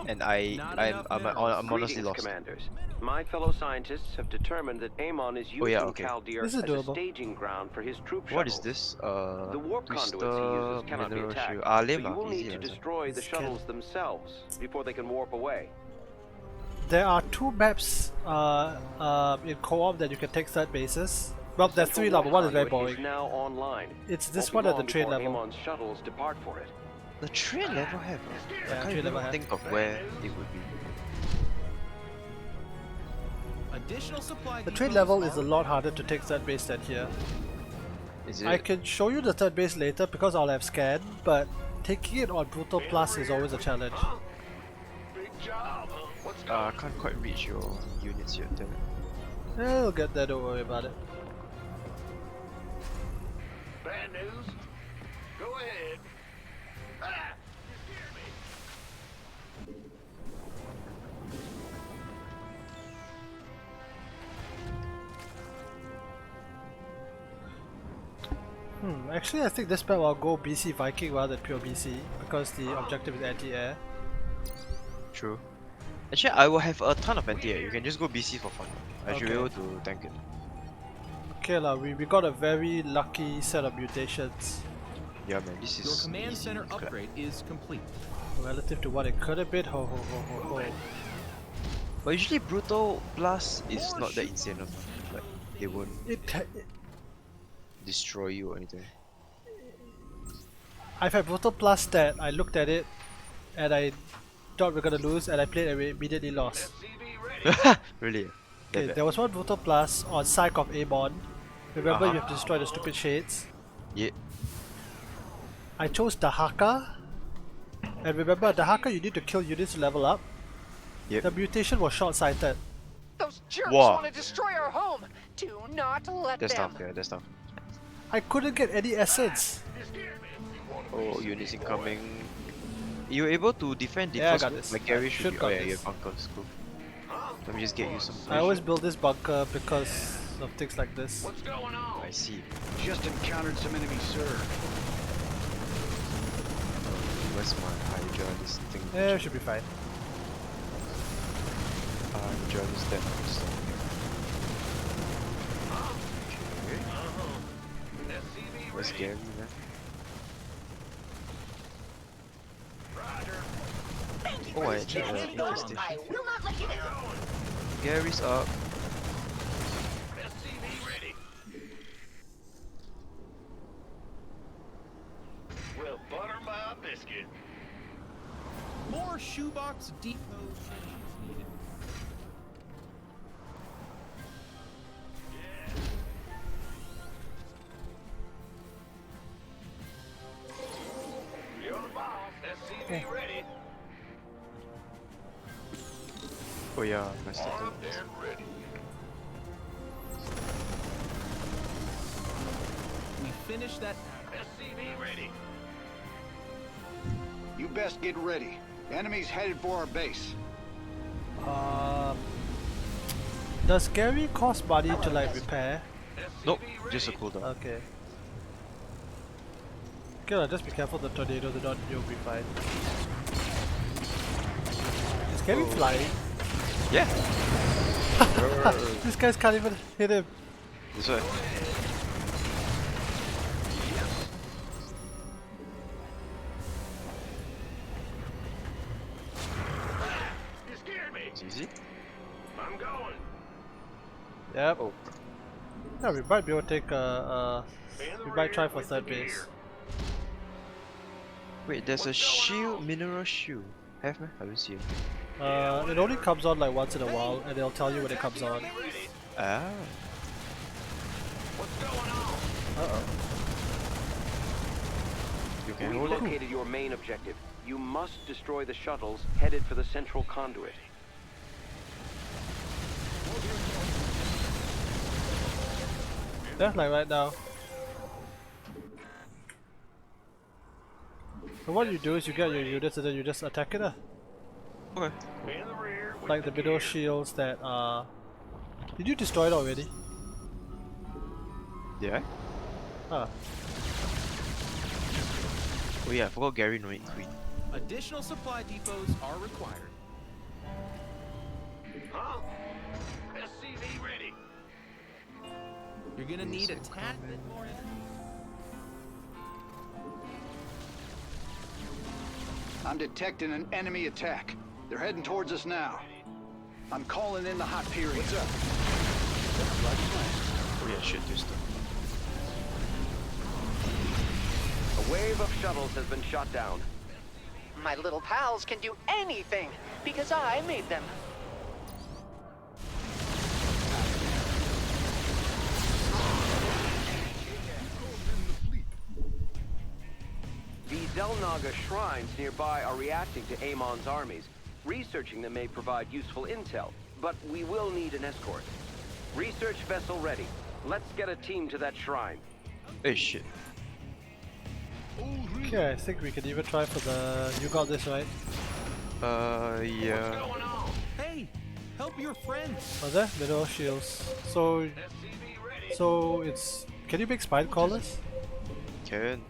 and I'm honestly Greetings, lost. Commanders. My fellow scientists have determined that Amon is using okay. Kaldir This as is a doable. staging ground for his troop What shuttles. is this? The warp Twister, conduits he uses cannot be mineral attacked, shield. but Lame you lah, will easy need to lah, so. destroy the This can- shuttles themselves before they can warp away. There are 2 maps in co-op that you can take third bases. Well, there's 3 Central now, but one is very warp conduit boring. is now online. It's this Won't be one at the long train before level. Amon's shuttles depart for it. The train level have. I Yeah, can't train even level have. think of where it would be. Additional supply The train level is a lot harder to take third base than here. Is I it? can show you the third base later because I'll have scan, but taking it on Brutal Plus is always a challenge. Big job. What's I can't quite reach your units yet, damn it. I'll get there, don't worry about it. bad news? Go ahead. Ah! You scared me. Actually I think this spell I'll go BC Viking rather than pure BC because the objective is anti-air. True. Actually, I will have a ton of anti-air. You can just go BC for fun. I should be Okay. able to tank it. Okay lah, we got a very lucky set of mutations Yeah, man, this is Your command easy center clap. upgrade is complete. relative to what it could have been. Ho ho ho ho ho. But usually Brutal Blast is not that insane of. Like, they won't destroy you or anything. I've had Brutal Plus that I looked at it and I thought we are gonna lose and I played and we immediately lost. CV ready. Really? That Okay, bad? there was one Brutal Plus on Psych of Amon. Remember you have to destroy the stupid shades? Yeah. I chose Dahaka. And remember, Dahaka you need to kill units to level up. Yep. The mutation was short-sighted. Those jerks Wow. want to destroy our home. Do not let That's them. tough, yeah, that's tough. I couldn't get any essence. Oh, units incoming. You're able to defend the Yeah, I first got group? this. Like Gary I should should be. got Oh yeah, this. you have bunkers, cool. Let me just get you some. I always build this bunker because of things like this. What's going on? I see. Just encountered some enemy, sir. Where's my Hydra? This thing. Yeah, it should be fine. Hydra is that. Okay. SCV Where's ready. Gary, man? Oh, I actually have an infestation. I will not let you down. Gary's up. SCV ready. Well, butter my biscuit. More shoebox depot stations needed. You're the boss. SCV ready. Oh yeah, my starter. Armed and ready. We finished that. SCV ready. You best get ready. Enemies headed for our base. Does Gary cost money to like repair? Nope, just a cooldown. Okay. Okay, lah, just be careful the tornado, the not you'll be fine. Is Gary flying? Yeah. These guys can't even hit him. That's right. You scared me. It's easy. I'm going. Yep. Oh. Yeah, we might be able to take we might try for third base. Wait, there's a shield, mineral shield. Have me? I don't see it. It only comes on like once in a while, and they'll tell you when it comes on. Ah. What's going on? Uh-oh. You can We've hold it. located your main objective. You must destroy the shuttles headed for the central conduit. Yeah, like right now. So what you do is you get your units and then you just attack it. Okay. In the rear. with Like the middle shields that Did you destroy it already? Yeah. Huh. Oh yeah, I forgot Gary no need queen. Additional supply depots are required. Huh? SCV ready. You're gonna need a tad bit more energy. I'm detecting an enemy attack. They're heading towards us now. I'm calling in the hot period. What's up? Oh yeah, shit, this stuff. A wave of shuttles has been shot down. My little pals can do anything because I made them. The Zelnaga shrines nearby are reacting to Amon's armies. Researching them may provide useful intel, but we will need an escort. Research vessel ready. Let's get a team to that shrine. Hey shit. Okay, I think we can even try for the. You got this, right? Yeah. Hey, help your friends. Oh, there, middle shields. So it's. Can you make spine callers? Can.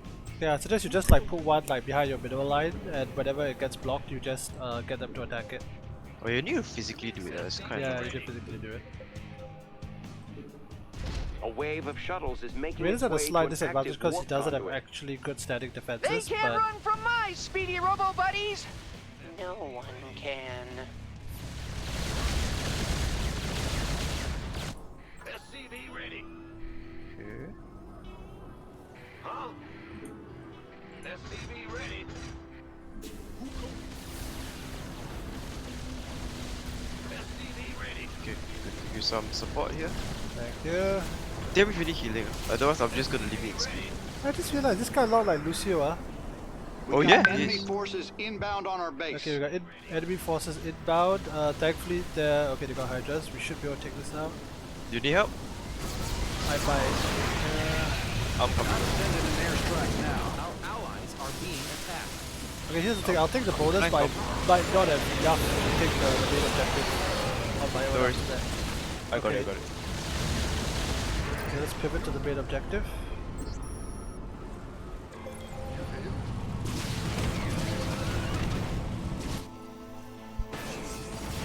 Yeah, I suggest you just like put one like behind your middle line, and whenever it gets blocked, you just get them to attack it. Oh, you need to physically do it. That's kind Yeah, of. you can physically do it. A wave of shuttles is making It its is at a way slight to an disadvantage active because he warp doesn't have conduit. actually good static They defenses, can't but run from my speedy robo buddies. No one can. SCV ready. Okay. Huh? SCV ready. SCV ready. Okay, good to use some support here. thank you. Damage really healing. Otherwise, I'm just gonna leave it XP. I just realized this guy looked like Lucio, huh? We Oh, got yeah? enemy Yes. forces inbound on our base. Okay, we got enemy forces inbound. Thankfully, okay, they got Hydras. We should be able to take this out. Do you need help? I fight. I'm coming. Sending an airstrike now. Our allies are being attacked. Okay, here's the thing. I'll take the bonus, but I might not have enough to take the main objective on my own. No worries. after that. I got Okay. it, I got it. Okay, let's pivot to the main objective.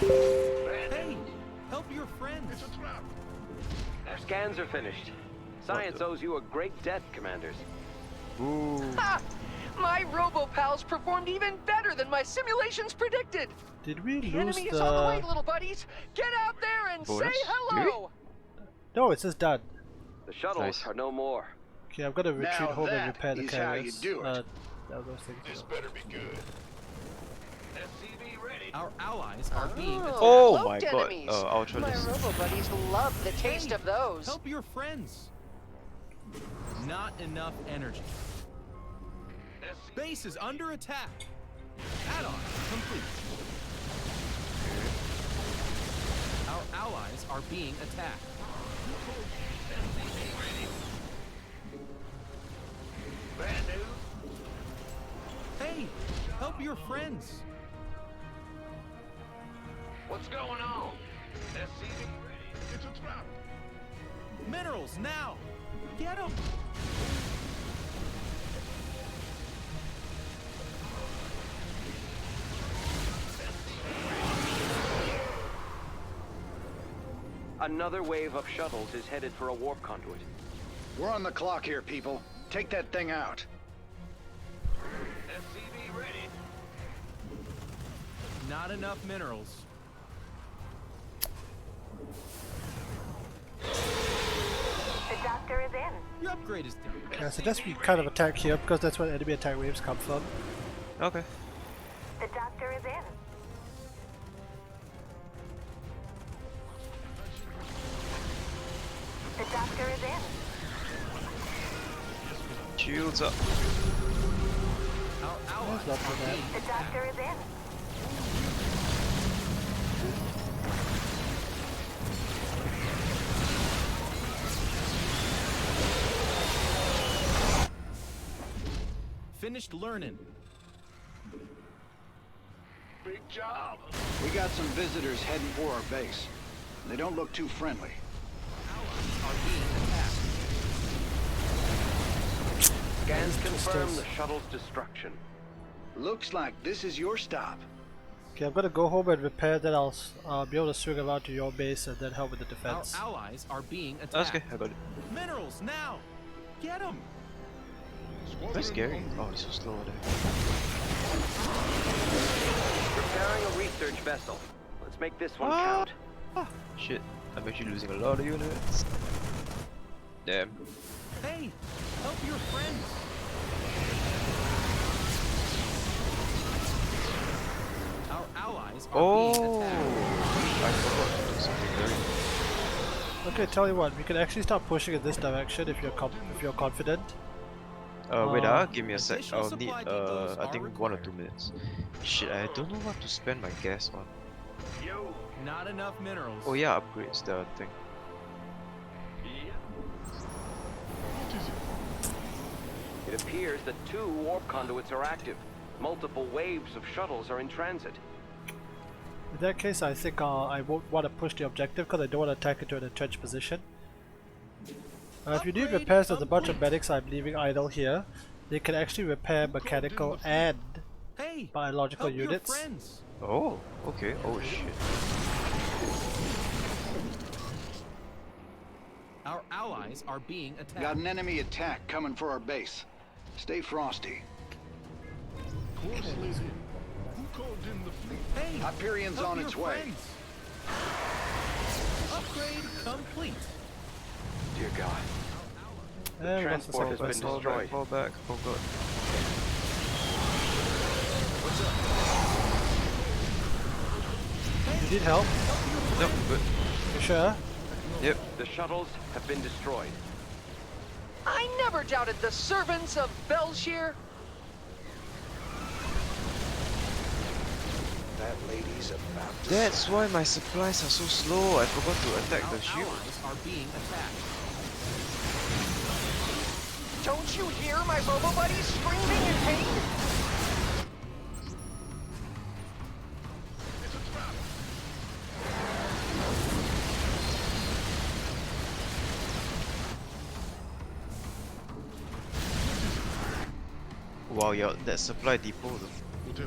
Hey, help your friends. Our scans are finished. Science owes you a great debt, Commanders. Ooh. Ha! My robo pals performed even better than my simulations predicted. Did we The lose enemy is on the way, the? little buddies. Get out there and Bonus? say hello. No, it says done. The shuttles Nice. are no more. Okay, I'm gonna retreat Now home and that repair the is how you carriers. do it. Those things. better be good. SCV ready. Our allies are being attacked. Oh my cloaked god. enemies. Ultra My list. robo buddies love the taste Hey, of those. Help your friends. Not enough energy. Base is under attack. Add-on complete. Our allies are being attacked. Bad news. Hey, help your friends. What's going on? SCV ready. It's a trap. Minerals now. Get them. Another wave of shuttles is headed for a warp conduit. We're on the clock here, people. Take that thing out. SCV ready. Not enough minerals. The doctor is in. Your upgrade is done. Yeah, I suggest we kind of attack here because that's where enemy attack waves come from. Okay. The doctor is in. The doctor is in. Shields up. Our allies not so are bad. being The doctor is in. finished learning. Big job. We got some visitors heading for our base. They don't look too friendly. Allies are being attacked. Scans confirm the shuttle's destruction. Looks like this is your stop. Okay, I'm gonna go home and repair, then I'll be able to swing around to your base and then help with the Our defense. allies are being attacked. That's okay, I got it. Minerals now. Get them. That's scary. Oh, he's so slow there. Preparing a research vessel. Let's make this one Ah. count. Shit, I'm actually losing a lot of units. Damn. Hey, help your friends. Our allies are Oh, being attacked. I forgot to do something very. Okay, tell you what, we can actually start pushing in this direction if you're confident. Wait, Uh, give me a sec. additional I'll need supply depots I are think 1 or 2 required. minutes. Shit, I don't know what to spend my gas on. Not enough minerals. Oh yeah, upgrades the thing. It appears that 2 warp conduits are active. Multiple waves of shuttles are in transit. in that case, I think I won't want to push the objective because I don't want to attack into an entrenched position. If you need Upgrade repairs, there's a bunch of complete. medics I'm leaving idle here. They can actually repair mechanical and Hey, biological help your units. friends. Oh, okay. Oh shit. Our allies are being attacked. Got an enemy attack coming for our base. Stay frosty. Hey, Hyperion's help on your its way. friends. Upgrade complete. Dear God. And what's this Transport all has about? been Fall destroyed. back, fall back. Oh god. You need help? Nope, good. You sure? Yep. The shuttles have been destroyed. I never doubted the servants of Belshir. That lady's about to... That's why my supplies are so slow. I forgot to attack Our the shield. allies are being attacked. Don't you hear my robo buddies screaming in pain? Wow, yeah, that supply depot though.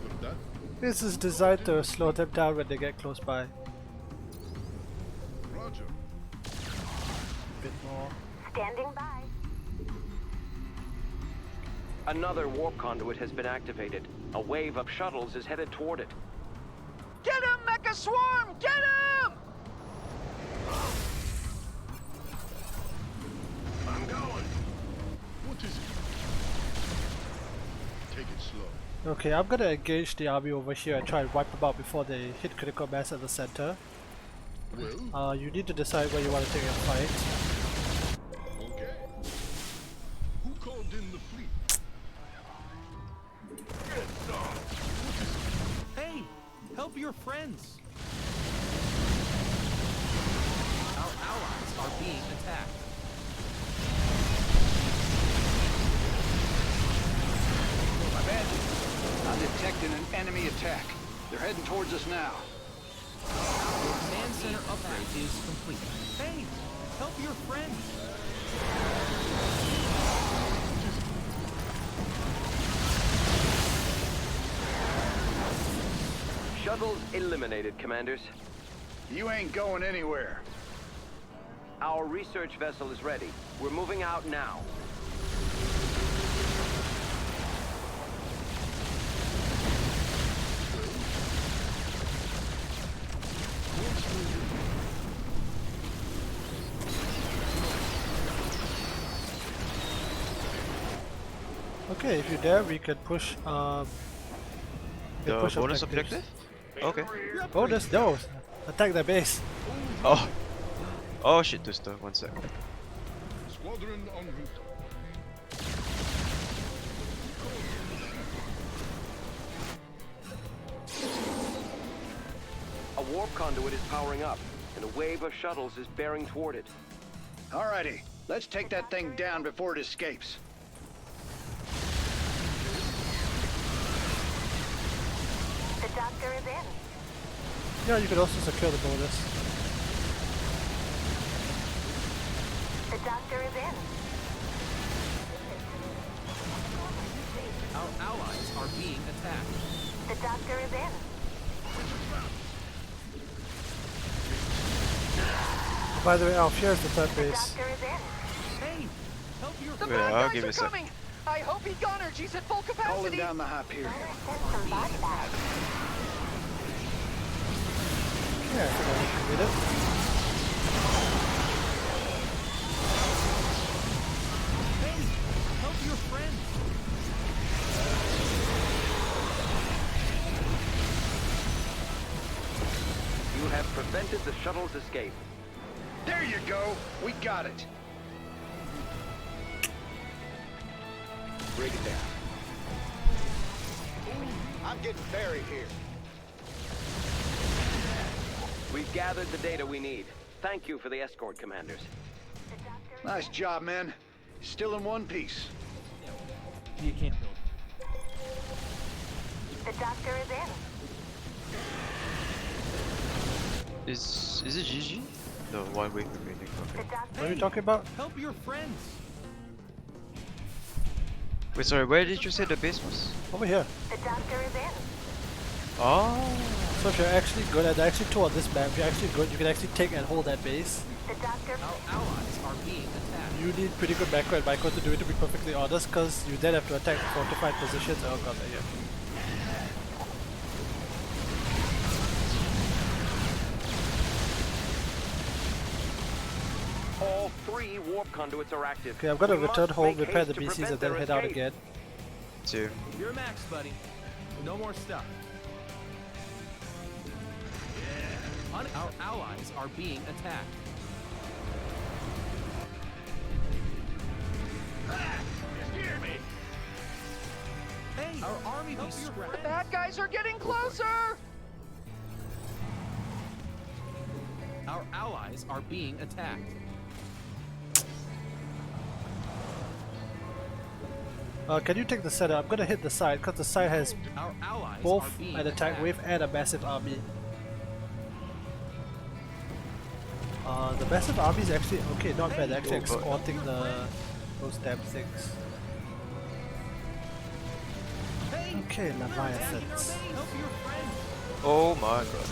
This is designed to slow them down when they get close by. Bit more. Standing by. Another warp conduit has been activated. A wave of shuttles is headed toward it. Get him, Mecha Swarm! Get him! Okay, I'm gonna engage the army over here and try and wipe them out before they hit critical mass at the center. You need to decide where you want to take a fight. Okay. Who called in the fleet? Hey, help your friends. Our allies are being attacked. My bad. I'm detecting an enemy attack. They're heading towards us now. Our command center upgrade is complete. Hey, help your friends. Shuttles eliminated, commanders. You ain't going anywhere. Our research vessel is ready. We're moving out now. Okay, if you're there, we can push. We can The push bonus objectives. objective? Okay. Bonus? No! Attack the base! Oh. Oh shit, Twister. 1 sec. Squadron en route. A warp conduit is powering up, and a wave of shuttles is bearing toward it. Alrighty, let's take that thing down before it escapes. The doctor is in. Yeah, you could also secure the bonus. The doctor is in. Our allies are being attacked. The doctor is in. By the way, Alfier's the third The base. doctor is in. Hey, help your The Yeah, bad I'll guys give it are a sec. coming! I hope he got energies at full Calling capacity! down the Hyperion. Send some body bags. Yeah, I think I did it. Hey, help your friends. You have prevented the shuttle's escape. There you go. We got it. brig there. I'm getting buried here. We've gathered the data we need. Thank you for the escort, commanders. Nice job, men. Still in one piece. You can't build. The doctor is in. Is it GG? No, 1 week remaining. Okay. What are you talking about? Help your friends. Wait, sorry, where did you say the base was? Over here. The doctor is in. Oh, So if you're actually good at actually two on this map, if you're actually good, you can actually take and hold that base. The doctor. Our allies are being attacked. You need pretty good macro and micro to do it, to be perfectly honest, because you then have to attack fortified positions. Oh god, they're here. All 3 warp conduits are active. Okay, I'm gonna We return must home, make repair haste the to BCs, prevent and then their head out escape. again. 2. You're max, buddy. No more stuff. Our allies are being attacked. Hey, our army be scrapped. The bad guys are getting closer! Our allies are being attacked. Can you take the center? I'm gonna hit the side, because the side has Our allies are both being an attack attacked. wave and a massive army. The massive army is actually okay, not bad. Actually escorting those damn things. Hey, Okay, they're attacking our Leviathans. base. Help your friends. Oh my god.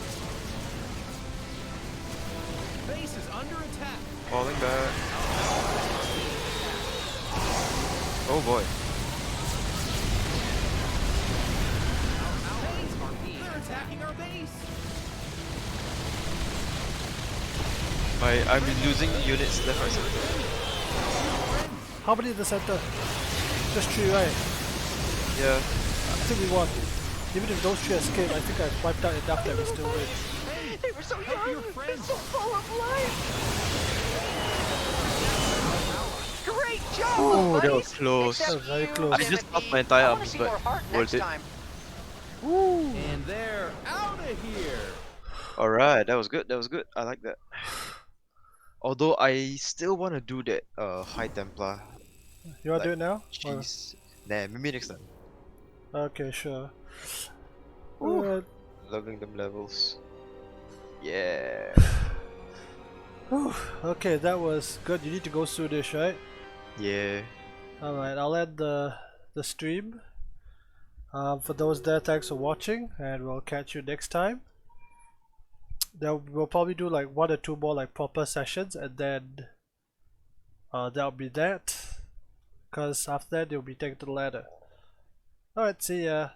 Base is under attack. Falling back. Oh boy. They're attacking our base. I'm losing units left, right, center. How many in the center? Just 3, right? Yeah. I think we won. Even if those 3 escape, I think I've wiped out enough that we still win. They were so Help your young and friends. so full of life! Great job, Oh, that buddies! was close. Except That was very you, close. I just Timothy. lost my entire I wanna army, see but more heart worth next it. time. Woo! And they're out of here. Alright, that was good. That was good. I like that. Although I still want to do that High Templar. You wanna do it now? Or- Jeez. Nah, maybe next time. Okay, sure. Ooh. Uh, Logging them levels. Yeah. whew, okay, that was good. You need to go through this, right? Yeah. Alright, I'll end the stream. For those there, thanks for watching, and we'll catch you next time. We'll probably do like 1 or 2 more like proper sessions, and then that'll be that. Cause after that, you'll be taken to the ladder. Alright, see ya.